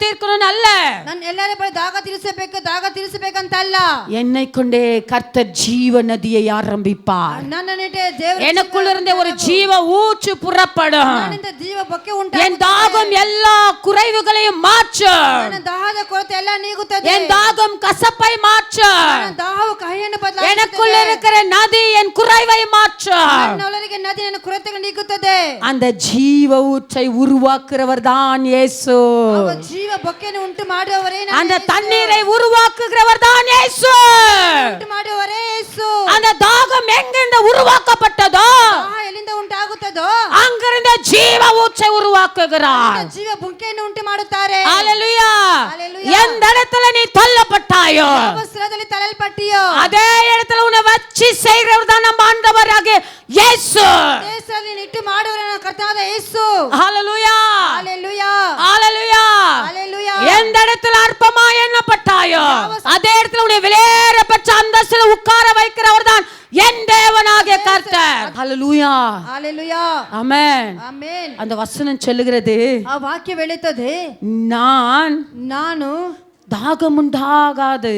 தீர்க்கணும் அல்ல. ನಾನು ಎಲ್ಲರ ಬಳಿ ದಾಗ ತೀರಿಸಬೇಕಂತಲ್ಲ. என்னை கொண்டே கர்த்தர் ஜீவ நதியை ஆரம்பிப்பார். ನನ್ನನ್ನಿಟ್ಟೆ ದೇವರು எனக்குள்ள இருந்த ஒரு ஜீவ ஊற்று புறப்படும். ನನ್ನಿಂದ ಜೀವ ಬೊಕ್ಕೆ என் தாகம் எல்லா குறைவுகளையும் மாற்றும். ನನ್ನ ದಾಹದ ಕೊರತೆ ಎಲ್ಲ ನೀಗುತ್ತದೆ. என் தாகம் கசப்பை மாற்றும். ನನ್ನ ದಾಹವು ಕಹಿಯನ್ನು ಬದಲಾಯಿಸುತ್ತದೆ. எனக்குள்ள இருக்கிற நதி என் குறைவை மாற்றும். ನನ್ನೊಳಗೆ ನದಿ ನನ್ನ ಕೊರತೆಗೆ ನೀಗುತ್ತದೆ. அந்த ஜீவ ஊற்றை உருவாக்குறவர் தான் இயேசு. ಅವ ಜೀವ ಬೊಕ್ಕೆಯನ್ನು ಉಂಟು ಮಾಡುವವರೇ ನನ್ನ அந்த ಯೇಸು. தண்ணீரை உருவாக்குகிறவர் தான் இயேசு. ಉಂಟು ಮಾಡುವವರೇ ಯೇಸು. அந்த தாகம் எங்கிருந்து உருவாக்கப்பட்டதோ ದಾಹ ಎಲ್ಲಿಂದ ಉಂಟಾಗುತ್ತದೋ அங்கிருந்த ஜீவ ஊற்றை உருவாக்குகிறார். ಜೀವ ಬೊಕ್ಕೆಯನ್ನು ಉಂಟು ಮಾಡುತ್ತಾರೆ. ஹalleluya. ஹalleluya. எந்த இடத்துல நீ தள்ளப்பட்டாயோ ಯಾವ ಸ್ಥಳದಲ್ಲಿ ತಳ್ಳಲ್ಪಟ್ಟಿಯೋ அதே இடத்துல உன்னை வச்சு செய்கிறவர் தான் நம்ம ஆண்டவராகிய இயேசு. ದೇಶದಲ್ಲಿ ನಿಟ್ಟು ಮಾಡುವವರ ಕರ್ತನಾದ ಯೇಸು. ஹalleluya, ஹalleluya, ஹalleluya. ஹalleluya. எந்த இடத்துல அற்பமா எண்ணப்பட்டாயோ அதே இடத்துல உன்னை விலையேறப்பட்ட அந்தஸ்தில் உட்கார வைக்கிறவர் தான் என் தேவனாகிய கர்த்தர். ஹalleluya, ஹalleluya, ஆமென். ಆಮೆನ್. அந்த வசனம் சொல்லுகிறது, ಆ ವಾಕ್ಯ ಹೇಳುತ್ತದೆ, ನಾನು தாகம் உண்டாகாது,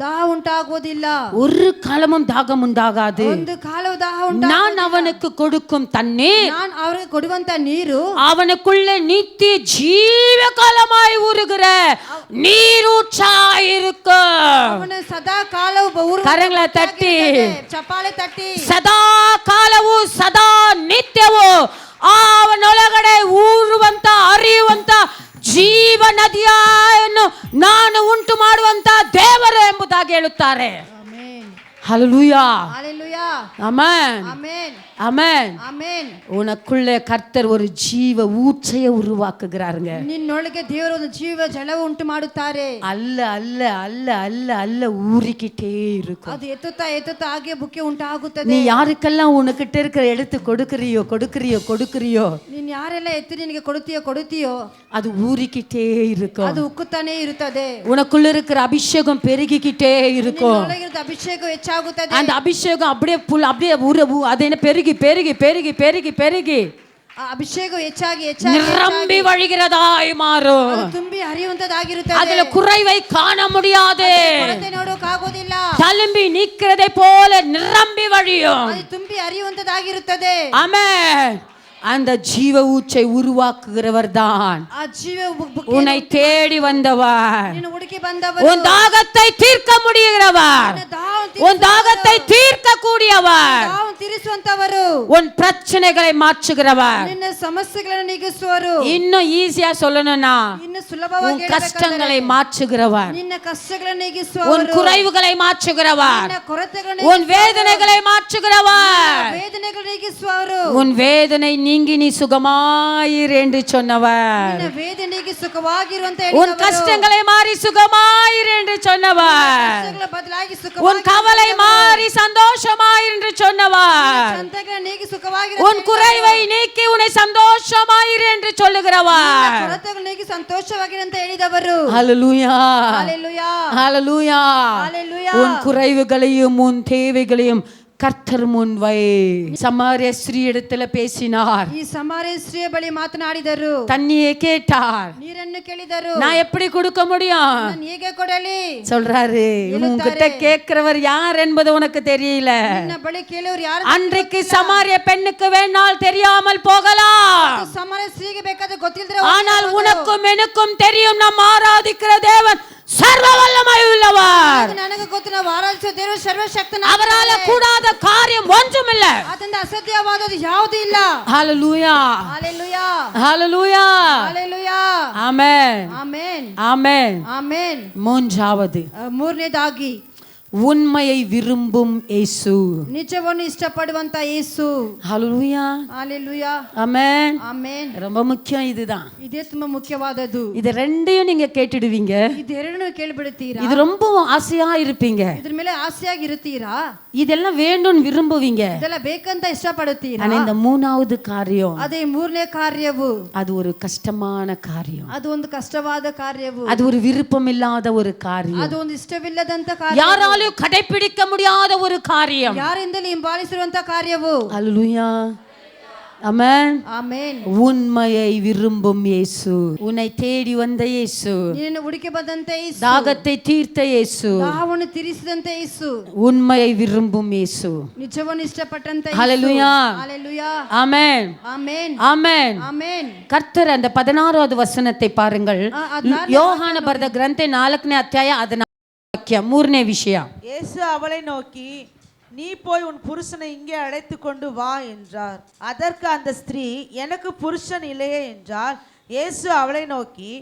ದಾಹ ಉಂಟಾಗುವುದಿಲ್ಲ, ஒரு காலமும் தாகம் உண்டாகாது. ಒಂದು ಕಾಲವು ದಾಹ நான் அவனுக்கு கொடுக்கும் தண்ணீர், ನಾನು ಅವರಿಗೆ ಕೊಡುವಂತ ನೀರು அவனுக்குள்ள நித்திய ஜீவ காலமாய் ஊறுகிற நீரூற்றாயிருக்கும். ಅವನ ಸದಾ ಕಾಲವು கரங்களை தட்டி ಚಪ್ಪಾಳೆ ತಟ್ಟಿ ಸದಾ ಕಾಲವು ಸದಾ ನಿತ್ಯವು ಅವನೊಳಗಡೆ ಊರುವಂತ ಹರಿಯುವಂತ ಜೀವ ನದಿಯನ್ನು ನಾನು ಉಂಟು ಮಾಡುವಂತ ದೇವರು ಎಂಬುದಾಗಿ ಹೇಳುತ್ತಾರೆ. ಆಮೆನ್, ஹalleluya, ஹalleluya, ஆமென், ஆமென், ஆமென். ஆமென். உனக்குள்ளே கர்த்தர் ஒரு ஜீவ ஊற்றையை உருவாக்குகிறாருங்க. ನಿನ್ನೊಳಗೆ ದೇವರು ಒಂದು ಜೀವ ಜಲವು ಉಂಟು ಮಾಡುತ್ತಾರೆ. அல்ல அல்ல அல்ல அல்ல அல்ல ஊறிக்கிட்டே இருக்கும். ಅದು ಎತ್ತುತ್ತಾ ಎತ್ತುತ್ತಾ ಹಾಗೆ ಬುಕ್ಕೆ ಉಂಟಾಗುತ್ತದೆ. நீ யாருக்கெல்லாம் உனக்கிட்ட இருக்கிற எடுத்து கொடுக்கறியோ ನೀನು ಯಾರೆಲ್ಲ ಎತ್ತಿ ನಿನಗೆ ಕೊಡುತ್ತೀಯೋ அது ஊறிக்கிட்டே இருக்கும். ಅದು ಉಕ್ಕುತ್ತಾನೆ ಇರುತ್ತದೆ. உனக்குள்ள இருக்கிற அபிஷேகம் பெருகிக்கிட்டே இருக்கும். ನಿನ್ನೊಳಗಿರುವ ಅಭಿಷೇಕ ಹೆಚ್ಚಾಗುತ್ತದೆ. அந்த அபிஷேகம் அப்படியே அது என்ன பெருகி பெருகி பெருகி பெருகி பெருகி ಆ ಅಭಿಷೇಕ ಹೆಚ್ಚಾಗಿ நிரம்பி வழிகிறதாய் மாறும். ತುಂಬಿ ಹರಿಯುವಂತದಾಗಿರುತ್ತದೆ. அதுல குறைவை காண முடியாது. ಕೊರತೆ ನೋಡೋಕಾಗೋದಿಲ್ಲ. தழும்பி நிக்கிறதை போல நிரம்பி வழியும். ಅದು ತುಂಬಿ ಹರಿಯುವಂತದಾಗಿರುತ್ತದೆ. ஆமென். அந்த ஜீவ ஊற்றை உருவாக்குகிறவர் தான் ಆ ಜೀವ உன்னை தேடி வந்தவர். ನಿನ್ನ ಹುಡುಕಿ ಬಂದವರು உன் தாகத்தை தீர்க்க முடிகிறவர். உன் தாகத்தை தீர்க்க கூடியவர். ದಾಹವನ್ನು ತೀರಿಸುವಂತವರು உன் பிரச்சனைகளை மாற்றுகிறவர். ನಿನ್ನ ಸಮಸ್ಯೆಗಳನ್ನು ನೀಗಿಸುವರು. இன்னும் ஈஸியா சொல்லணும்னா ಇನ್ನು உன் ಸುಲಭವಾಗಿ கஷ்டங்களை மாற்றுகிறவர். ನಿನ್ನ ಕಷ್ಟಗಳನ್ನು உன் ನೀಗಿಸುವವರು. குறைவுகளை மாற்றுகிறவர். ನಿನ್ನ ಕೊರತೆಗಳನ್ನು உன் வேதனைகளை மாற்றுகிறவர். ವೇದನೆಗಳನ್ನು ನೀಗಿಸುವವರು. உன் வேதனை நீங்கி நீ சுகமாயிரு என்று சொன்னவர். ನಿನ್ನ ವೇದನೆಗೆ ಸುಖವಾಗಿರುವಂತ உன் கஷ்டங்களை மாறி சுகமாயிரு என்று சொன்னவர். ಕಷ್ಟಗಳ ಬದಲಾಗಿ உன் ಸುಖವಾಗಿ கவலை மாறி சந்தோஷமாயிரு என்று சொன்னவர். ಸಂತಗಳನ್ನು ನೀಗಿ ಸುಖವಾಗಿ உன் குறைவை நீக்கி உன்னை சந்தோஷமாயிரு என்று சொல்லுகிறவர். ಕೊರತೆಗಳನ್ನು ನೀಗಿ ಸಂತೋಷವಾಗಿರು ಅಂತ ಹೇಳಿದವರು. ஹல்லேலூயா, ஹalleluya ஹalலேலூயா. ஹalleluya. உன் குறைவுகளையும் உன் தேவைகளையும் கர்த்தர் முன் வை. சமாரிய ஸ்ரீ இடத்துல பேசினார். ಈ ಸಮಾರ್ಯ ಸ್ತ್ರೀಯ ಬಳಿ ಮಾತನಾಡಿದರು. தண்ணியை கேட்டார். ನೀರನ್ನು ಕೇಳಿದರು. நான் எப்படி கொடுக்க முடியும் ನಾನು ಹೇಗೆ ಕೊಡಲಿ? சொல்றாரு. உன்கிட்ட கேட்கிறவர் யார் என்பது உனக்கு தெரியல. ನಿನ್ನ ಬಳಿ ಕೇಳುವರು ಯಾರು? அன்றைக்கு சமாரிய பெண்ணுக்கு வேணால் தெரியாமல் போகலாம். ಸಮಾರ್ಯ ಸ್ತ್ರೀಗೆ ಬೇಕಾದ್ರೆ ಗೊತ್ತಿಲ್ಲದ್ರೆ ஆனால் உனக்கும் எனக்கும் தெரியும் நாம் ஆராதிக்கிற தேவன் சர்வ வல்லமை உள்ளவர். ನನಗೆ ಗೊತ್ತು ನಾವು ಆರಾಧಿಸುವ ದೇವರು ಸರ್ವಶಕ್ತನ. அவரால கூடாத காரியம் ஒன்றுமில்ல. ಆತನಿಂದ ಅಸಾಧ್ಯವಾದದ್ದು ಯಾವುದೂ ಇಲ್ಲ. ஹalleluya, ஹalleluya ஹalleluya, ஹalleluya. ஆமென், ಆಮೆನ್ ஆமென். ಆಮೆನ್. மூன்றாவது ಮೂರನೇದಾಗಿ உண்மையை விரும்பும் இயேசு. ನಿಜವನ್ನು ಇಷ್ಟಪಡುವಂತ ಯೇಸು. ஹalleluya, ஹalleluya. ஆமென். ಆಮೆನ್. ரொம்ப முக்கியம் இதுதான். ಇದೇ ತುಂಬಾ ಮುಖ್ಯವಾದದ್ದು. இது ரெண்டையும் நீங்க கேட்டுடுவீங்க. ಇದೆರಡನ್ನೂ ಕೇಳಿಬಿಡುತ್ತೀರಾ? இது ரொம்ப ஆசையா இருப்பீங்க. ಇದ್ರ ಮೇಲೆ ಆಸೆಯಾಗಿ ಇರುತ್ತೀರಾ? இதெல்லாம் வேண்டும்னு விரும்புவீங்க. ಇದೆಲ್ಲ ಬೇಕಂತ ಇಷ್ಟಪಡುತ್ತೀರಾ? ஆனா இந்த மூணாவது காரியம் ಅದೇ ಮೂರನೇ ಕಾರ್ಯವು அது ஒரு கஷ்டமான காரியம். ಅದು ಒಂದು ಕಷ್ಟವಾದ ಕಾರ್ಯವು. அது ஒரு விருப்பமில்லாத ஒரு காரியம். ಅದು ಒಂದು ಇಷ್ಟವಿಲ್ಲದಂತ ಕಾರ್ಯ. யாராலும் கடைபிடிக்க முடியாத ஒரு காரியம். ಯಾರಿಂದಲೂ ಹಿಂಬಾಲಿಸಿರುವಂತ ಕಾರ್ಯವು. ஹalleluya, ஆமென். ಆಮೆನ್. உண்மையை விரும்பும் இயேசு. உன்னை தேடி வந்த இயேசு. ನಿನ್ನನ್ನು ಹುಡುಕಿ ಬಂದಂತೆ ಯೇಸು. தாகத்தை தீர்த்த இயேசு. ದಾಹವನ್ನು ತೀರಿಸಿದಂತೆ ಯೇಸು. உண்மையை விரும்பும் இயேசு. ನಿಜವನ್ನು ಇಷ್ಟಪಟ್ಟಂತೆ ಯೇಸು. ஹalleluya, ஹalleluya. ஆமென், ಆಮೆನ್ ஆமென். ಆಮೆನ್. கர்த்தர் அந்த 16வது வசனத்தை பாருங்கள். யோகான ಬರೆದ ಗ್ರಂಥ 4ನೇ ಅಧ್ಯಾಯ 14 ವಾಕ್ಯ 3ನೇ ವಿಷಯ. இயேசு அவளை நோக்கி, நீ போய் உன் புருஷனை இங்கே அழைத்து கொண்டு வா என்றார். அதற்கு அந்த ஸ்திரீ, எனக்கு புருஷன் இல்லையே என்றாள். இயேசு அவளை நோக்கி,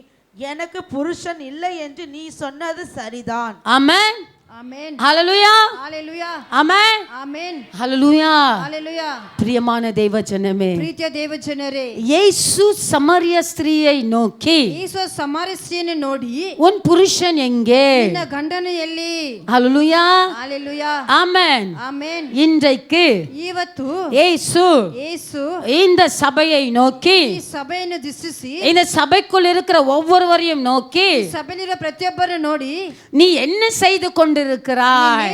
எனக்கு புருஷன் இல்லை என்று நீ சொன்னது சரிதான். ஆமென், ಆಮೆನ್. ஹalleluya, ஹalleluya. ஆமென், ಆಮೆನ್. ஹalleluya. ஹalleluya. பிரியமான தேவ ஜனமே, ಪ್ರೀತಿಯ ದೇವ ಜನರೇ, இயேசு சமாரிய ஸ்திரீயை நோக்கி, ಯೇಸು ಸಮಾರ್ಯ ಸ್ತ್ರೀಯನ್ನು ನೋಡಿ, உன் புருஷன் எங்கே? ನಿನ್ನ ಗಂಡನು ಎಲ್ಲಿ? ஹalleluya, ஹalleluya. ஆமென். ಆಮೆನ್. இன்றைக்கு ಇವತ್ತು இயேசு ಯೇಸು இந்த சபையை நோக்கி, ಈ ಸಭೆಯನ್ನು ದಿಸಿಸಿ, இந்த சபைக்குள் இருக்கிற ஒவ்வொருவரையும் நோக்கி, ಸಭೆಯಲ್ಲಿರೋ ಪ್ರತಿಯೊಬ್ಬರನ್ನು ನೋಡಿ, நீ என்ன செய்து கொண்டிருக்கிறாய்?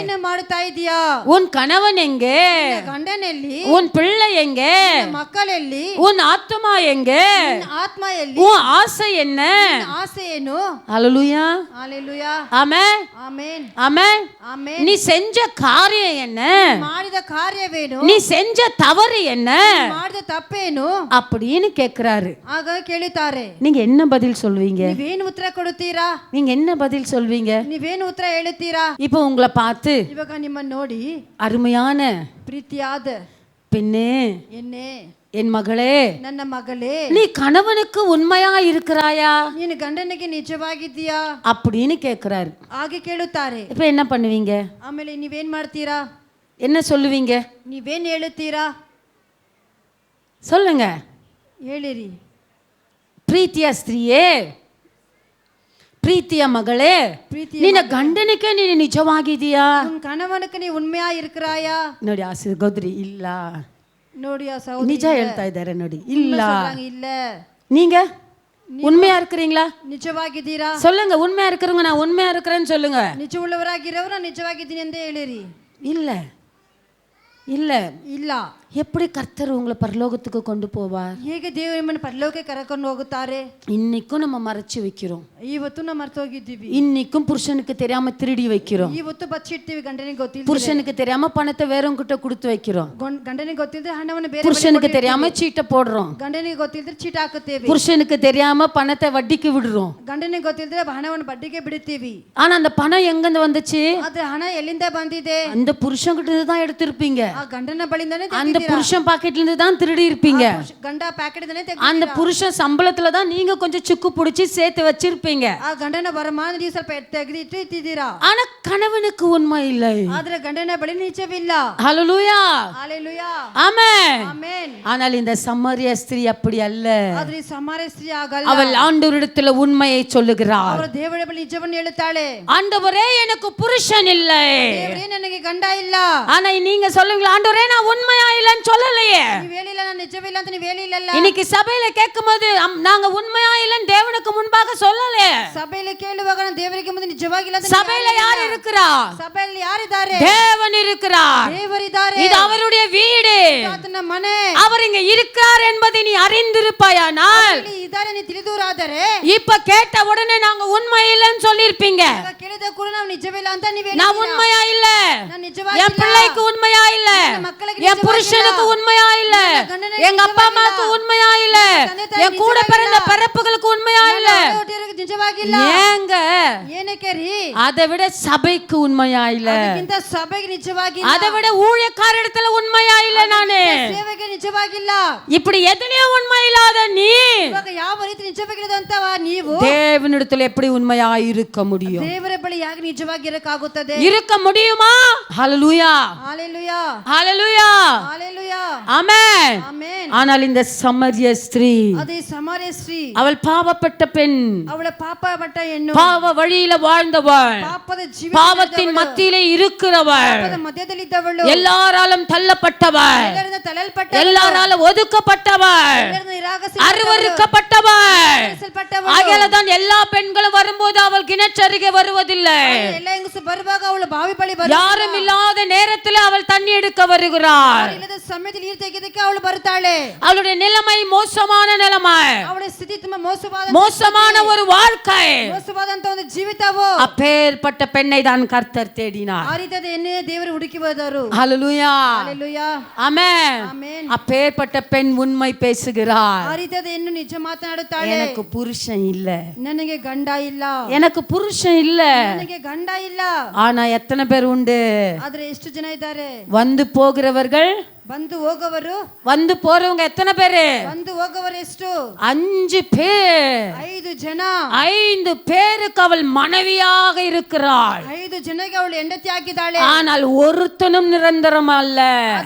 ಏನು ಮಾಡ್ತಾ ಇದೀಯಾ? உன் கணவன் எங்கே? ನಿನ್ನ ಗಂಡನೆಲ್ಲಿ? உன் பிள்ளை எங்கே? ನಿನ್ನ ಮಕ್ಕಳೆಲ್ಲಿ? உன் ஆத்மா எங்கே? ನಿನ್ನ ಆತ್ಮ ಎಲ್ಲಿ? உன் ஆசை என்ன? ನಿನ್ನ ಆಸೆ ಏನು? ஹalleluya, ஹalleluya. ஆமென், ಆಮೆನ್. ஆமென். ಆಮೆನ್. நீ செஞ்ச காரியம் என்ன? ಮಾಡಿದ ಕಾರ್ಯವೇನು? நீ செஞ்ச தவறு என்ன ಮಾಡಿದ ತಪ್ಪೇನು அப்படின்னு கேக்குறாரு. ಆಗ ಕೇಳುತ್ತಾರೆ. நீங்க என்ன பதில் சொல்வீங்க? ನೀವೇನು ಉತ್ತರ ಕೊಡುತ್ತೀರಾ? நீங்க என்ன பதில் சொல்வீங்க? ನೀವೇನು ಉತ್ತರ ಹೇಳುತ್ತೀರಾ? இப்போ உங்களை பார்த்து, ಇವಾಗ ನಿಮ್ಮನ್ನು ನೋಡಿ, அருமையான ಪ್ರೀತಿಯಾದ பெண்ணே, ಎನ್ನೆ, என் மகளே, ನನ್ನ ಮಗಳೇ, நீ கணவனுக்கு உண்மையா இருக்கிறாயா ನೀನು ಗಂಡನಿಗೆ ನಿಜವಾಗಿದ್ದೀಯಾ அப்படின்னு கேக்குறாரு. ಹಾಗೆ ಕೇಳುತ್ತಾರೆ. இப்ப என்ன பண்ணுவீங்க? ಆಮೇಲೆ ನೀವೇನ್ ಮಾಡ್ತೀರಾ? என்ன சொல்லுவீங்க? ನೀವೇನ್ ಹೇಳುತ್ತೀರಾ? சொல்லுங்க. ಹೇಳಿರಿ. ಪ್ರೀತಿಯ ಸ್ತ್ರೀಯೇ, ಪ್ರೀತಿಯ ಮಗಳೇ, ಪ್ರೀತಿಯ ನಿನ್ನ ಗಂಡನಿಗೆ ನೀನು ನಿಜವಾಗಿದೀಯಾ? ಉನ್ ಕಣವನಕ್ಕೆ ನೀವು ಉಣ್ಮೆಯಾ ಇರ್ಕರಾಯ? ನೋಡಿ ಆ ಸಹೋದರಿ ಇಲ್ಲ, ನೋಡಿ ಆ ಸಹೋದರಿ ನಿಜ ಹೇಳ್ತಾ ಇದ್ದಾರೆ ನೋಡಿ, ಇಲ್ಲ. ಇಲ್ಲ. நீங்க உண்மையா இருக்கிறீங்களா? ನಿಜವಾಗಿದ್ದೀರಾ? சொல்லுங்க. உண்மையா இருக்கிறவங்க நான் உண்மையா இருக்கிறேன்னு சொல்லுங்க. ನಿಜವುಳ್ಳವರಾಗಿರೋರು ನಾನು ನಿಜವಾಗಿದ್ದೀನಿ ಅಂತ ಹೇಳಿರಿ. இல்ல இல்ல ಇಲ್ಲ. எப்படி கர்த்தர் உங்களை பரலோகத்துக்கு கொண்டு போவார்? ಹೇಗೆ ದೇವರು ನಿಮ್ಮನ್ನು ಪರಲೋಕಕ್ಕೆ ಕರ್ಕೊಂಡು ಹೋಗುತ್ತಾರೆ? இன்னைக்கும் நம்ம மறைச்சு வைக்கிறோம். ಇವತ್ತು ನಾವು ಮರ್ತು ಹೋಗಿದ್ದೀವಿ. இன்னைக்கும் புருஷனுக்கு தெரியாம திருடி வைக்கிறோம். ಇವತ್ತು ಬಚ್ಚಿಡ್ತೀವಿ, ಗಂಡನಿಗೆ ಗೊತ್ತಿಲ್ಲ. புருஷனுக்கு தெரியாம பணத்தை வேறவங்க கிட்ட கொடுத்து வைக்கிறோம். ಗಂಡನಿಗೆ ಗೊತ್ತಿಲ್ಲದೆ ಹಣವನ್ನು ಬೇರೆ புருஷனுக்கு தெரியாம சீட்டை போடுறோம். ಗಂಡನಿಗೆ ಗೊತ್ತಿಲ್ಲದೆ ಚೀಟ ಹಾಕುತ್ತೇವೆ. புருஷனுக்கு தெரியாம பணத்தை வட்டிக்கு விடுறோம். ಗಂಡನಿಗೆ ಗೊತ್ತಿಲ್ಲದೆ ಹಣವನ್ನು ಬಡ್ಡಿಗೆ ಬಿಡುತ್ತೀವಿ. ஆனா அந்த பணம் எங்கிருந்து வந்துச்சு? ಆದ್ರೆ ಹಣ ಎಲ್ಲಿಂದ ಬಂದಿದೆ? அந்த புருஷன் கிட்ட இருந்து தான் எடுத்திருப்பீங்க. ಆ ಗಂಡನ ಬಳಿಯಿಂದಾನೇ அந்த புருஷன் பாக்கெட்ல இருந்து தான் திருடி இருப்பீங்க. ಗಂಡ ಪ್ಯಾಕೆಟ್ ಇಂದಾನೇ அந்த புருஷன் சம்பளத்துல தான் நீங்க கொஞ்சம் சுக்கு புடிச்சு சேர்த்து வச்சிருப்பீங்க. ಆ ಗಂಡನ ವರಮಾನ ನೀವು ಸ್ವಲ್ಪ ತೆಗೆದಿಟ್ಟು ಇಟ್ಟಿದ್ದೀರಾ. ஆனா கணவனுக்கு உண்மை இல்லை. ಆದ್ರೆ ಗಂಡನ ಬಳಿ ನಿಜವಿಲ್ಲ. ஹalleluya, ஹalleluya, ஆமென், ஆமென். ஆனால் இந்த சமாரிய ஸ்திரீ அப்படி அல்ல. ಆದ್ರೆ ಈ ಸಮಾರ್ಯ ಸ್ತ್ರೀ ಆಗಲ್ಲ. அவள் ஆண்டவரிடத்துல உண்மையை சொல்லுகிறாள். ಅವಳು ದೇವರ ಬಳಿ ನಿಜವನ್ನು ಹೇಳುತ್ತಾಳೆ. ஆண்டவரே எனக்கு புருஷன் இல்லை. ದೇವರೇ ನನಗೆ ಗಂಡ ಇಲ್ಲ. ஆனா நீங்க சொல்லுவீங்களா, ஆண்டவரே நான் உண்மையா இல்லைன்னு சொல்லலையே. ನೀವು ಹೇಳಿಲ್ಲ ನಾನು ನಿಜವಿಲ್ಲ ಅಂತ ನೀವು ಹೇಳಿಲ್ಲಲ್ಲ. இன்னைக்கு சபையில கேட்கும்போது நாங்க உண்மையா இல்லைன்னு தேவனுக்கு முன்பாக சொல்லலையே. ಸಭೆಯಲ್ಲಿ ಕೇಳುವಾಗ ನಾನು ದೇವರಿಗೆ ಮುಂದೆ ನಿಜವಾಗಿಲ್ಲ ಅಂತ சபையில யார் இருக்கிறா? ಸಭೆಯಲ್ಲಿ ಯಾರಿದ್ದಾರೆ? தேவன் இருக்கிறார். ದೇವರಿದ್ದಾರೆ. இது அவருடைய வீடு. ಆತನ ಮನೆ. அவர் இங்க இருக்கிறார் என்பதை நீ அறிந்திருப்பாயானால் ಇಲ್ಲಿ ಇದ್ದಾರೆ ನೀ ತಿಳಿದವರಾದರೆ இப்ப கேட்ட உடனே நாங்க உண்மை இல்லைன்னு சொல்லிருப்பீங்க. ಕೇಳಿದ ಕೂಡ ನಾವು ನಿಜವಿಲ್ಲ ಅಂತ ನೀವು நான் உண்மையா இல்ல, ನಾನು ನಿಜವಾಗಿ என் பிள்ளைக்கு உண்மையா இல்ல, என் புருஷனுக்கு உண்மையா இல்ல, எங்க அப்பா அம்மாவுக்கு உண்மையா இல்ல, என் கூட பிறந்த பிறப்புகளுக்கு உண்மையா இல்ல. ನಿಜವಾಗಿಲ್ಲ. ஏங்க ಏನಕ್ಕೆ ರೀ? அதை விட சபைக்கு உண்மையா இல்ல, ಅದಕ್ಕಿಂತ ಸಭೆಗೆ ನಿಜವಾಗಿಲ್ಲ. அதை விட ஊழியக்காரஇடத்துல உண்மையா இல்ல. நானு ಸೇವೆಗೆ ನಿಜವಾಗಿಲ್ಲ. இப்படி எதுலயும் உண்மை இல்லாத நீ ಇವಾಗ ಯಾವ ರೀತಿ ನಿಜವಾಗಿರದಂತವ ನೀವು தேவனிடத்துல எப்படி உண்மையா இருக்க முடியும்? ದೇವರ ಬಳಿ ಯಾಕೆ ನಿಜವಾಗಿ ಇರಕ್ಕಾಗುತ್ತದೆ? இருக்க முடியுமா? ஹalleluya, ஹalleluya, ஹalleluya, ஹalleluya, ஆமென், ஆமென். ஆனால் இந்த சமாரிய ஸ்திரீ ಅದೇ ಸಮಾರ್ಯ ಸ್ತ್ರೀ அவள் பாவப்பட்ட பெண், ಅವಳ ಪಾಪಪಟ್ಟ ಹೆಣ್ಣು, பாவ வழியில வாழ்ந்தவள், ಪಾಪದ ಜೀವ, பாவத்தின் மத்தியிலே இருக்கிறவள், ಪಾಪದ ಮಧ್ಯದಲ್ಲಿದ್ದವಳು, எல்லாராலும் தள்ளப்பட்டவள், ಎಲ್ಲರಿಂದ ತಳ್ಳಲ್ಪಟ್ಟವಳು, எல்லாராலும் ஒதுக்கப்பட்டவள், ಎಲ್ಲರಿಂದ ನಿರಾಕರಿಸಲ್ಪಟ್ಟವಳು, அருவருக்கப்பட்டவள். ನಿರಾಕರಿಸಲ್ಪಟ್ಟವಳು. ஆகையால தான் எல்லா பெண்களும் வரும்போது அவள் கிணற்றருகே வருவதில்லை. ಎಲ್ಲ ಹೆಂಗಸು ಬರುವಾಗ ಅವಳು ಬಾವಿ ಬಳಿ ಬರುತ್ತಾಳೆ. யாரும் இல்லாத நேரத்தில் அவள் தண்ணி எடுக்க வருகிறாள். ಇಲ್ಲದ ಸಮಯದಲ್ಲಿ ನೀರು ತೆಗೆದಕ್ಕೆ ಅವಳು ಬರುತ್ತಾಳೆ. அவளுடைய நிலைமை மோசமான நிலைமை, ಅವಳ ಸ್ಥಿತಿ ತುಂಬಾ மோசமான ஒரு வாழ்க்கை. ಮೋಸವಾದಂತ ಒಂದು ಜೀವಿತವು. அப்பேற்பட்ட பெண்ணை தான் கர்த்தர் தேடினார். ಆ ರೀತಿಯಾದ ಎಣ್ಣೆ ದೇವರು ಹುಡುಕಿ ಹೋದರು. ஹalleluya, ஹalleluya, ஆமென். ஆமென். அப்பேற்பட்ட பெண் உண்மை பேசுகிறார். ಆ ರೀತಿಯಾದ ಹೆಣ್ಣು ನಿಜ ಮಾತನಾಡುತ್ತಾಳೆ. எனக்கு புருஷன் இல்ல, ನನಗೆ ಗಂಡ ಇಲ್ಲ, எனக்கு புருஷன் இல்ல. ನನಗೆ ಗಂಡ ಇಲ್ಲ. ஆனா எத்தனை பேர் உண்டு? ಆದ್ರೆ ಎಷ್ಟು ಜನ ಇದ್ದಾರೆ? வந்து போகிறவர்கள், ಬಂದು ಹೋಗವರು, வந்து போறவங்க எத்தனை பேரு? ಬಂದು ಹೋಗವರು ಎಷ್ಟು? 5 பேர். 5 ಜನ. 5 பேருக்கு அவள் மனைவியாக இருக்கிறாள். 5 ಜನಕ್ಕೆ ಅವಳು ಹೆಂಡತಿ ಆಗಿದ್ದಾಳೆ. ஆனால் ஒருத்தனும் நிரந்தரம் அல்ல.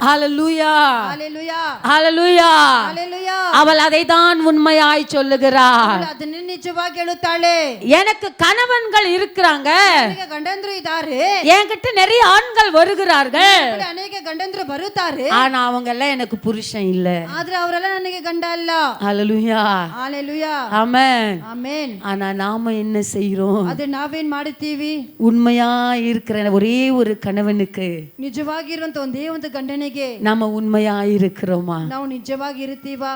ஹalleluya, ஹalleluya, ஹalleluya. ஹalleluya. அவள் அதை தான் உண்மையாய் சொல்லுகிறாள். ಅವಳು ಅದನ್ನೇ ನಿಜವಾಗಿ ಹೇಳುತ್ತಾಳೆ. எனக்கு கணவன்கள் இருக்கிறாங்க, ನನಗೆ ಗಂಡಂದ್ರು ಇದ್ದಾರೆ, என்கிட்ட நிறைய ஆண்கள் வருகிறார்கள், ಅನೇಕ ಗಂಡಂದ್ರು ಬರುತ್ತಾರೆ, ஆனா அவங்க எல்லாம் எனக்கு புருஷன் இல்ல. ಆದ್ರೆ ಅವರೆಲ್ಲ ನನಗೆ ಗಂಡ ಅಲ್ಲ. ஹalleluya, ஹalleluya, ஆமென். ಆಮೆನ್. ஆனா நாம என்ன செய்றோம்? ಅದೇ ನಾವೇನ್ ಮಾಡುತ್ತೀವಿ? உண்மையா இருக்கிற ஒரே ஒரு கணவனுக்கு ನಿಜವಾಗಿರುವಂತ ಒಂದೇ ಒಂದು ಗಂಡನಿಗೆ நாம உண்மையா இருக்கிறோமா? ನಾವು ನಿಜವಾಗಿ ಇರ್ತೀವಾ?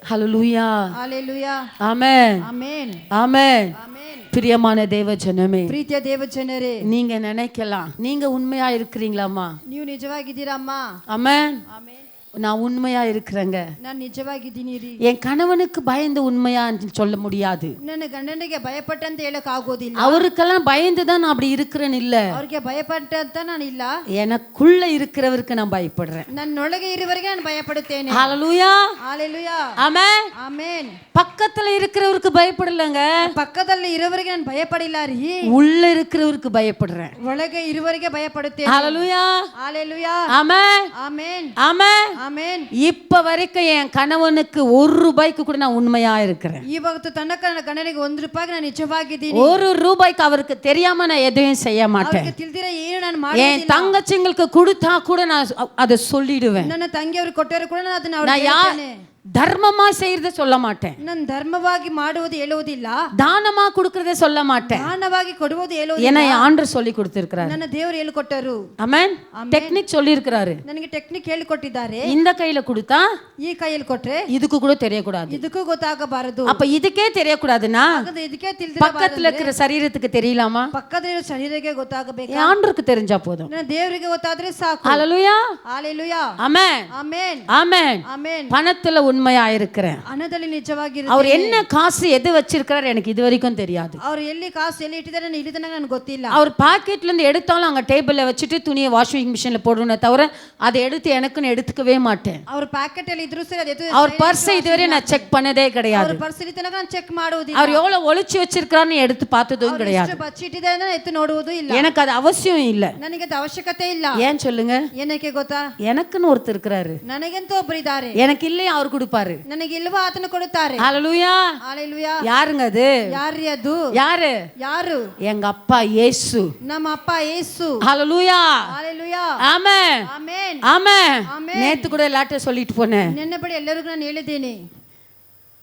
ஹalleluya, ஹalleluya, ஆமென், ಆಮೆನ್, ஆமென். ಆಮೆನ್. பிரியமான தேவ ஜனமே, ಪ್ರೀತಿಯ ದೇವ ಜನರೇ, நீங்க நினைக்கலாம் நீங்க உண்மையா இருக்கிறீங்களாமா? ನೀವು ನಿಜವಾಗಿದ್ದೀರಮ್ಮ? ஆமென். ಆಮೆನ್. நான் உண்மையா இருக்கிறேங்க. ನಾನು ನಿಜವಾಗಿದ್ದೀನಿ ರೀ. என் கணவனுக்கு பயந்து உண்மையா சொல்ல முடியாது. ನನ್ನ ಗಂಡನಿಗೆ ಭಯಪಟ್ಟಂತ ಹೇಳಕ್ ಆಗೋದಿಲ್ಲ. அவருக்கெல்லாம் பயந்து தான் நான் அப்படி இருக்கிறேன்னு இல்ல, ಅವ್ರಿಗೆ ಭಯಪಟ್ಟಂತ ನಾನು ಇಲ್ಲ, எனக்குள்ள இருக்கிறவருக்கு நான் பயப்படுறேன். ನನ್ನೊಳಗೆ ಇರುವವರೆಗೆ ನಾನು ಭಯಪಡುತ್ತೇನೆ. ஹalleluya, ஹalleluya, ஆமென். ಆಮೆನ್. பக்கத்துல இருக்கிறவருக்கு பயப்படலங்க, ಪಕ್ಕದಲ್ಲಿ ಇರುವವರೆಗೆ ನಾನು ಭಯಪಡಿಲ್ಲ ರೀ, உள்ள இருக்கிறவருக்கு பயப்படுறேன். ಒಳಗೆ ಇರುವವರೆಗೆ ಭಯಪಡುತ್ತೇನೆ. ஹalleluya, ஹalleluya, ஆமென், ಆಮೆನ್, ஆமென். ಆಮೆನ್. இப்ப வரைக்கும் என் கணவனுக்கு ₹1 கூட நான் உண்மையா இருக்கிறேன். ಇವತ್ತು ತನಕ ನನ್ನ ಗಂಡನಿಗೆ ₹1 ನಾನು ನಿಜವಾಗಿದ್ದೀನಿ. ₹1 அவருக்கு தெரியாம நான் எதையும் செய்ய மாட்டேன். ಅವ್ರಿಗೆ ತಿಳಿದಿರ ಏನು ನಾನು என் ಮಾಡೋದಿಲ್ಲ. தங்கச்சிங்களுக்கு கொடுத்தா கூட நான் அதை சொல்லிடுவேன். ನನ್ನ ತಂಗಿಯವರು ಕೊಟ್ಟರು ಕೂಡ ನಾನು ಅದನ್ನ நான் ಅವ್ರಿಗೆ ಹೇಳ್ತೇನೆ. தர்மமா செய்யறத சொல்ல மாட்டேன், ನಾನು ಧರ್ಮವಾಗಿ ಮಾಡುವುದು ಹೇಳುವುದಿಲ್ಲ, தானமா கொடுக்கறத சொல்ல மாட்டேன். ದಾನವಾಗಿ ಕೊಡುವುದು ಹೇಳುವುದಿಲ್ಲ. ஏன்னா என் ஆண்டவர் சொல்லி கொடுத்திருக்கிறாரு. ನನ್ನ ದೇವರು ಹೇಳಿಕೊಟ್ಟರು. ஆமென். டெக்னிக் சொல்லி இருக்கிறாரு. ನನಗೆ ಟೆಕ್ನಿಕ್ ಹೇಳಿಕೊಟ್ಟಿದ್ದಾರೆ. இந்த கையில கொடுத்தா ಈ ಕೈಯಲ್ಲಿ ಕೊಟ್ರೆ இதுக்கு கூட தெரியக்கூடாது. ಇದಕ್ಕೂ ಗೊತ್ತಾಗಬಾರದು. அப்ப இதுக்கே தெரியக்கூடாதுன்னா ಹಾಗಾದ್ರೆ ಇದಕ್ಕೆ ತಿಳಿದಿರಬಾರದು. பக்கத்துல இருக்கிற சரீரத்துக்கு தெரியலாமா? ಪಕ್ಕದಲ್ಲಿರೋ ಶರೀರಕ್ಕೆ ಗೊತ್ತಾಗಬೇಕು. என் ஆண்டவருக்கு தெரிஞ்சா போதும். ನನ್ನ ದೇವರಿಗೆ ಗೊತ್ತಾದ್ರೆ ಸಾಕು. ஹalleluya, ஹalleluya, ஆமென், ಆಮೆನ್, ஆமென். ಆಮೆನ್. பணத்துல உண்மையா இருக்கிறேன். ಹಣದಲ್ಲಿ ನಿಜವಾಗಿರು. அவர் என்ன காசு எது வச்சிருக்கிறார் எனக்கு இது வரைக்கும் தெரியாது. ಅವರು ಎಲ್ಲಿ ಕಾಸು ಎಲ್ಲಿ ಇಟ್ಟಿದ್ದಾರೆ ಇಲ್ಲಿ ತನಕ ನನಗೆ ಗೊತ್ತಿಲ್ಲ. அவர் பாக்கெட்ல இருந்து எடுத்தாலும் அங்க டேபிள்ல வச்சுட்டு துணியை வாஷிங் மிஷின்ல போடுறேனே தவிர அதை எடுத்து எனக்குன்னு எடுத்துக்கவே மாட்டேன். ಅವ್ರ ಪ್ಯಾಕೆಟ್ ಅಲ್ಲಿ ಇದ್ರು ಸರಿ ಅದು அவர் பர்ஸ் இதுவரை நான் செக் பண்ணதே கிடையாது. ಅವ್ರ ಪರ್ಸ್ ಇಲ್ಲಿ ತನಕ ನಾನು ಚೆಕ್ ಮಾಡುವುದಿಲ್ಲ. அவர் எவ்வளவு ஒளிச்சு வச்சிருக்காருன்னு எடுத்து பார்த்ததும் கிடையாது. ಎಷ್ಟು ಬಚ್ಚಿಟ್ಟಿದ್ದಾರೆ ಅಂತ ಎತ್ತು ನೋಡುವುದು ಇಲ್ಲ. எனக்கு அது அவசியம் இல்ல. ನನಗೆ ಅದು ಅವಶ್ಯಕತೆ ಇಲ್ಲ. ஏன் சொல்லுங்க? ಏನಕ್ಕೆ ಗೊತ್ತಾ? எனக்குன்னு ஒருத்தர் இருக்கிறாரு. ನನಗೆಂತ ಒಬ್ಬರು ಇದ್ದಾರೆ. எனக்கு இல்லையா அவர் கொடுப்பாரு. ನನಗೆ ಇಲ್ವಾ ಆತನು ಕೊಡುತ್ತಾರೆ. ஹalleluya, ஹalleluya. யாருங்க அது? ಯಾರ್ರೀ ಅದು? யாரு? ಯಾರು? எங்க அப்பா இயேசு. ನಮ್ಮ ಅಪ್ಪ ಯೇಸು. ஹalleluya, ஹalleluya, ஆமென், ಆಮೆನ್, ஆமென். ஆமென். நேத்து கூட எல்லார்ட்ட சொல்லிட்டு போனேன், ನಿನ್ನೆ ಬಳಿ ಎಲ್ಲರಿಗೂ ನಾನು ಹೇಳಿದ್ದೇನೆ,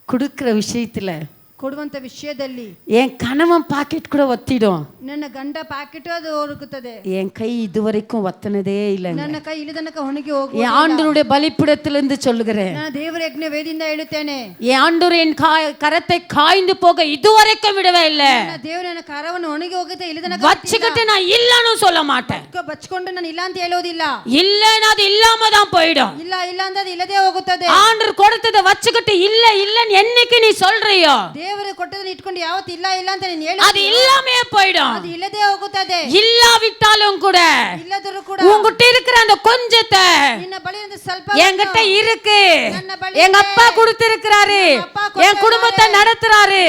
கொடுக்கிற விஷயத்துல ಕೊಡುವಂತ ವಿಷಯದಲ್ಲಿ என் கணவன் பாக்கெட் கூட ஒத்திடும், ನನ್ನ ಗಂಡ ಪ್ಯಾಕೆಟ್ ಅದು ಹುಡುಕುತ್ತದೆ. என் கை இதுவரைக்கும் ஒத்தனதே இல்லைங்க. ನನ್ನ ಕೈ ಇಲ್ಲಿ ತನಕ ಒಣಗಿ ಹೋಗುವ. என் ஆண்டவருடைய பலிப்பிடத்திலிருந்து சொல்லுகிறேன், ನಾನು ದೇವರ ಯಜ್ಞ ವೇದಿಯಿಂದ ಹೇಳುತ್ತೇನೆ, என் ஆண்டவர் என் கரத்தை காய்ந்து போக இதுவரைக்கும் விடவே இல்லை. ನನ್ನ ದೇವರು ನನ್ನ ಕರವನ್ನು ಒಣಗಿ ಹೋಗುತ್ತೆ ಇಲ್ಲಿ ತನಕ வச்சுக்கிட்டு நான் இல்லன்னு சொல்ல மாட்டேன். ಬಚ್ಕೊಂಡು ನಾನು ಇಲ್ಲ ಅಂತ ಹೇಳೋದಿಲ್ಲ. இல்லன்னா அது இல்லாம தான் போயிடும். ಇಲ್ಲ ಇಲ್ಲ ಅಂತ ಅದು ಇಲ್ಲದೆ ಹೋಗುತ್ತದೆ. ஆண்டவர் கொடுத்ததை வச்சுக்கிட்டு இல்ல இல்லன்னு என்னைக்கு நீ சொல்றியோ ದೇವರು ಕೊಟ್ಟದನ್ನ ಇಟ್ಕೊಂಡು ಯಾವತ್ತು ಇಲ್ಲ ಇಲ್ಲ ಅಂತ ನೀನು ಹೇಳು, அது இல்லாமே போயிடும். ಅದು ಇಲ್ಲದೆ ಹೋಗುತ್ತದೆ. இல்லாவிட்டாலும் கூட ಇಲ್ಲದರೂ ಕೂಡ உன்கிட்ட இருக்கிற அந்த கொஞ்சத்தை ನಿನ್ನ ಬಳಿ ಒಂದು ಸ್ವಲ್ಪ என்கிட்ட இருக்கு. ನನ್ನ ಬಳಿ எங்க அப்பா கொடுத்திருக்கிறாரு, என் குடும்பத்தை நடத்துறாரு,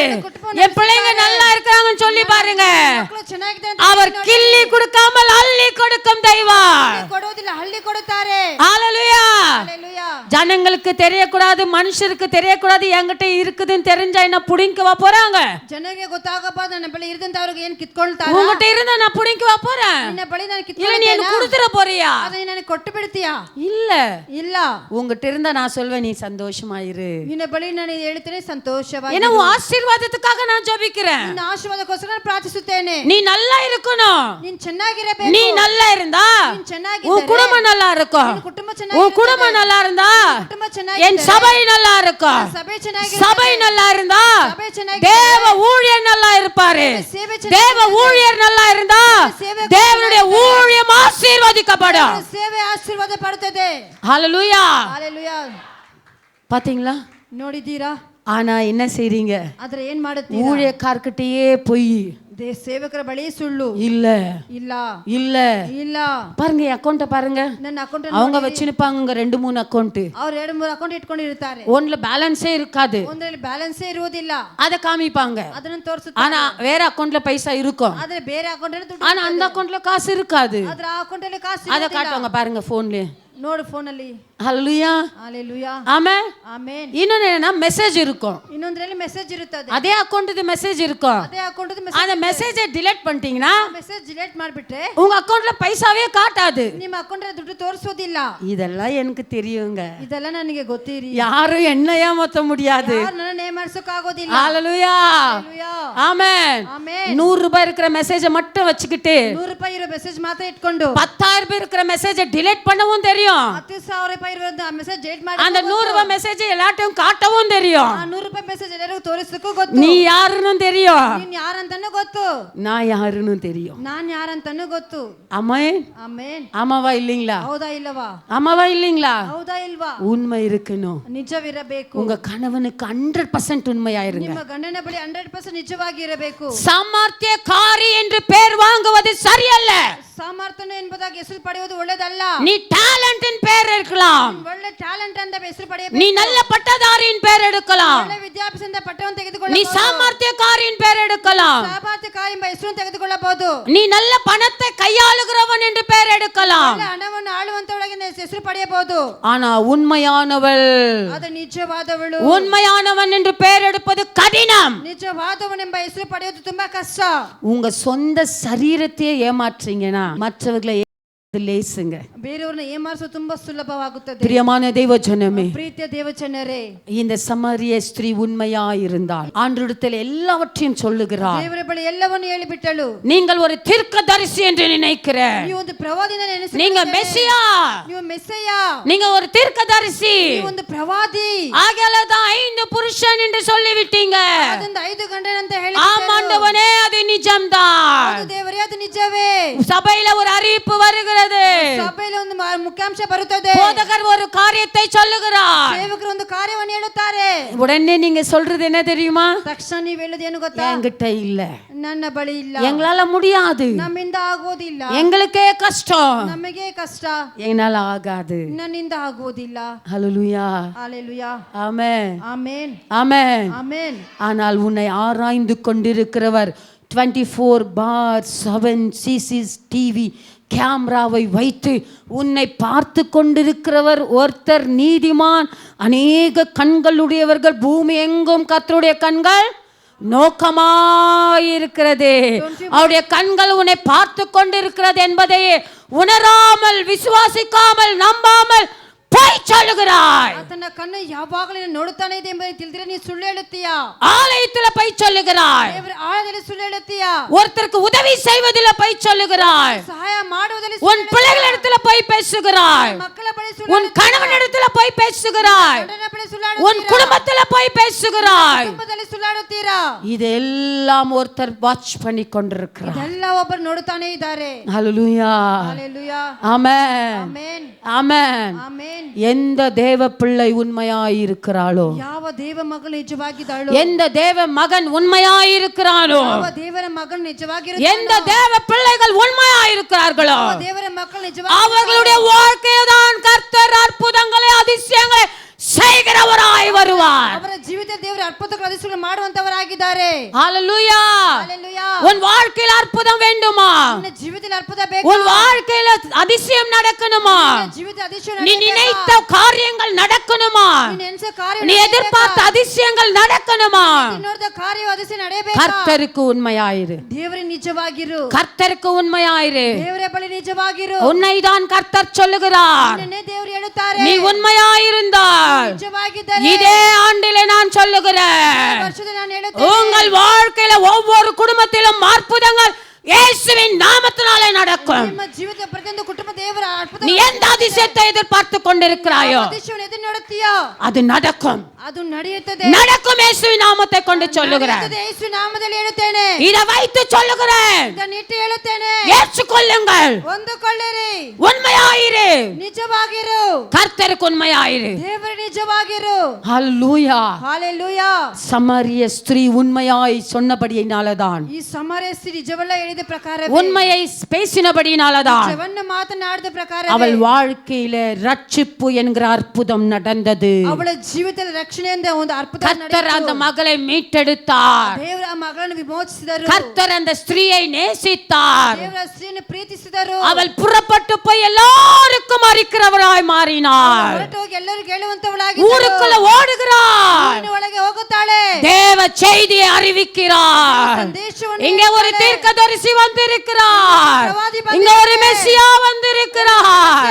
என் பிள்ளைங்க நல்லா இருக்காங்கன்னு சொல்லி பாருங்க. ಮಕ್ಕಳು ಚೆನ್ನಾಗಿದ್ದಾರೆ ಅಂತ அவர் கிள்ளி கொடுக்காமல் அள்ளி கொடுக்கும் தெய்வம். ಕೊಡೋದಿಲ್ಲ, ಹಳ್ಳಿ ಕೊಡುತ್ತಾರೆ. ஹalleluya. ஹalleluya. ஜனங்களுக்கு தெரியக்கூடாது, மனுஷருக்கு தெரியக்கூடாது, என்கிட்ட இருக்குதுன்னு தெரிஞ்சா என்ன புடிங்கவா போறாங்க? ಜನರಿಗೆ ಗೊತ್ತಾಗಬಾರ್ದು ನನ್ನ ಬಳಿ ಇರದಂತ ಅವ್ರಿಗೆ ಏನ್ ಕಿತ್ಕೊಳ್ತಾರೆ. உன்கிட்ட இருந்தா நான் புடிங்கவா போறேன்? ನಿನ್ನ ಬಳಿ ನಾನು இல்ல நீ ಕಿತ್ಕೊಳ್ಳಿ எனக்கு கொடுத்துற போறியா? ಅದನ್ನ ನನಗೆ ಕೊಟ್ಟು ಬಿಡ್ತೀಯಾ? இல்ல, ಇಲ್ಲ. உன்கிட்ட இருந்தா நான் சொல்வேன் நீ சந்தோஷமா இரு. ನಿನ್ನ ಬಳಿ ನಾನು ಹೇಳ್ತೇನೆ ಸಂತೋಷವಾಗಿ. ஏன்னா உன் ஆசீர்வாதத்துக்காக நான் ஜெபிக்கிறேன். ನಿನ್ನ ಆಶೀರ್ವಾದಕ್ಕೋಸ್ಕರ ನಾನು ಪ್ರಾರ್ಥಿಸುತ್ತೇನೆ. நீ நல்லா இருக்கணும். ನೀನ್ ಚೆನ್ನಾಗಿರಬೇಕು. நீ நல்லா இருந்தா ನೀನ್ ಚೆನ್ನಾಗಿದ್ದರೆ உன் குடும்பம் நல்லா இருக்கும். ನಿನ್ನ ಕುಟುಂಬ உன் ಚೆನ್ನಾಗಿರುತ್ತೆ. குடும்பம் நல்லா இருந்தா ಕುಟುಂಬ என் ಚೆನ್ನಾಗಿರುತ್ತೆ. சபை நல்லா இருக்கும். ಸಭೆ ಚೆನ್ನಾಗಿರುತ್ತೆ. சபை நல்லா இருந்தா ಸಭೆ ಚೆನ್ನಾಗಿರುತ್ತೆ. தேவ ஊழியர் நல்லா இருப்பாரு. ಸೇವೆ தேவ ஊழியர் நல்லா இருந்தா ಸೇವೆ தேவனுடைய ஊழியம் ஆசீர்வதிக்கப்படும். ಸೇವೆ ಆಶೀರ್ವಾದ ಪಡುತ್ತದೆ. ஹalleluya. ஹalleluya. பாத்தீங்களா? ನೋಡಿದ್ದೀರಾ? ஆனா என்ன செய்றீங்க? ಆದ್ರೆ ಏನ್ ಮಾಡುತ್ತೀರಾ? ஊழியக்காரர்கிட்டயே போய் ಸೇವಕರ ಬಳಿ ಸುಳ್ಳು. இல்ல ಇಲ್ಲ இல்ல ಇಲ್ಲ. பாருங்க, என் அக்கௌண்ட பாருங்க, ನನ್ನ ಅಕೌಂಟ್ அவங்க வச்சிருப்பாங்க 2-3 அக்கௌண்ட். ಅವ್ರು 2-3 ಅಕೌಂಟ್ ಇಟ್ಕೊಂಡಿರ್ತಾರೆ. ஒண்ணுல பேலன்ஸே இருக்காது, ಒಂದರಲ್ಲಿ ಬ್ಯಾಲೆನ್ಸೇ ಇರುವುದಿಲ್ಲ. அத காமிப்பாங்க. ಅದನ್ನ ತೋರಿಸುತ್ತಾರೆ. ஆனா வேற அக்கௌண்ட்ல பைசா இருக்கும், ಆದ್ರೆ ಬೇರೆ ಅಕೌಂಟ್ ಅಲ್ಲಿ ದುಡ್ಡು ஆனா அந்த அக்கௌண்ட்ல காசு இருக்காது. ಅದ್ರ ಅಕೌಂಟ್ ಅಲ್ಲಿ ಕಾಸು அத காட்டுவாங்க பாருங்க போன்ல. ನೋಡು ಫೋನ್ ಅಲ್ಲಿ. ஹalleluya, ஹalleluya, ஆமென். ಆಮೆನ್. இன்னொன்னு என்னன்னா மெசேஜ் இருக்கும், ಇನ್ನೊಂದರಲ್ಲಿ ಮೆಸೇಜ್ ಇರುತ್ತದೆ. அதே அக்கௌண்ட்க்கு மெசேஜ் இருக்கும். ಅದೇ ಅಕೌಂಟ್ அந்த மெசேஜை டிலீட் பண்ணிட்டீங்கன்னா ಮೆಸೇಜ್ ಡಿಲೀಟ್ ಮಾಡಿಬಿಟ್ರೆ உங்க அக்கௌண்ட்ல பைசாவே காட்டாது. ನಿಮ್ಮ ಅಕೌಂಟ್ ಅಲ್ಲಿ ದುಡ್ಡು ತೋರಿಸೋದಿಲ್ಲ. இதெல்லாம் எனக்கு தெரியுங்க. ಇದೆಲ್ಲ ನನಗೆ ಗೊತ್ತಿರಿ. யாரும் என்ன ஏமாத்த முடியாது. ಯಾರು ನನ್ನ ನೇಮರ್ಸೋಕ ಆಗೋದಿಲ್ಲ. ஹalleluya, ஹalleluya, ஆமென். ಆಮೆನ್. 100 ரூபாய் இருக்கிற மெசேஜை மட்டும் வச்சுக்கிட்டு 100 ರೂಪಾಯಿ ಇರೋ ಮೆಸೇಜ್ ಮಾತ್ರ ಇಟ್ಕೊಂಡು 10,000 ரூபாய் இருக்கிற மெசேஜை டிலீட் பண்ணவும் தெரியும். 10,000 ರೂಪಾಯಿ ಇರೋ ಮೆಸೇಜ್ ಡಿಲೀಟ್ ಮಾಡಿ அந்த 100 ரூபாய் மெசேஜை எல்லாத்தையும் காட்டவும் தெரியும். 100 ರೂಪಾಯಿ ಮೆಸೇಜ್ ಎಲ್ಲರಿಗೂ ತೋರಿಸಕ್ಕೂ ಗೊತ್ತು. நீ யாருன்னு தெரியும், ನೀನ್ ಯಾರಂತಾನೂ ಗೊತ್ತು. நான் யாருன்னு தெரியும். ನಾನ್ ಯಾರಂತಾನೂ ಗೊತ್ತು. ஆமென். ಆಮೆನ್. ஆமாவா இல்லீங்களா? ಹೌದಾ ಇಲ್ಲವಾ? ஆமாவா இல்லீங்களா? ಹೌದಾ ಇಲ್ವಾ? உண்மை இருக்கணும். ನಿಜವಿರಬೇಕು. உங்க கணவனுக்கு 100% உண்மையாயிருங்க. ನಿಮ್ಮ ಗಂಡನ ಬಳಿ 100% ನಿಜವಾಗಿ ಇರಬೇಕು. சாமர்த்தியக்காரி என்று பேர் வாங்குவது சரியல்ல. ಸಾಮರ್ಥ್ಯ ಎಂಬುದಾಗಿ ಹೆಸರು ಪಡೆಯುವುದು ಒಳ್ಳೆಯದಲ್ಲ. நீ டேலண்டின் பேர் எடுக்கலாம், ಒಳ್ಳೆ ಟ್ಯಾಲೆಂಟ್ ಅಂತ ಹೆಸರು ಪಡೆಯಬೇಕು. நீ நல்ல பட்டதாரியின் பேர் எடுக்கலாம், ಒಳ್ಳೆ ವಿದ್ಯಾಭ್ಯಾಸದಿಂದ ಪಟ್ಟವನ್ನು நீ ತೆಗೆದುಕೊಳ್ಳಬಹುದು. சாமர்த்தியக்காரியின் பேர் எடுக்கலாம், ಸಾಮರ್ಥ್ಯಕಾರಿ ಎಂಬ ಹೆಸರನ್ನು ತೆಗೆದುಕೊಳ್ಳಬಹುದು. நீ நல்ல பணத்தை கையாளுகிறவன் என்று பேர் எடுக்கலாம். ಒಳ್ಳೆ ಹಣವನ್ನು ಆಳುವಂತವಳಾಗಿ ಹೆಸರು ಪಡೆಯಬಹುದು. ஆனா உண்மையானவள், ಅದು ನಿಜವಾದವಳು, உண்மையானவன் என்று பேர் எடுப்பது கடினம். ನಿಜವಾದವನೆಂಬ ಹೆಸರು ಪಡೆಯುವುದು ತುಂಬಾ ಕಷ್ಟ. உங்க சொந்த சரீரத்தையே ஏமாற்றீங்கன்னா மற்றவர்களை லேசுங்க. ಬೇರೆಯವರನ್ನ ಏಮಾರಿಸೋದು ತುಂಬಾ ಸುಲಭವಾಗುತ್ತದೆ. பிரியமான தேவ ஜனமே, ಪ್ರೀತಿಯ ದೇವಚನರೇ, இந்த சமாரிய ஸ்திரீ உண்மையாயிருந்தாள். ஆண்டவரிடத்தில் எல்லாவற்றையும் சொல்லுகிறாள். ದೇವರ ಬಳಿ ಎಲ್ಲವನ್ನು ಹೇಳಿಬಿಟ್ಟಳು. நீங்கள் ஒரு தீர்க்கதரிசி என்று நினைக்கிறேன். ನೀವು ಒಂದು ಪ್ರವಾದಿನ ನೆನೆಸಿಕೊಳ್ಳುತ್ತೀರಿ. நீங்க மெசியா, ನೀವು ಮೆಸ್ಸಯ್ಯ, நீங்க ஒரு தீர்க்கதரிசி. ನೀವು ಒಂದು ಪ್ರವಾದಿ. ஆகவே தான் 5 புருஷன் என்று சொல்லிவிட்டீங்க. ಅದೊಂದು 5 ಗಂಡನಂತ ಹೇಳಿ. ஆமாண்டவனே, அது நிஜம்தான். ಅದು ದೇವರೇ, ಅದು ನಿಜವೇ. சபையில ஒரு அறிவிப்பு வருகிறது. ಸಭೆಯಲ್ಲಿ ಒಂದು ಮುಖ್ಯಾಂಶ ಬರುತ್ತದೆ. போதகர் ஒரு காரியத்தை சொல்லுகிறார். ಸೇವಕರು ಒಂದು ಕಾರ್ಯವನ್ನು ಹೇಳುತ್ತಾರೆ. உடனே நீங்க சொல்றது என்ன தெரியுமா? ತಕ್ಷಣ ನೀವು ಹೇಳೋದು ಏನು ಗೊತ್ತಾ? என்கிட்ட இல்ல, ನನ್ನ ಬಳಿ ಇಲ್ಲ, எங்களால முடியாது, ನಮ್ಮಿಂದ ಆಗೋದಿಲ್ಲ, எங்களுக்கே கஷ்டம், ನಮಗೆ ಕಷ್ಟ, என்னால ஆகாது. ನನ್ನಿಂದ ಆಗೋದಿಲ್ಲ. ஹல்லேலூயா, ஹalleluya, ஆமென், ஆமென், ஆமென். ஆமென். ஆனால் உன்னை ஆராய்ந்து கொண்டிருக்கிறவர் 24/7 சிசிடிவி கேமராவை வைத்து உன்னை பார்த்து கொண்டிருக்கிறவர் ஒருத்தர் நீதிமான். அநேக கண்களுடையவர்கள் பூமி எங்கும் கர்த்தருடைய கண்கள் நோக்கமாயிருக்கிறது. அவருடைய கண்கள் உன்னை பார்த்து கொண்டிருக்கிறது என்பதை உணராமல், விசுவாசிக்காமல், நம்பாமல் போய் சொல்லுகிறாய். ಆತನ ಕಣ್ಣು ಯಾವಾಗಲೂ ನೋಡುತ್ತಾನೆ ಇದೆ ಎಂಬುದನ್ನು ತಿಳಿದರೆ ನೀ ಸುಳ್ಳು ಹೇಳುತ್ತೀಯಾ? ஆலயத்துல போய் சொல்லுகிறாய். ದೇವರ ಆಳದಲ್ಲಿ ಸುಳ್ಳು ಹೇಳುತ್ತೀಯಾ? ஒருத்தருக்கு உதவி செய்வதில் போய் சொல்லுகிறாய். ಸಹಾಯ ಮಾಡುವುದರಲ್ಲಿ உன் பிள்ளைகளிடத்துல போய் பேசுகிறாய். ಮಕ್ಕಳ ಬಳಿ ಸುಳ್ಳು, உன் கணவனிடத்துல போய் பேசுகிறாய். ಗಂಡನ ಬಳಿ உன் ಸುಳ್ಳಾಡುತ್ತೀರಾ? குடும்பத்துல போய் பேசுகிறாய். ಕುಟುಂಬದಲ್ಲಿ ಸುಳ್ಳಾಡುತ್ತೀರಾ? இதெல்லாம் ஒருத்தர் வாட்ச் பண்ணி கொண்டிருக்கிறார். ಇದೆಲ್ಲ ಒಬ್ಬರು ನೋಡುತ್ತಾನೆ ಇದ್ದಾರೆ. ஹல்லேலூயா, ஹalleluya, ஆமென், ಆಮೆನ್, ஆமென். ಆಮೆನ್. எந்த தேவ பிள்ளை உண்மையாயிருக்கிறாளோ, ಯಾವ ದೇವ ಮಗಳು ನಿಜವಾಗಿದ್ದಾಳೋ, எந்த தேவ மகன் உண்மையாயிருக்கிறானோ, ಯಾವ ದೇವರ ಮಗಳು எந்த ನಿಜವಾಗಿರುತ್ತಾನೋ, தேவ பிள்ளைகள் உண்மையாயிருக்கிறார்களோ, ಯಾವ ದೇವರ ಮಕ್ಕಳು ನಿಜವಾಗಿ அவர்களுடைய வாழ்க்கையில்தான் கர்த்தர் அற்புதங்களை, அதிசயங்களை செய்கிறவராய் வருவார். ಅವರ ಜೀವಿತ ದೇವರ ಅದ್ಭುತಗಳ ಅಧಿಸಗಳು ಮಾಡುವಂತವರಾಗಿದ್ದಾರೆ. ஹல்லேலூயா. ஹalleluya. உன் வாழ்க்கையில் அற்புதம் வேண்டுமா? ನಿನ್ನ ಜೀವಿತದಲ್ಲಿ ಅದ್ಭುತ ಬೇಕು. உன் வாழ்க்கையில அதிசயம் நடக்கணுமா? ನಿನ್ನ ಜೀವಿತ ಅಧಿಸಗಳು நீ நினைத்த காரியங்கள் நடக்கணுமா? ನೀನು ಎನ್ಸ ಕಾರ್ಯ நீ எதிர்பார்த்த அதிசயங்கள் நடக்கணுமா? ನೋಡಿದ ಕಾರ್ಯ ಅಧಿಸಿ ನಡೆಯಬೇಕು. கர்த்தருக்கு உண்மையாயிரு. ದೇವರೇ ನಿಜವಾಗಿರು. கர்த்தருக்கு உண்மையாயிரு. ದೇವರ ಬಳಿ ನಿಜವಾಗಿರು. உன்னை தான் கர்த்தர் சொல்லுகிறார். ನಿನ್ನೆ ದೇವರು ಹೇಳುತ್ತಾರೆ. நீ உண்மையாயிருந்தால் ನಿಜವಾಗಿದ್ದರೆ இதே ஆண்டிலே நான் சொல்லுகிறேன், ವರ್ಷದಲ್ಲಿ ನಾನು ಹೇಳುತ್ತೇನೆ, உங்கள் வாழ்க்கையில ஒவ்வொரு குடும்பத்திலும் அற்புதங்கள் இயேசுவின் நாமத்தினாலே நடக்கும். ನಿಮ್ಮ ಜೀವಿತ ಪ್ರತಿಯೊಂದು ಕುಟುಂಬ ದೇವರ ಅದ್ಭುತ நீ எந்த அதிசயத்தை எதிர்பார்த்து கொண்டிருக்கிறாயோ ಅಧಿಸವನ್ನು ಎದುರು ನೋಡುತ್ತೀಯೋ அது நடக்கும். ಅದು ನಡೆಯುತ್ತದೆ. நடக்கும். இயேசுவின் நாமத்தை கொண்டு சொல்லுகிறேன். ನಡೆಯುತ್ತದೆ. ಯೇಸು ನಾಮದಲ್ಲಿ ಹೇಳುತ್ತೇನೆ. இதை வைத்து சொல்லுகிறேன். ಇದನ್ನು ಇಟ್ಟು ಹೇಳುತ್ತೇನೆ. ஏற்றுக்கொள்ளுங்கள். ಹೊಂದಿಕೊಳ್ಳಿರಿ. உண்மையாயிரு. ನಿಜವಾಗಿರು. கர்த்தருக்கு உண்மையாயிரு. ದೇವರ ನಿಜವಾಗಿರು. ஹல்லேலூயா. ஹalleluya. சமாரிய ஸ்திரீ உண்மையாய் சொன்னபடியினாலதான், ಈ ಸಮರಸ್ತಿ ನಿಜವಲ್ಲ ಹೇಳಿದ ಪ್ರಕಾರ, உண்மையை பேசினபடியினாலதான் ನಿಜವನ್ನು ಮಾತನಾಡಿದ ಪ್ರಕಾರ அவள் வாழ்க்கையில ரட்சிப்பு என்கிற அற்புதம் நடந்தது. ಅವಳ ಜೀವಿತದಲ್ಲಿ ರಕ್ಷಣೆಯಿಂದ ಒಂದು ಅದ್ಭುತ கர்த்தர் ನಡೆಯಿತು. அந்த மகளை மீட்டெடுத்தார். ದೇವರ ಆ ಮಗಳನ್ನು ವಿಮೋಚಿಸಿದರು. கர்த்தர் அந்த ஸ்திரீயை நேசித்தார். ದೇವರ ಸ್ತ್ರೀಯನ್ನು ಪ್ರೀತಿಸಿದರು. அவள் புறப்பட்டு போய் எல்லாருக்கும் அறிக்கிறவராய் மாறினார். ಹೊರಟು ಹೋಗಿ ಎಲ್ಲರಿಗೂ ಹೇಳುವಂತವಳಾಗಿದ್ದಳು. ஊருக்குள்ள ஓடுகிறார். ಊರಿನ ಒಳಗೆ ಹೋಗುತ್ತಾಳೆ. தேவ செய்தியை அறிவிக்கிறார். ಸಂದೇಶವನ್ನು இங்க ஒரு தீர்க்கதரிசி வந்திருக்கிறார். இங்க ஒரு மெசியா வந்திருக்கிறார்.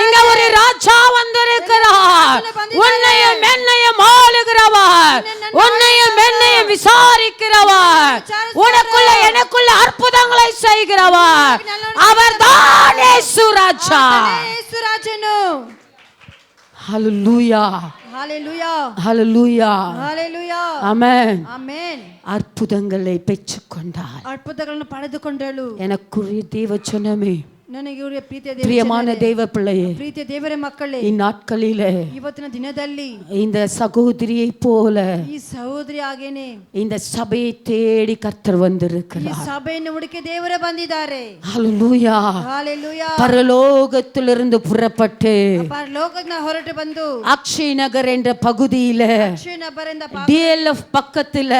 இங்க ஒரு ராஜா வந்திருக்கிறார். உன்னையும் என்னையும் ஆளுகிறவர், உன்னையும் என்னையும் விசாரிக்கிறவர், உனக்குள்ள எனக்குள்ள அற்புதங்களை செய்கிறவர் அவர்தான் இயேசு ராஜா. ಯೇಸು ರಾಜನು. ஹல்லேலூயா, ஹalleluya, ஹல்லேலூயா, ஹalleluya, ஆமென். ஆமென். அற்புதங்களை பெற்றுக்கொண்டார். ಅದ್ಭುತಗಳನ್ನು ಪಡೆದುಕೊಂಡಳು. எனக்குரிய தேவச்சனமே, ನನಗೆ ಇವರ ಪ್ರೀತಿಯ பிரியமான தேவ பிள்ளையே, ಪ್ರೀತಿಯ ದೇವರ ಮಕ್ಕಳೇ, இந்நாட்களிலே ಇವತ್ತಿನ ದಿನದಲ್ಲಿ இந்த சகோதரியை போல ಈ ಸಹೋದರಿ ಆಗೇನೆ இந்த சபையை தேடி கர்த்தர் ಈ வந்திருக்கிறார். ಸಭೆಯನ್ನು ಹುಡುಕಿ ದೇವರೇ ಬಂದಿದ್ದಾರೆ. ஹல்லேலூயா. ஹalleluya. பரலோகத்திலிருந்து புறப்பட்டு ಪರಲೋಕದಿಂದ ಹೊರಟು ಬಂದು அக்ஷய் நகர் என்ற பகுதியில ಅಕ್ಷಯನಬರಿಂದ DLF பக்கத்துல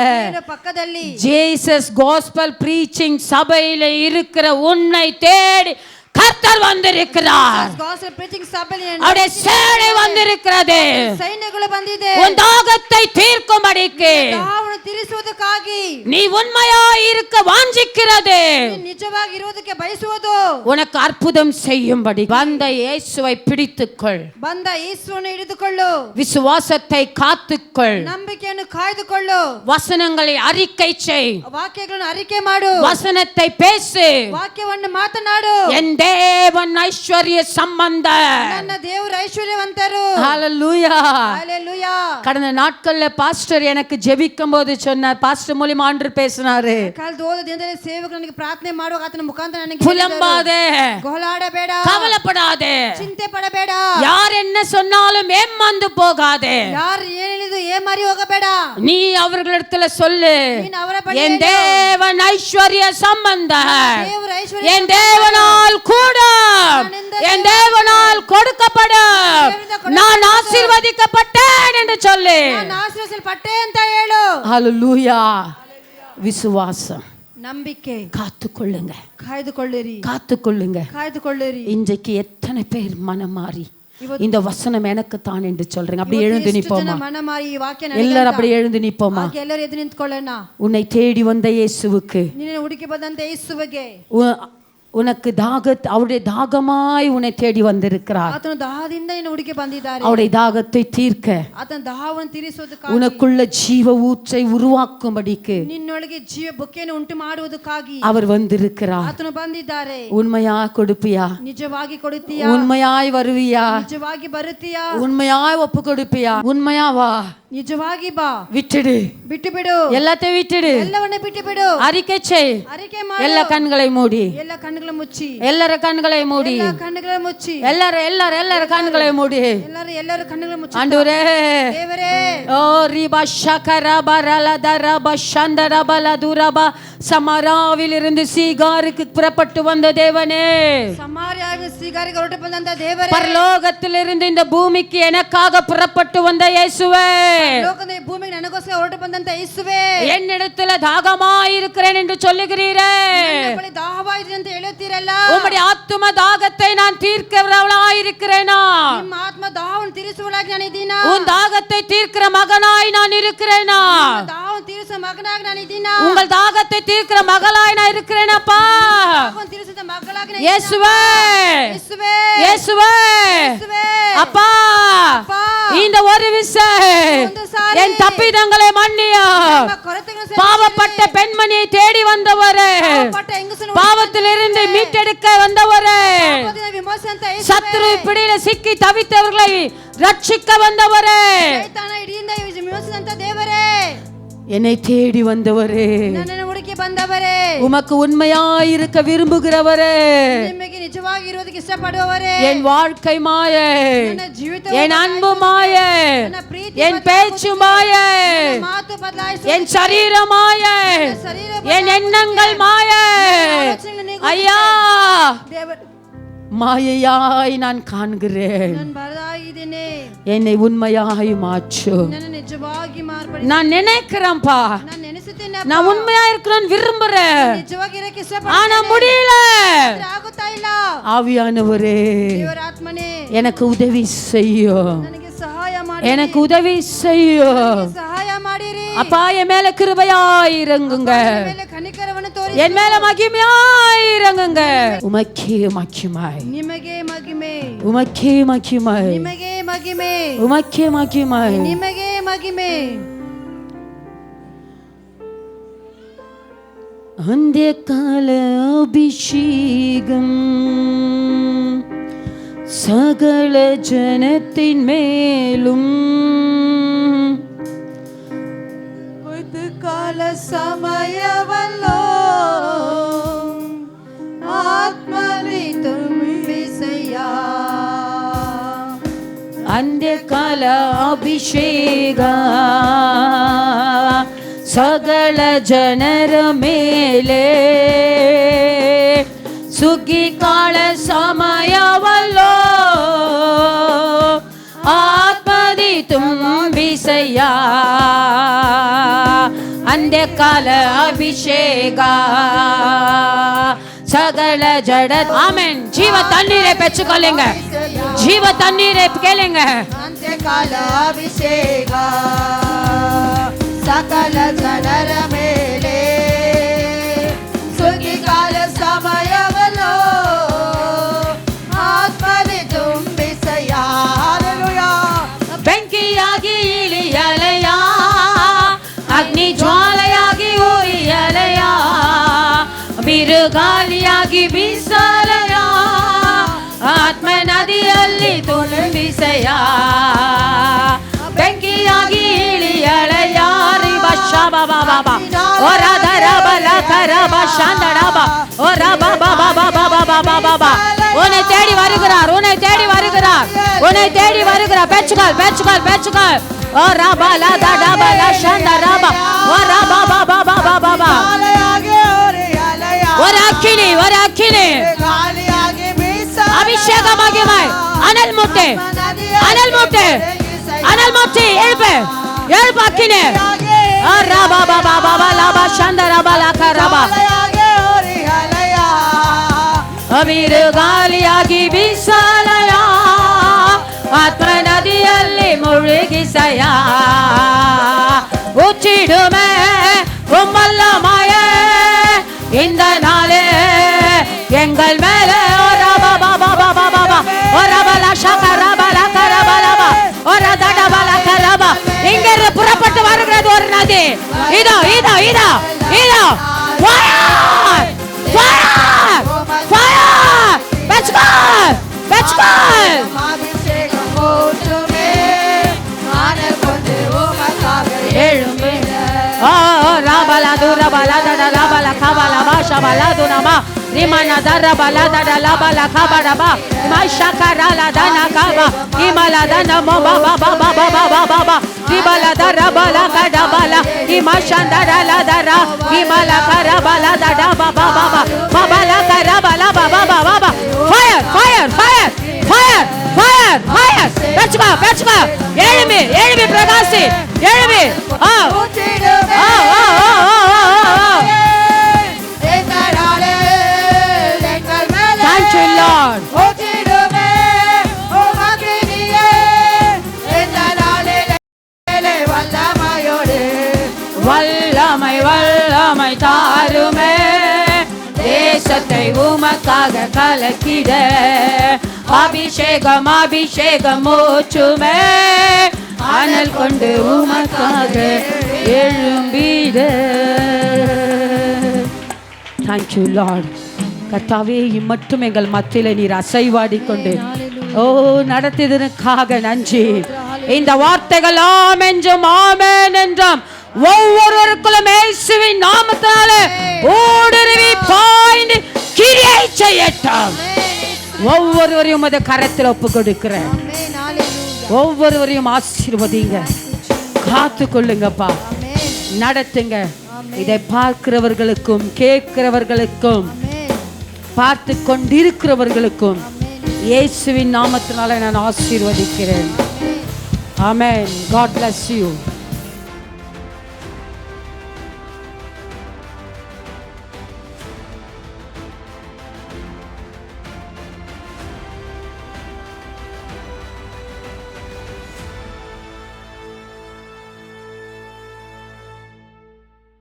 ಪಕ್ಕದಲ್ಲಿ ஜீசஸ் காஸ்பல் பிரீச்சிங் சபையில இருக்கிற உன்னை தேடி கர்த்தர் வந்திருக்கிறார். gospel preaching சபையில் அவருடைய சேனை வந்திருக்கிறது. ಸೈನ್ಯಗಳು ಬಂದಿದೆ. உன் தாகத்தை தீர்க்கும்படிக்கு, ದಾಹವನ್ನು ತೀರಿಸುವುದಕ್ಕಾಗಿ நீ உண்மையாய் இருக்க வாஞ்சிக்கிறது ನೀನು ನಿಜವಾಗಿ ಇರುವುದಕ್ಕೆ ಬಯಸುವುದು உனக்கு அற்புதம் செய்யும்படி வந்த இயேசுவை பிடித்துக்கொள், ಬಂದ ಯೇಸುವನ್ನು ಹಿಡಿದುಕೊಳ್ಳು, விசுவாசத்தை காத்துக்கொள், ನಂಬಿಕೆಯನ್ನು ಕಾಯ್ದುಕೊಳ್ಳು, வசனங்களை அறிக்கை செய், ವಾಕ್ಯಗಳನ್ನು ಅರಿಕೆ ಮಾಡು, வசனத்தை பேசு. ವಾಕ್ಯವನ್ನು ಮಾತನಾಡು. என் தேவன் ஐஸ்வர்ய சம்பந்த. ನನ್ನ ದೇವರು ಐಶ್ವರ್ಯವಂತರು. ஹalleluya. ஹalleluya. கடந்த நாட்கள்ல பாஸ்டர் எனக்கு ஜெபிக்கும் போது சொன்னார், பாஸ்டர் மூலமா ஆண்டு பேசினாரு, ಕಳೆದ ಹೋದ ದಿನದಲ್ಲಿ ಸೇವಕರು ನನಗೆ ಪ್ರಾರ್ಥನೆ ಮಾಡುವಾಗ ಆತನ ಮುಖಾಂತರ ನನಗೆ புலம்பாதே, ಗೋಳಾಡಬೇಡ, கவலைப்படாதே, ಚಿಂತೆ ಪಡಬೇಡ, யார் என்ன சொன்னாலும் ஏமாந்து போகாதே, ಯಾರು ಏನ್ ಹೇಳಿದ್ರು ಏಮಾರಿ ಹೋಗಬೇಡ, நீ அவர்களிடத்துல சொல்லு, ನೀನು ಅವರ ಬಳಿ என் ಹೇಳು, தேவன் ஐஸ்வர்ய சம்பந்த, ದೇವರು ಐಶ್ವರ್ಯ என் தேவனால் கூடும், என் தேவனால் கொடுக்கப்படும், நான் ஆசீர்வதிக்கப்பட்டேன் என்று சொல்லு. ನಾನು ಆಶೀರ್ವದಿಸಲ್ಪಟ್ಟೆ ಅಂತ ಹೇಳು. ஹalleluya. விசுவாசம், ನಂಬಿಕೆ காத்துக்கொள்ளுங்க, ಕಾಯ್ದುಕೊಳ್ಳಿರಿ, காத்துக்கொள்ளுங்க. ಕಾಯ್ದುಕೊಳ್ಳಿರಿ. இன்றைக்கு எத்தனை பேர் மனம் மாறி இந்த வசனம் எனக்கு தான் என்று சொல்றீங்க? அப்படி எழுந்து ಎಷ್ಟು ಜನ நிப்போமா? ಮನ ಮಾರಿ ಈ ವಾಕ್ಯ எல்லாரும் அப்படி எழுந்து நிப்போமா? ಎಲ್ಲರೂ ಎದ್ದು ನಿಂತ್ಕೊಳ್ಳೋಣ. உன்னை தேடி வந்த இயேசுவுக்கு, ನಿನ್ನ ಹುಡುಕಿ ಬಂದಂತ ಯೇಸುವಿಗೆ, உனக்கு அவருடைய தாகமாய் உன்னை தேடி வந்திருக்கிறார். ಆತನ ದಾಹದಿಂದ ನಿನ್ನ ಹುಡುಕಿ ಬಂದಿದ್ದಾರೆ. அவருடைய தாகத்தை தீர்க்க, ಆತನ ದಾಹವನ್ನು ತೀರಿಸುವುದಕ್ಕಾಗಿ, உனக்குள்ள ஜீவ ஊற்றை உருவாக்கும்படிக்கு ನಿನ್ನೊಳಗೆ ಜೀವ ಬೊಕ್ಕೆಯನ್ನು ಉಂಟು ಮಾಡುವುದಕ್ಕಾಗಿ அவர் வந்திருக்கிறார். ಆತನು ಬಂದಿದ್ದಾರೆ. உண்மையா கொடுப்பியா? ನಿಜವಾಗಿ ಕೊಡುತ್ತೀಯಾ? உண்மையாய் வருவியா? ನಿಜವಾಗಿ ಬರುತ್ತೀಯಾ? உண்மையாய் ஒப்பு கொடுப்பியா? உண்மையா வா, ನಿಜವಾಗಿ ಬಾ, விட்டுடு, ಬಿಟ್ಟು ಬಿಡು, எல்லாத்தையும் விட்டுடு, ಎಲ್ಲವನ್ನ ಬಿಟ್ಟು ಬಿಡು, அறிக்கை செய், ಅರಿಕೆ ಮಾಡು, எல்லா கண்களை மூடி, ಎಲ್ಲ ಕಣ್ಣುಗಳ ಮುಚ್ಚಿ, எல்லார கண்களை மூடி, ಎಲ್ಲ ಕಣ್ಣುಗಳ ಮುಚ್ಚಿ, எல்லார கண்களை மூடி. ಎಲ್ಲರೂ ಕಣ್ಣುಗಳ ಮುಚ್ಚಿ. ஆண்டவரே, ದೇವರೇ, ஓ ரிபா ஷகரபா ரலதரபா ஷந்தரபா துரபா, சமாராவிலிருந்து சீகாருக்கு புறப்பட்டு வந்த தேவனே, ಸಮಾರ್ಯಾಗ ಸಿಗಾರಿಗೆ ಹೊರಟು ಬಂದಂತ ದೇವರೇ, பரலோகத்திலிருந்து இந்த பூமிக்கு எனக்காக புறப்பட்டு வந்த இயேசுவே, ಲೋಕದ ಈ ಭೂಮಿಗೆ ನನಗೋಸ್ಕರ ಹೊರಟು ಬಂದಂತ ಯೇಸುವೇ, என்னிடத்துல தாகமாயிருக்கிறேன் என்று சொல்லுகிறீரே, ನನ್ನ ಬಳಿ ದಾಹವಾಗಿದೆ ಅಂತ ಹೇಳುತ್ತೀರಲ್ಲ, உம்முடைய ஆத்தும தாகத்தை நான் தீர்க்கிறவளாயிருக்கிறேனா? ನಿಮ್ಮ ಆತ್ಮ ದಾಹವನ್ನು ತೀರಿಸುವಳಾಗಿ ನಾನು ಇದ್ದೀನಾ? உன் தாகத்தை தீர்க்கிற மகனாய் நான் இருக்கிறேனா? ದಾಹವನ್ನು ತೀರಿಸುವ ಮಗನಾಗಿ ನಾನು ಇದ್ದೀನಾ? உங்கள் தாகத்தை தீர்க்கிற மகளாய் நான் இருக்கிறேனப்பா. ದಾಹವನ್ನು ತೀರಿಸಿದ ಮಗಳಾಗಿ ನಾನು இயேசுவே, ಯೇಸುವೇ, இயேசுவே, ಯೇಸುವೇ, அப்பா, அப்பா, இந்த ஒரு விசை ಒಂದು ಸಾರಿ என் தப்பிதங்களை மன்னியா. ನಮ್ಮ ಕೊರತೆಗಳನ್ನು ಸರಿಪಡಿಸಿರಿ. பாவப்பட்ட பெண்மணியை தேடி வந்தவரே, ಪಾವಪಟ್ಟ ಹೆಂಗಸನ್ನು பாவத்திலிருந்து மீட்டெடுக்க வந்தவரே, ಪಾಪದಿಂದ ವಿಮೋಚನೆ ಅಂತ ಯೇಸುವೇ, சத்துரு பிடியில சிக்கி தவித்தவர்களை ரட்சிக்க வந்தவரே, ಸೈತಾನ ಹಿಡಿಯಿಂದ ವಿಮೋಚನೆ ಅಂತ ದೇವರೇ, என்னை தேடி வந்தவரே, ನನ್ನನ್ನು ಹುಡುಕಿ ಬಂದವರೇ, உமக்கு உண்மையாயிருக்க விரும்புகிறவரே, ನಿಮಗೆ ನಿಜವಾಗಿ ಇರುವುದಕ್ಕೆ ಇಷ್ಟಪಡುವವರೇ, என் வாழ்க்கை மாயே, ನನ್ನ ಜೀವಿತ என் அன்பு மாயே, ನನ್ನ ಪ್ರೀತಿ என் பேச்சு மாயே, ನನ್ನ ಮಾತು ಬದಲಾಯಿಸು, என் சரீரம் மாயே, ನನ್ನ ಶರೀರ என் எண்ணங்கள் மாயே, ಆಲೋಚನೆಗಳು ನೀಗು. ஐயா, ದೇವರ மாயையாய் நான் காண்கிறேன், ನಾನು ಬರದಾಗಿದ್ದೇನೆ, என்னை உண்மையாய் மாற்று. ನನ್ನ ನಿಜವಾಗಿ ಮಾರ್ಪಡಿ. நான் நினைக்கிறேன்ப்பா, ನಾನು ನೆನೆಸುತ್ತೇನೆ, நான் உண்மையா இருக்கணும்னு விரும்புறேன், ನಿಜವಾಗಿ ಇರಕ್ಕೆ ஆனா ಇಷ್ಟಪಡ್ತೇನೆ, முடியல. ಆದ್ರೆ ಆಗುತ್ತಾ ಇಲ್ಲ. ஆவியானவரே, ದೇವರ ಆತ್ಮನೇ, எனக்கு உதவி செய்யும், ನನಗೆ ಸಹಾಯ ಮಾಡಿ, எனக்கு உதவி செய்யும். ಸಹಾಯ ಮಾಡಿರಿ. அப்பா, என் மேல கிருபையாய் இறங்குங்க, ನನ್ನ ಮೇಲೆ ಕನಿಕರವನ್ನು ತೋರಿಸಿ, என் மேல மகிமையாய் இறங்குங்க. உமக்கே மகிமாய், ನಿಮಗೆ ಮಹಿಮೆ, உமக்கே மகிமாய், ನಿಮಗೆ ಮಹಿಮೆ, உமக்கே மகிமாய். ನಿಮಗೆ ಮಹಿಮೆ. அந்தியகால அபிஷேகம் சகல ஜனத்தின் மேலும் ಕೊಯ್ದು ಕಾಲ ಸಮಯವಲ್ಲೋ, ಆತ್ಮನಿ ತುಂಬಿಸಯ್ಯ. அந்தியகால அபிஷேக ಸಕಲ ಜನರ ಮೇಲೆ ಸುಗ್ಗಿ ಕಾಳ ಸಮಯವಲ್ಲೋ, ಆತ್ಮದಿ ತುಂಬಿಸಯ್ಯ. ಅಂತ್ಯಕಾಲ ಅಭಿಷೇಕ சகல ஜட. ஆமென். ஜீவ தண்ணீரை பெற்றுக்கொள்ளுங்க, ஜீவ தண்ணீரை கேளுங்க. ಅಂತ್ಯಕಾಲ ಅಭಿಷೇಕ ಸಕಲ ಜಡ ಬೀಸಲಯ್ಯ ಬೆಂಕಿಯಾಗಿ ಇಳಿಯಳೆಯ ರಿಬಶ ಬಾಬಾ ಬಾಬಾ ಓರ ದರ ಬಲ ಕರ ಬಶಾಂದಡಬ ಓರ ಬಾಬಾ ಬಾಬಾ ಬಾಬಾ ಬಾಬಾ ಬಾಬா உன்னை தேடி வருகிறார், உன்னை தேடி வருகிறார், உன்னை தேடி வருகிறார். பெச்சுகால் பெச்சுகால் பெச்சுகால் ஓ ரபா லா தடா பலா ஷந்த ரபா ஓ ரபா பாபா பாபா பாபா ஒரு அக்கினி ஒரு அக்கினி அபிஷேக மகிமை அனல் முட்டை அனல் முட்டை அனல் முட்டை எழுப்பு எழுப்பு அக்கினி ஓ ரபா பாபா பாபா லபா ஷந்த ரபா லா கரபா ಅವಿರು ಗಾಲಿಯಾಗಿ ಬೀಸಲಯ ಆತ್ಮ ನದಿಯಲ್ಲಿ ಮುಳುಗಿಸಯ உச்சிடுமே உம்மல்லமாய இந்த நாளே எங்கள் மேலே இங்கிருந்து புறப்பட்டு வருகிறது ஒரு நதி. இதோ இதோ இதோ இதோ fire fire fire பெச்சுகால் பெச்சுகால் எழும்பு ராபலா துரபலா தட ராபலா கபலா பாஷா பலா துனமா ரிமனா தரபலா தட லாபலா கபடபா மாஷகரா லதனா கபா இமலா தனமோ பாபா பாபா பாபா பாபா ரிபலா தரபலா கடபலா இமாஷந்தரா லதரா இமலா கரபலா தட பாபா பாபா பாபலா கரபலா பாபா பாபா fire fire fire fire fire fire பெச்சுகா பெச்சுகா எழும்பி எழும்பி பிரகாசி எழும்பி Thank you, Lord. வல்லமை வல்லமை தாருமே தேசத்தை உமக்காக கலக்கிட அபிஷேகம் அபிஷேகம் ஊற்றுமே அனல் கொண்டு உமக்காக எழும்பிட. Thank you, Lord. கர்த்தாவே இம்மட்டும் எங்கள் மத்தியில நீர் அசைவாடி கொண்டு நடத்தியதற்காக நன்றி. இந்த வார்த்தைகள் ஆம் என்றும் ஆமென் என்றும் ஒவ்வொருவருக்குள்ளும் இயேசுவின் நாமத்தினாலே ஊடுருவி பாய்ந்து கிரியை செய்யட்டும். ஒவ்வொருவரையும் உமது கரத்தில் ஒப்பு கொடுக்கிறேன். ஒவ்வொருவரையும் ஆசீர்வதிங்க, காத்து கொள்ளுங்கப்பா, நடத்துங்க. இதை பார்க்கிறவர்களுக்கும் கேட்கிறவர்களுக்கும் பார்த்து கொண்டிருக்கிறவர்களுக்கும் இயேசுவின் நாமத்தினால நான் ஆசீர்வதிக்கிறேன். ஆமென். God bless you.